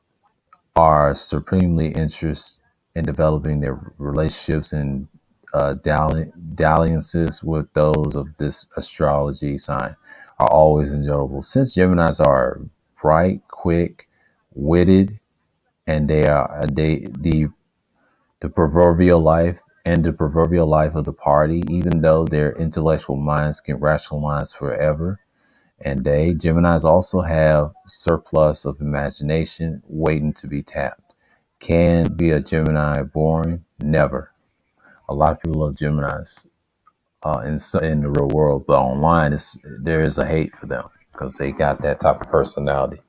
are supremely interested in developing their relationships and dalliances with those of this astrology sign are always enjoyable. Since Geminis are bright, quick, witted, and they are the proverbial life of the party, even though their intellectual minds can rationalize forever and day. Geminis also have surplus of imagination waiting to be tapped. Can be a Gemini boring? Never. A lot of people love Geminis in the real world, but online there is a hate for them because they got that type of personality.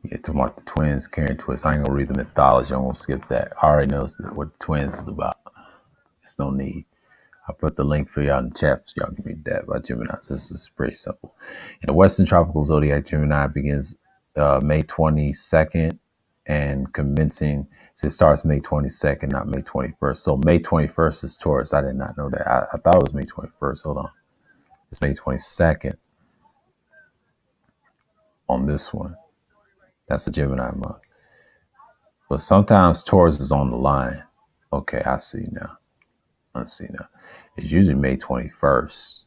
Yeah, talking about the twins carrying twists. I ain't gonna read the mythology. I'm gonna skip that. I already know what the twins is about. It's no need. I'll put the link for y'all in the chat so y'all can read that about Gemini. This is pretty simple. In the Western Tropical Zodiac, Gemini begins May 22nd and commencing. So it starts May 22nd, not May 21st. So May 21st is Taurus. I did not know that. I thought it was May 21st. Hold on. It's May 22nd on this one. That's the Gemini month. But sometimes Taurus is on the line. Okay, I see now. Let's see now. It's usually May 21st.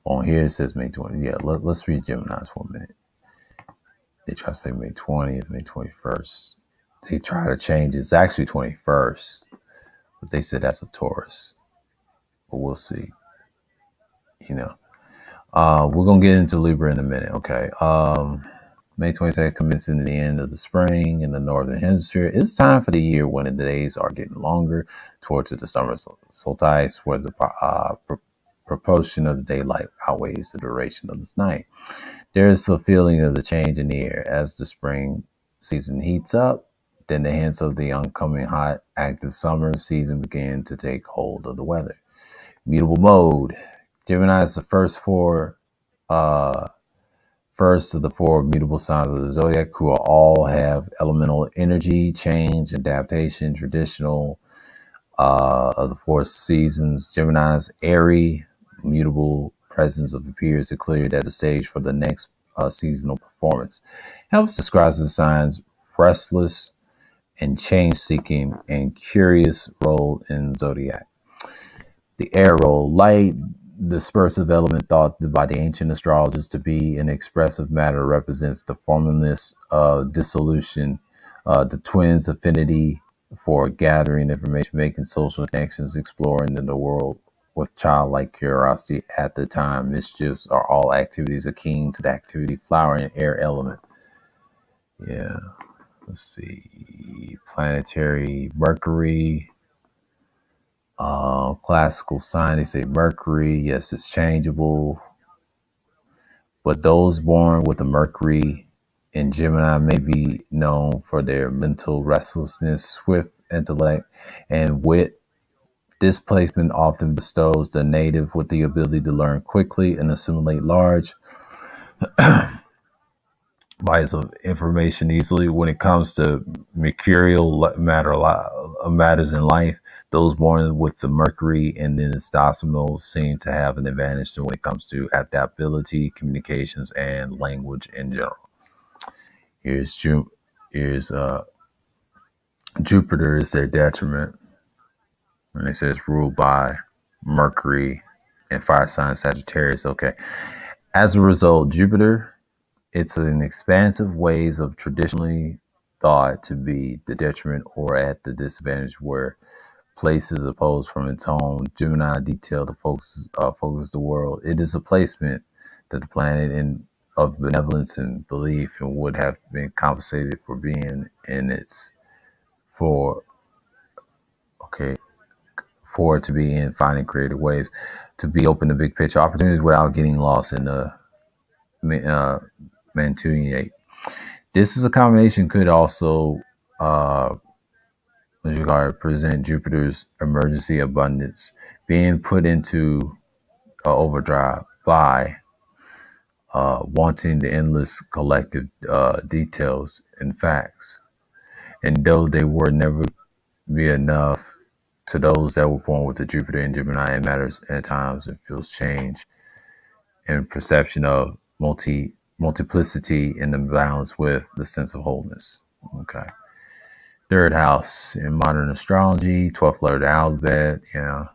On here it says May 20th. Yeah, let's read Gemini's for a minute. They try to say May 20th, May 21st. They try to change it. It's actually 21st. But they said that's a Taurus. But we'll see. You know. We're going to get into Libra in a minute, okay? May 22nd commencing the end of the spring in the northern hemisphere. It's time for the year when the days are getting longer towards the summer solstice, where the proportion of the daylight outweighs the duration of this night. There is a feeling of the change in the air as the spring season heats up. Then the hints of the oncoming hot, active summer season begin to take hold of the weather. Mutable mode. Gemini is the first of the four mutable signs of the zodiac, who all have elemental energy, change, adaptation, traditional of the four seasons. Gemini's airy, mutable presence appears to clear that the stage for the next seasonal performance. Helps describe the signs restless and change-seeking and curious role in zodiac. The air role, light, dispersive element thought by the ancient astrologers to be an expressive matter, represents the formlessness of dissolution, the twins' affinity for gathering information, making social connections, exploring in the world with childlike curiosity at the time. Mischiefs are all activities akin to the activity flowering air element. Yeah, let's see. Planetary Mercury. Classical sign, they say Mercury, yes, it's changeable. But those born with a Mercury in Gemini may be known for their mental restlessness, swift intellect, and wit. This placement often bestows the native with the ability to learn quickly and assimilate large bites of information easily. When it comes to mercurial matters in life, those born with the Mercury and then its decimal seem to have an advantage when it comes to adaptability, communications, and language in general. Here's here's Jupiter is their detriment, and it says ruled by Mercury and fire sign Sagittarius. Okay, as a result, Jupiter, it's an expansive ways of traditionally thought to be the detriment or at the disadvantage where places opposed from its home. Gemini detail the focus the world. It is a placement that the planet in of benevolence and belief and would have been compensated for being in its for okay for it to be in finding creative ways to be open to big picture opportunities without getting lost in the uh, Mantuian. This is a combination could also uh, as you call it, present Jupiter's emergency abundance being put into overdrive by wanting the endless collective details and facts. And though they were never be enough to those that were born with the Jupiter and Gemini, it matters at times it feels change and perception of multiplicity in the balance with the sense of wholeness. Okay. Third house in modern astrology, 12th letter of the alphabet. Yeah.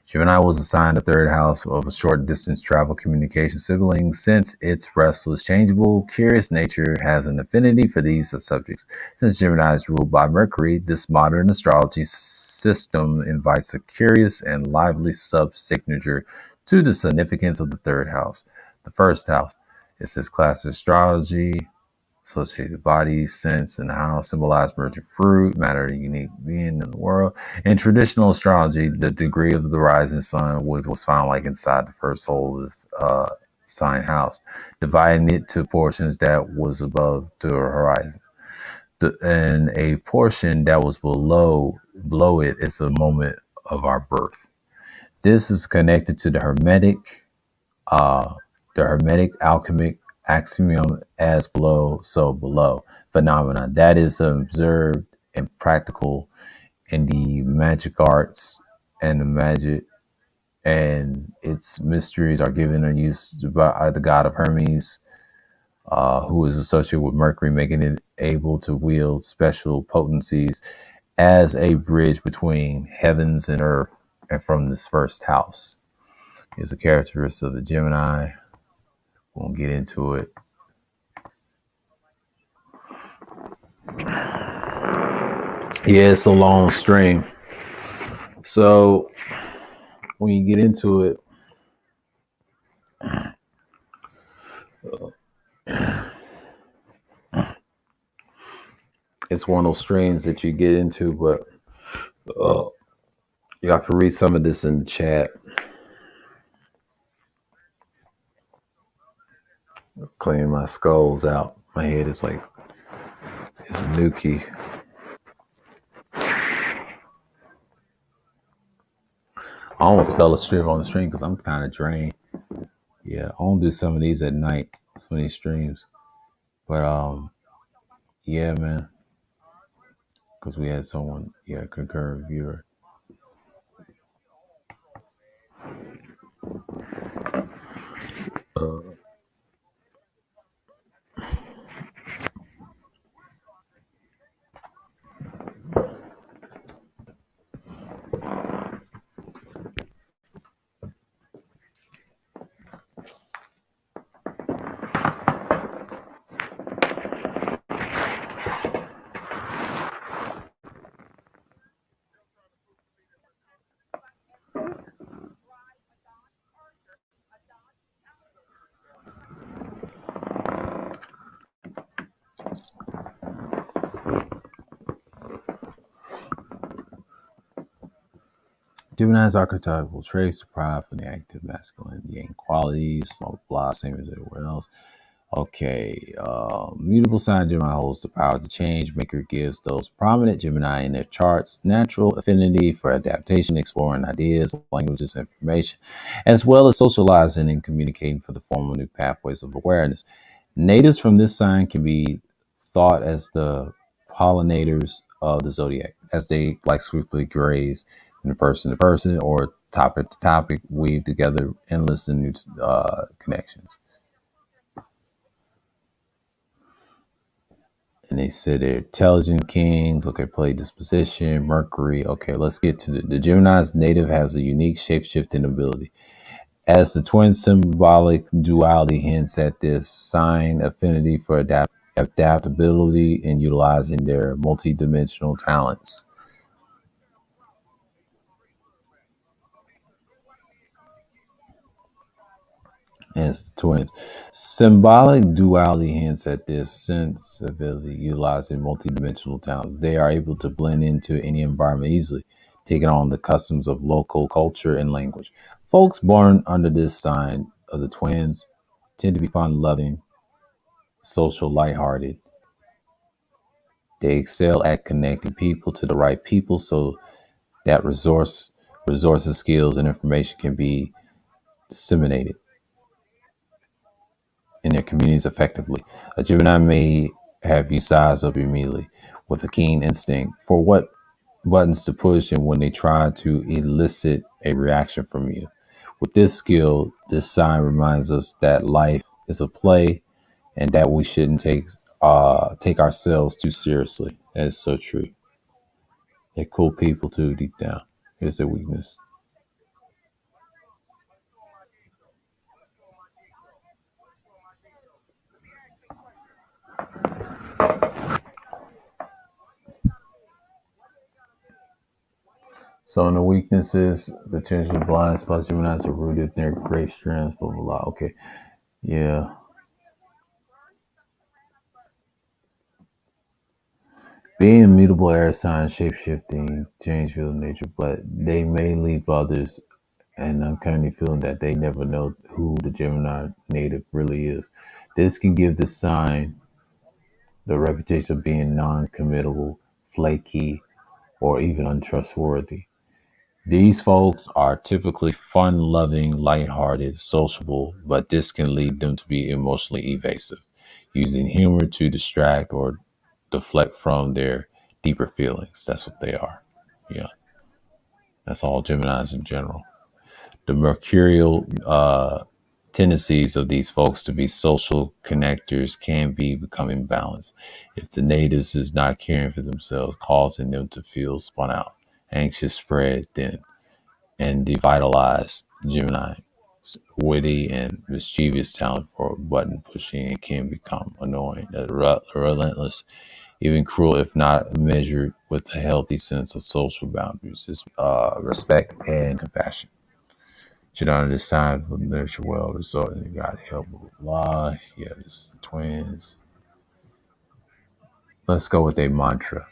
Gemini was assigned the third house of a short distance travel communication sibling. Since its restless, changeable, curious nature has an affinity for these subjects. Since Gemini is ruled by Mercury, this modern astrology system invites a curious and lively sub-signature to the significance of the third house. The first house, it says classic astrology, associated bodies, sense, and how symbolize virgin fruit, matter, unique being in the world. In traditional astrology, the degree of the rising sun was found like inside the first hole of sign house, dividing it to portions that was above the horizon. And a portion that was below it is a moment of our birth. This is connected to uh, the Hermetic alchemic axiom as below, so below phenomenon that is observed and practical in the magic arts and the magic and its mysteries are given and used by the god of Hermes, who is associated with Mercury, making it able to wield special potencies as a bridge between heavens and earth and from this first house. Is a characteristic of the Gemini. We'll get into it. Yeah, it's a long stream. So when you get into it, it's one of those streams that you get into, but uh, y'all can read some of this in the chat. Cleaning my skulls out. My head is like, it's a nuki. I almost fell asleep on the stream because I'm kind of drained. Yeah, I'll do some of these at night, some of these streams. But yeah, man, because we had someone, yeah, concurrent viewer. Uh, Gemini's archetypal traits deprive from the active masculine yang qualities, blah, blah, same as everywhere else. Okay, mutable sign Gemini holds the power to change. Maker gives those prominent Gemini in their charts natural affinity for adaptation, exploring ideas, languages, information, as well as socializing and communicating for the form of new pathways of awareness. Natives from this sign can be thought as the pollinators of the zodiac, as they like swiftly graze from person to person or topic to topic, weave together endless and new connections. And they said they're intelligent kings. Okay, play disposition, Mercury. Okay, let's get to the Gemini's native has a unique shape shifting ability. As the twin symbolic duality hints at this sign affinity for adaptability and utilizing their multidimensional talents. As the twins. Symbolic duality hints at this sensibility utilizing multidimensional talents. They are able to blend into any environment easily, taking on the customs of local culture and language. Folks born under this sign of the twins tend to be fun loving, social, lighthearted. They excel at connecting people to the right people so that resources, skills, and information can be disseminated in their communities effectively. A Gemini may have you size up immediately with a keen instinct for what buttons to push and when they try to elicit a reaction from you. With this skill, this sign reminds us that life is a play and that we shouldn't take ourselves too seriously. That is so true. They're cool people too, deep down. Here's their weakness. So in the weaknesses, potential blind spots, Geminis are rooted in their great strength of a lot. Okay. Yeah. Being immutable air sign, shape shifting, change field nature, but they may leave others an uncanny feeling that they never know who the Gemini native really is. This can give the sign the reputation of being non committable, flaky, or even untrustworthy. These folks are typically fun loving, lighthearted, sociable, but this can lead them to be emotionally evasive, using humor to distract or deflect from their deeper feelings. That's what they are. Yeah, that's all Geminis in general. The mercurial tendencies of these folks to be social connectors can be becoming balanced if the natives is not caring for themselves, causing them to feel spun out, anxious, spread thin, and devitalized. Gemini, witty and mischievous talent for button pushing can become annoying, relentless, even cruel if not measured with a healthy sense of social boundaries, respect and compassion. Should honor this sign for nurture well, result in God help, blah, blah, blah. Yeah, this is the twins. Let's go with a mantra.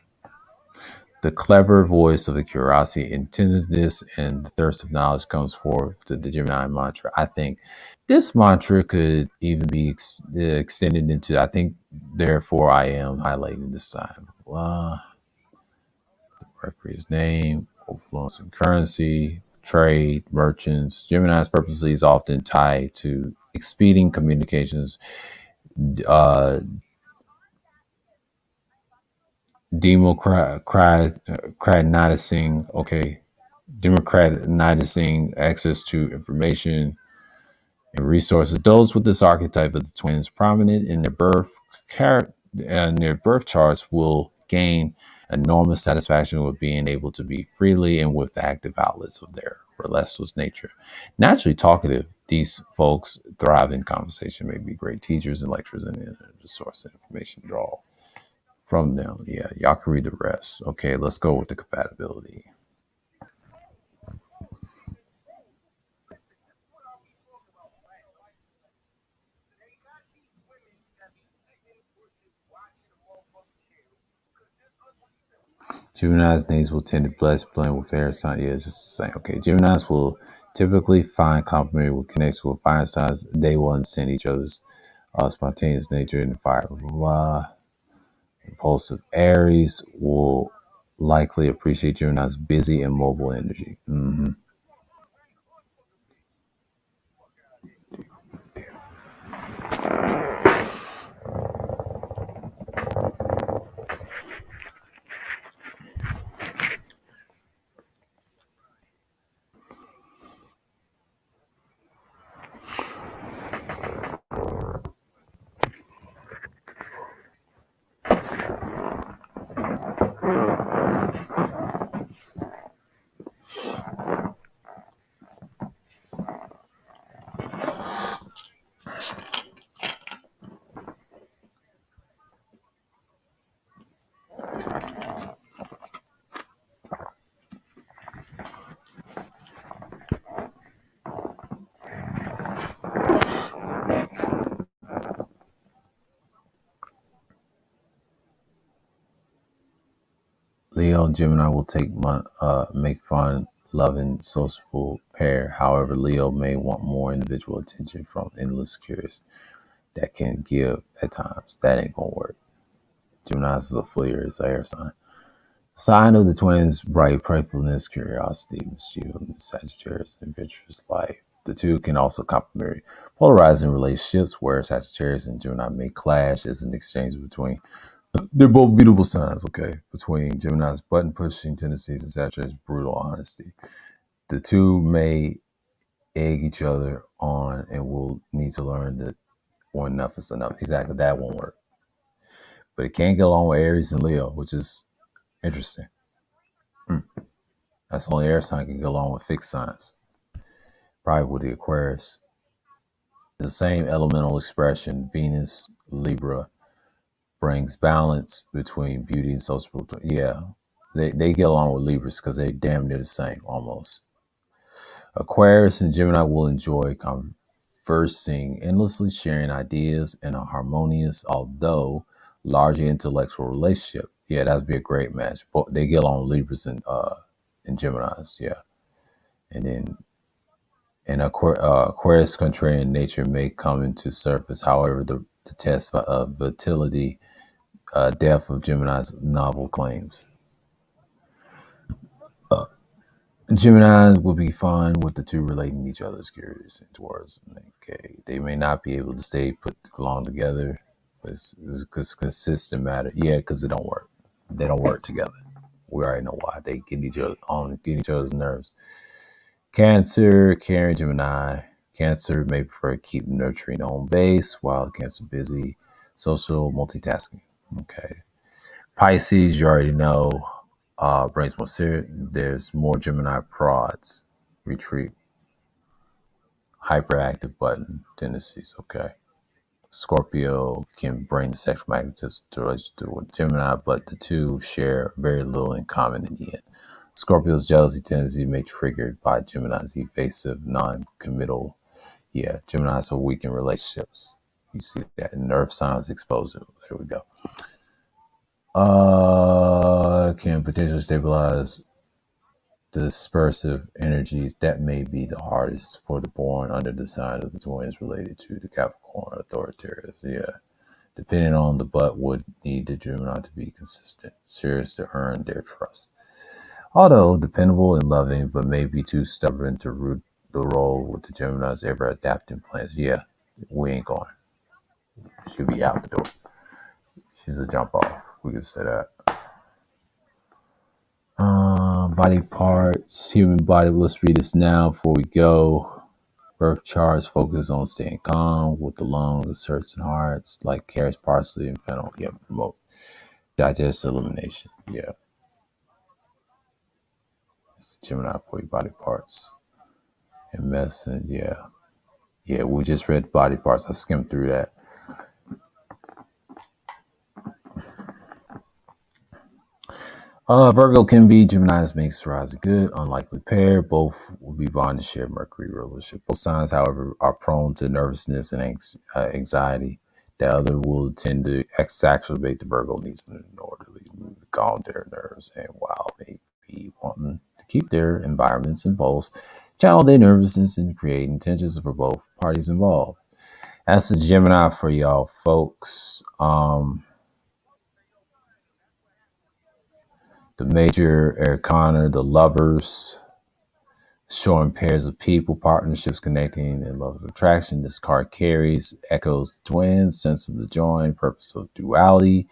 The clever voice of the curiosity, intentiveness, and the thirst of knowledge comes forth to the Gemini mantra. I think this mantra could even be extended into, I think, therefore I am highlighting this sign. Blah, Mercury's name, influence in currency, trade, merchants. Gemini's purposely is often tied to expeding communications, uh, democratizing, okay, democratizing access to information and resources. Those with this archetype of the twins prominent in their birth charts will gain enormous satisfaction with being able to be freely and with the active outlets of their restless nature. Naturally talkative, these folks thrive in conversation, may be great teachers and lecturers, and the source of information draw from them. Yeah, y'all can read the rest. Okay, let's go with the compatibility. Gemini's names will tend to blend with air sign. Yeah, it's just the same. Okay, Gemini's will typically find complementary with connects with fire signs. They will understand each other's spontaneous nature and fire. Blah, blah, blah. Impulsive Aries will likely appreciate Gemini's busy and mobile energy. Leo and Gemini will make fun, loving, sociable pair. However, Leo may want more individual attention from endless curious that can give at times. That ain't gonna work. Gemini is a fleer, it's an air sign. Sign of the twins, bright playfulness, curiosity, mischief, Sagittarius, adventurous life. The two can also complement polarizing relationships where Sagittarius and Gemini may clash as an exchange between. They're both beautiful signs, okay? Between Gemini's button pushing tendencies and Sagittarius' brutal honesty. The two may egg each other on and will need to learn that when enough is enough. Exactly, that won't work. But it can get along with Aries and Leo, which is interesting. That's the only air sign can get along with fixed signs. Probably with the Aquarius. The same elemental expression, Venus, Libra, brings balance between beauty and social. Yeah, they get along with Libras because they're damn near the same almost. Aquarius and Gemini will enjoy conversing, endlessly sharing ideas in a harmonious, although largely intellectual relationship. Yeah, that'd be a great match. But they get along with Libras and Geminis. Yeah, and then Aquarius contrarian nature may come into surface. However, the test of vitality, depth of Gemini's novel claims. Gemini will be fine with the two relating each other's curious and towards. Okay, they may not be able to stay put along together, but it's consistent matter. Yeah, because they don't work. They don't work together. We already know why. They get each other's nerves. Cancer, caring Gemini. Cancer may prefer to keep nurturing home base while Cancer busy social multitasking. Okay. Pisces, you already know, brings more serious. There's more Gemini prods, retreat, hyperactive button tendencies. Okay. Scorpio can bring the sexual magnetism to Gemini, but the two share very little in common in the end. Scorpio's jealousy tendency may be triggered by Gemini's evasive, non-committal. Yeah, Gemini's are weak in relationships. You see that nerve signs exposed. There we go. Can potentially stabilize dispersive energies. That may be the hardest for the born under the sign of the twins related to the Capricorn authoritarians. Yeah. Depending on the butt would need the Gemini to be consistent, serious to earn their trust. Although dependable and loving, but may be too stubborn to root the role with the Gemini's ever adapting plans. Yeah, we ain't going. She'll be out the door. She's a jump off. We can say that. Body parts, human body. Let's read this now before we go. Birth charts focus on staying calm with the lungs, hearts, and hearts, like carrots, parsley, and fennel. Yeah, promote digestive elimination. Yeah. It's Gemini for your body parts. And medicine, yeah. Yeah, we just read body parts. I skimmed through that. Virgo can be Gemini's makes rise a good, unlikely pair. Both will be bound to share Mercury relationship. Both signs, however, are prone to nervousness and anxiety. The other will tend to exacerbate the Virgo needs in order to calm their nerves. And while they be wanting to keep their environments and pulse, channel their nervousness and create tensions for both parties involved. That's a Gemini for y'all folks. The major arcana, the lovers, showing pairs of people, partnerships connecting in love of attraction. This card carries, echoes the twins, sense of the join, purpose of duality.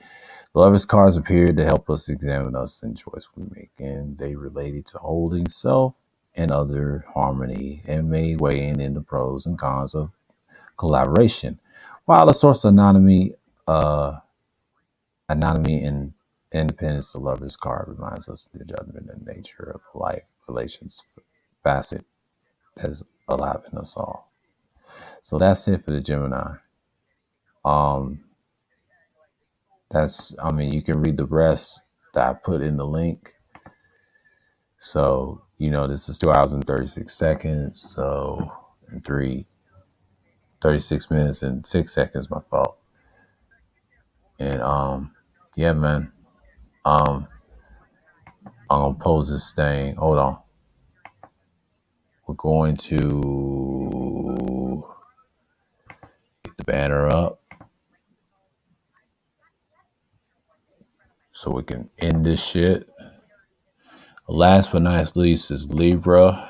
The lovers cards appear to help us examine us and choice we make, and they related to holding self and other harmony and may weigh in the pros and cons of collaboration. While the source of anatomy and independence, the lover's card reminds us of the judgment and nature of life relations facet that's alive in us all. So that's it for the Gemini. You can read the rest that I put in the link. So, this is 2 hours and 36 seconds. So, 36 minutes and 6 seconds, my fault. And, yeah, man. I'm going to pose this thing. Hold on. We're going to get the banner up so we can end this shit. Last but not least is Libra.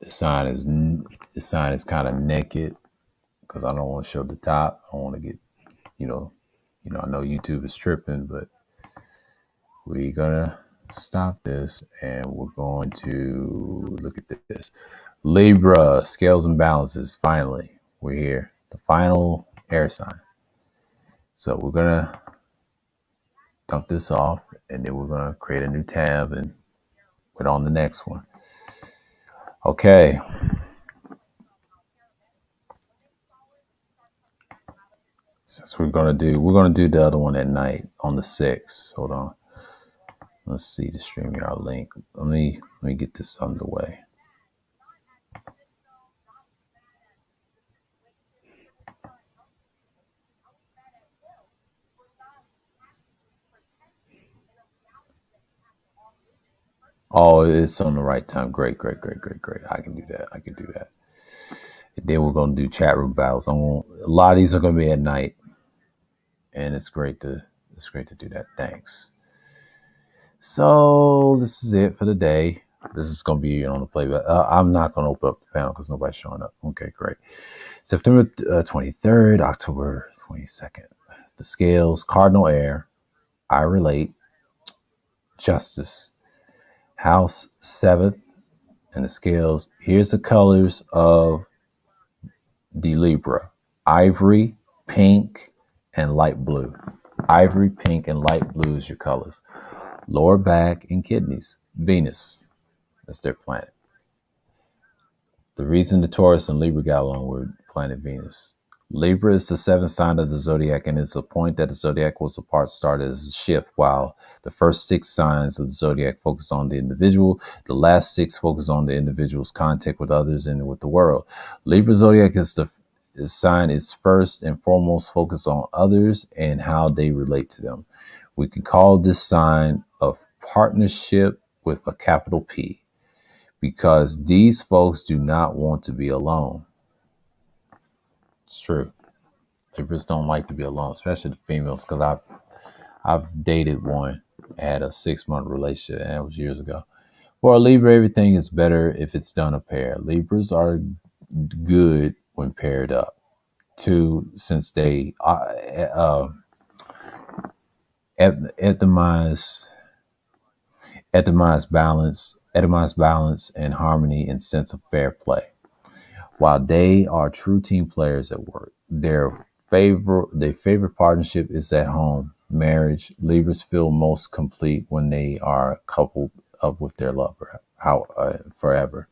The sign is kind of naked because I don't want to show the top. I want to get, you know, I know YouTube is tripping, but we're gonna stop this and we're going to look at this. Libra, scales and balances. Finally, we're here. The final air sign. So we're gonna dump this off and then we're gonna create a new tab and put on the next one. Okay. Since we're gonna do the other one at night on the 6th. Hold on. Let's see the StreamYard link. Let me get this underway. Oh, it's on the right time. Great. I can do that. And then we're gonna do chat room battles. A lot of these are gonna be at night, and it's great to do that. Thanks. So this is it for the day. This is gonna be on the playback. I'm not gonna open up the panel because nobody's showing up. Okay, great. September 23rd, October 22nd. The scales: cardinal air, I relate, justice, house 7th, and the scales. Here's the colors of the Libra: ivory, pink, and light blue. Ivory, pink, and light blue is your colors. Lower back and kidneys. Venus. That's their planet. The reason the Taurus and Libra got along were planet Venus. Libra is the 7th sign of the Zodiac, and it's a point that the Zodiac was apart started as a shift. While the first 6 signs of the Zodiac focus on the individual, the last 6 focus on the individual's contact with others and with the world. Libra Zodiac sign is first and foremost focused on others and how they relate to them. We can call this sign of partnership with a capital P, because these folks do not want to be alone. It's true. Libras don't like to be alone, especially the females, because I've dated one, had a 6-month relationship, and it was years ago. For a Libra, everything is better if it's done a pair. Libras are good when paired up. 2, since they atomize balance and harmony and sense of fair play. While they are true team players at work, their favorite partnership is at home, marriage. Libras feel most complete when they are coupled up with their lover, forever.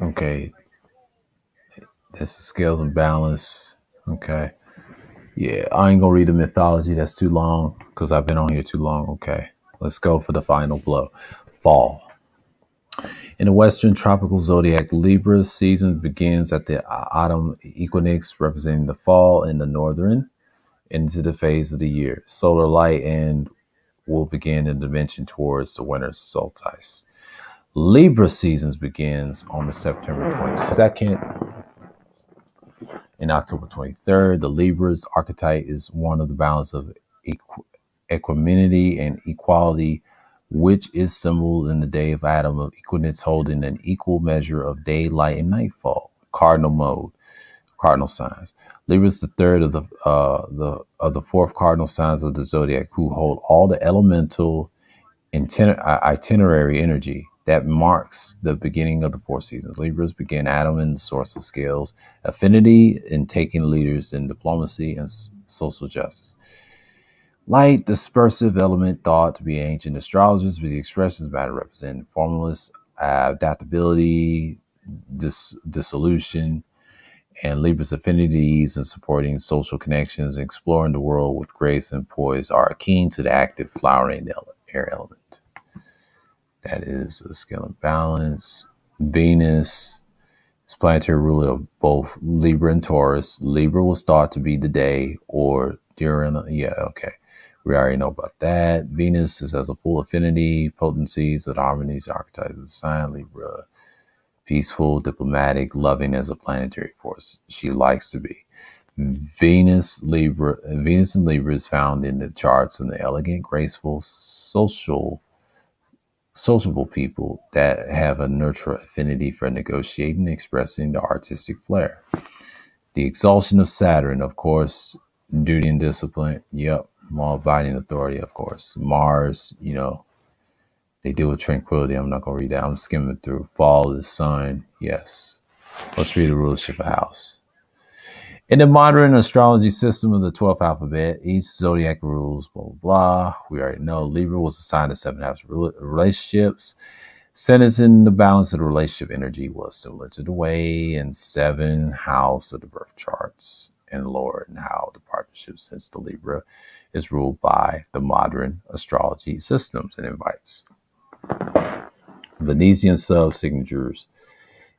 Okay. That's the scales and balance. Okay. Yeah, I ain't gonna read the mythology. That's too long because I've been on here too long. Okay. Let's go for the final blow. Fall. In the Western tropical zodiac, Libra season begins at the autumn equinox, representing the fall in the northern into the phase of the year. Solar light and will begin in dimension towards the winter solstice. Libra seasons begins on the September 22nd and October 23rd. The Libra's archetype is one of the balance of equanimity and equality, which is symbolized in the day of Adam of equinix, holding an equal measure of daylight and nightfall. Cardinal mode, cardinal signs. Libra is the third of the fourth cardinal signs of the zodiac, who hold all the elemental itinerary energy that marks the beginning of the four seasons. Libras begin Adam in the source of scales, affinity in taking leaders in diplomacy and social justice. Light, dispersive element thought to be ancient astrologers, with the expressions matter representing formalists, adaptability, dissolution, and Libra's affinities in supporting social connections and exploring the world with grace and poise are keen to the active flowering air element. That is a scale of balance. Venus is planetary ruler of both Libra and Taurus. Libra was thought to be the day or during. Yeah, okay. We already know about that. Venus is as a full affinity, potencies, that harmonies, archetypes of the sign. Libra, peaceful, diplomatic, loving as a planetary force. She likes to be. Venus and Libra is found in the charts in the elegant, graceful, sociable people that have a natural affinity for negotiating and expressing the artistic flair. The exaltation of Saturn, of course, duty and discipline. Yep. Law-abiding authority, of course. Mars, they deal with tranquility. I'm not going to read that. I'm skimming through. Fall of the sun. Yes. Let's read the rulership of house. In the modern astrology system of the 12th alphabet, each zodiac rules, blah, blah, blah. We already know Libra was assigned to 7 house relationships. Centers in the balance of the relationship energy was similar to the way in 7 house of the birth charts and lower in how the partnership, since the Libra is ruled by the modern astrology systems and invites Venetian sub-signatures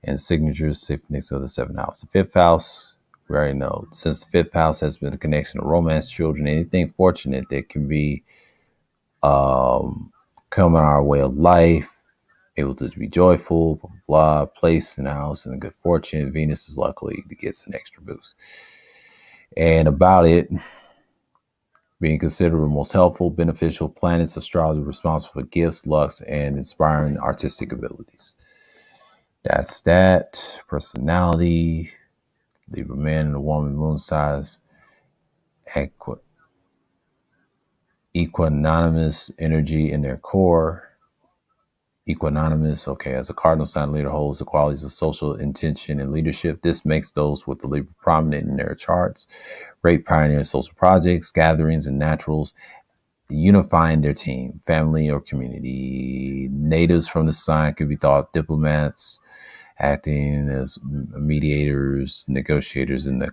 and signatures significance of the 7th house. The 5th house, we already know, since the 5th house has been a connection to romance, children, anything fortunate that can be coming our way of life, able to be joyful, blah, blah, blah, place in the house and a good fortune. Venus is luckily to get an extra boost. And about it, being considered the most helpful, beneficial planets, astrology responsible for gifts, lucks, and inspiring artistic abilities. That's that. Personality, Libra man and a woman, moon size, equanimous energy in their core. Equanimous, okay, as a cardinal sign leader holds the qualities of social intention and leadership. This makes those with the Libra prominent in their charts. Great pioneer in social projects, gatherings, and naturals, unifying their team, family, or community. Natives from the sign could be thought diplomats, acting as mediators, negotiators in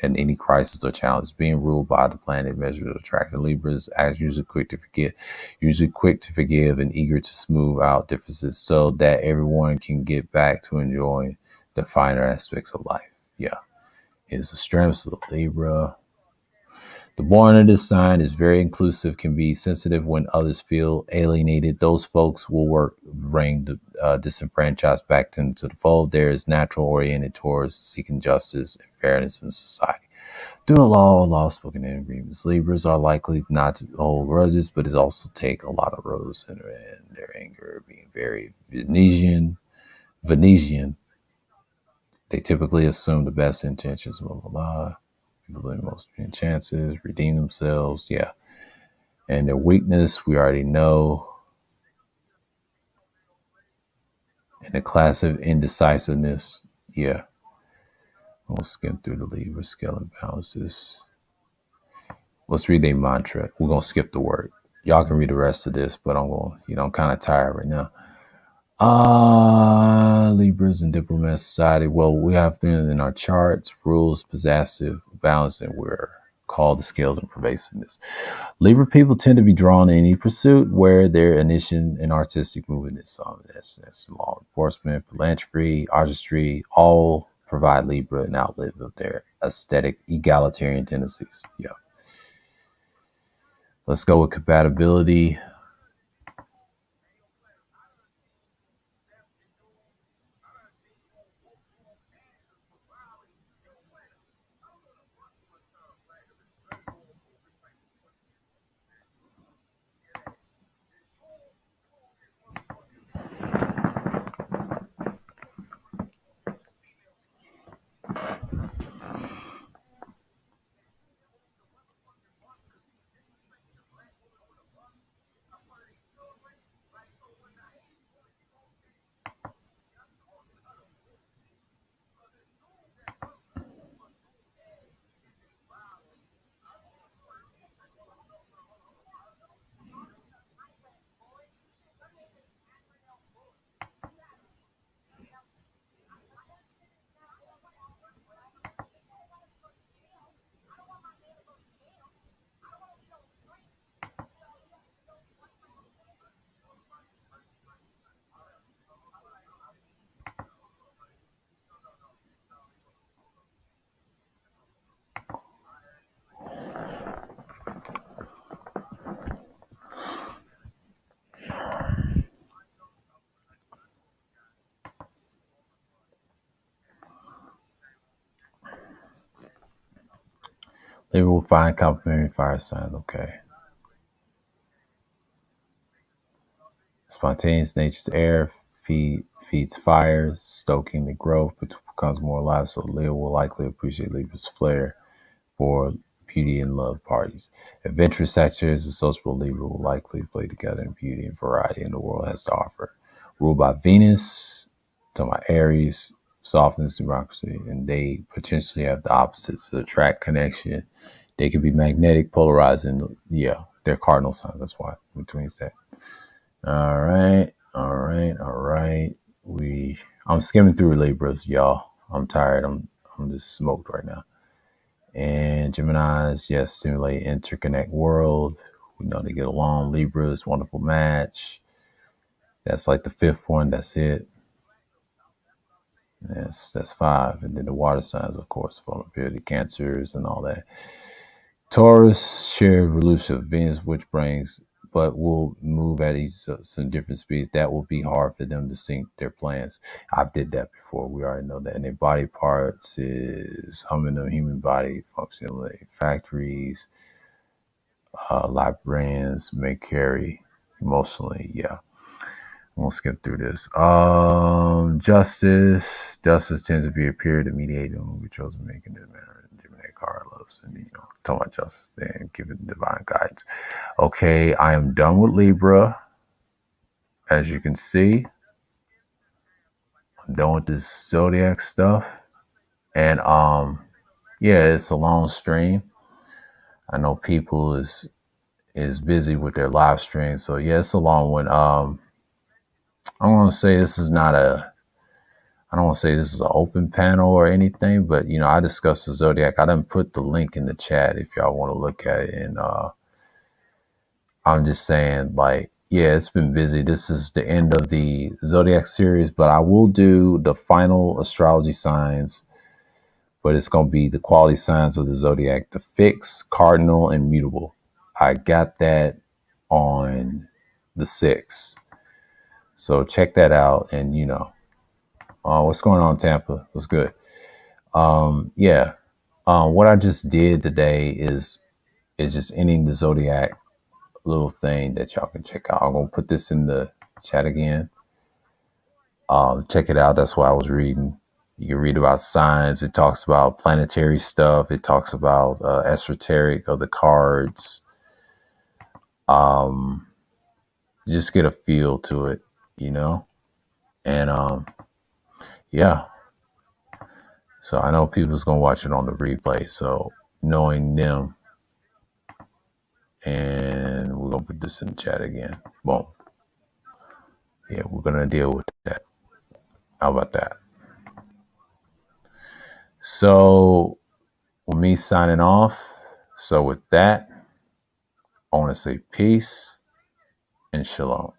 any crisis or challenge. Being ruled by the planet measured to attract. The Libras are usually quick to forgive and eager to smooth out differences so that everyone can get back to enjoying the finer aspects of life. Yeah. Here's the strengths of the Libra. The born of this sign is very inclusive, can be sensitive when others feel alienated. Those folks will bring the disenfranchised back into the fold. There is natural oriented towards seeking justice and fairness in society. Doing a law spoken in agreements. Libras are likely not to hold grudges, but it also take a lot of rose in their anger, being very Venetian. They typically assume the best intentions, blah, blah, blah. People in most chances, redeem themselves, yeah. And their weakness, we already know. And the class of indecisiveness, yeah. We'll skim through the Libra scale and balances. Let's read their mantra. We're going to skip the word. Y'all can read the rest of this, but I'm kind of tired right now. Libras and diplomat society. Well, we have been in our charts, rules, possessive, balance, and we're called the scales and pervasiveness. Libra people tend to be drawn to any pursuit where their initiation and artistic movement is that's law enforcement, philanthropy, artistry, all provide Libra an outlet of their aesthetic egalitarian tendencies. Yeah. Let's go with compatibility. Libra will find complementary fire signs. Okay. Spontaneous nature's air feeds fires, stoking the growth, but becomes more alive. So Leo will likely appreciate Libra's flair for beauty and love parties. Adventurous Sagittarius and sociable Libra will likely play together in beauty and variety in the world has to offer. Ruled by Venus, talking about Aries, softness, democracy, and they potentially have the opposites to attract connection. They could be magnetic, polarizing. Yeah, they're cardinal signs. That's why between that. All right, all right, all right. I'm skimming through Libras, y'all. I'm tired. I'm just smoked right now. And Gemini's, yes, stimulate interconnect world. We know they get along. Libras, wonderful match. That's like the fifth one. That's it. That's five. And then the water signs, of course, vulnerability, cancers, and all that. Taurus share evolution of Venus, which brings, but will move at some different speeds. That will be hard for them to sync their plans. I've did that before. We already know that. And their body parts is humming the human body, functioning like factories, librarians may carry emotionally. Yeah. I'm gonna skip through this. Justice tends to be a period of mediating when we chose to make in this manner. Gemini Carlos, and talking about justice and giving divine guidance. Okay, I am done with Libra. As you can see, I'm done with this Zodiac stuff, and yeah, it's a long stream. I know people is busy with their live stream, so yeah, it's a long one. I'm gonna say this is not a I don't want to say this is an open panel or anything, but I discussed the Zodiac. I didn't put the link in the chat if y'all want to look at it. And I'm just saying, like, yeah, it's been busy. This is the end of the Zodiac series, but I will do the final astrology signs, but it's going to be the quality signs of the Zodiac, the fixed, cardinal, and mutable. I got that on the 6th. So check that out. And, what's going on, Tampa? What's good? Yeah. What I just did today is just ending the Zodiac little thing that y'all can check out. I'm gonna put this in the chat again. Check it out. That's what I was reading. You can read about signs. It talks about planetary stuff. It talks about esoteric of the cards. Just get a feel to it, And yeah. So I know people's gonna watch it on the replay. So knowing them, and we're gonna put this in the chat again. Boom. Yeah, we're gonna deal with that. How about that? So with me signing off. So with that, I want to say peace and shalom.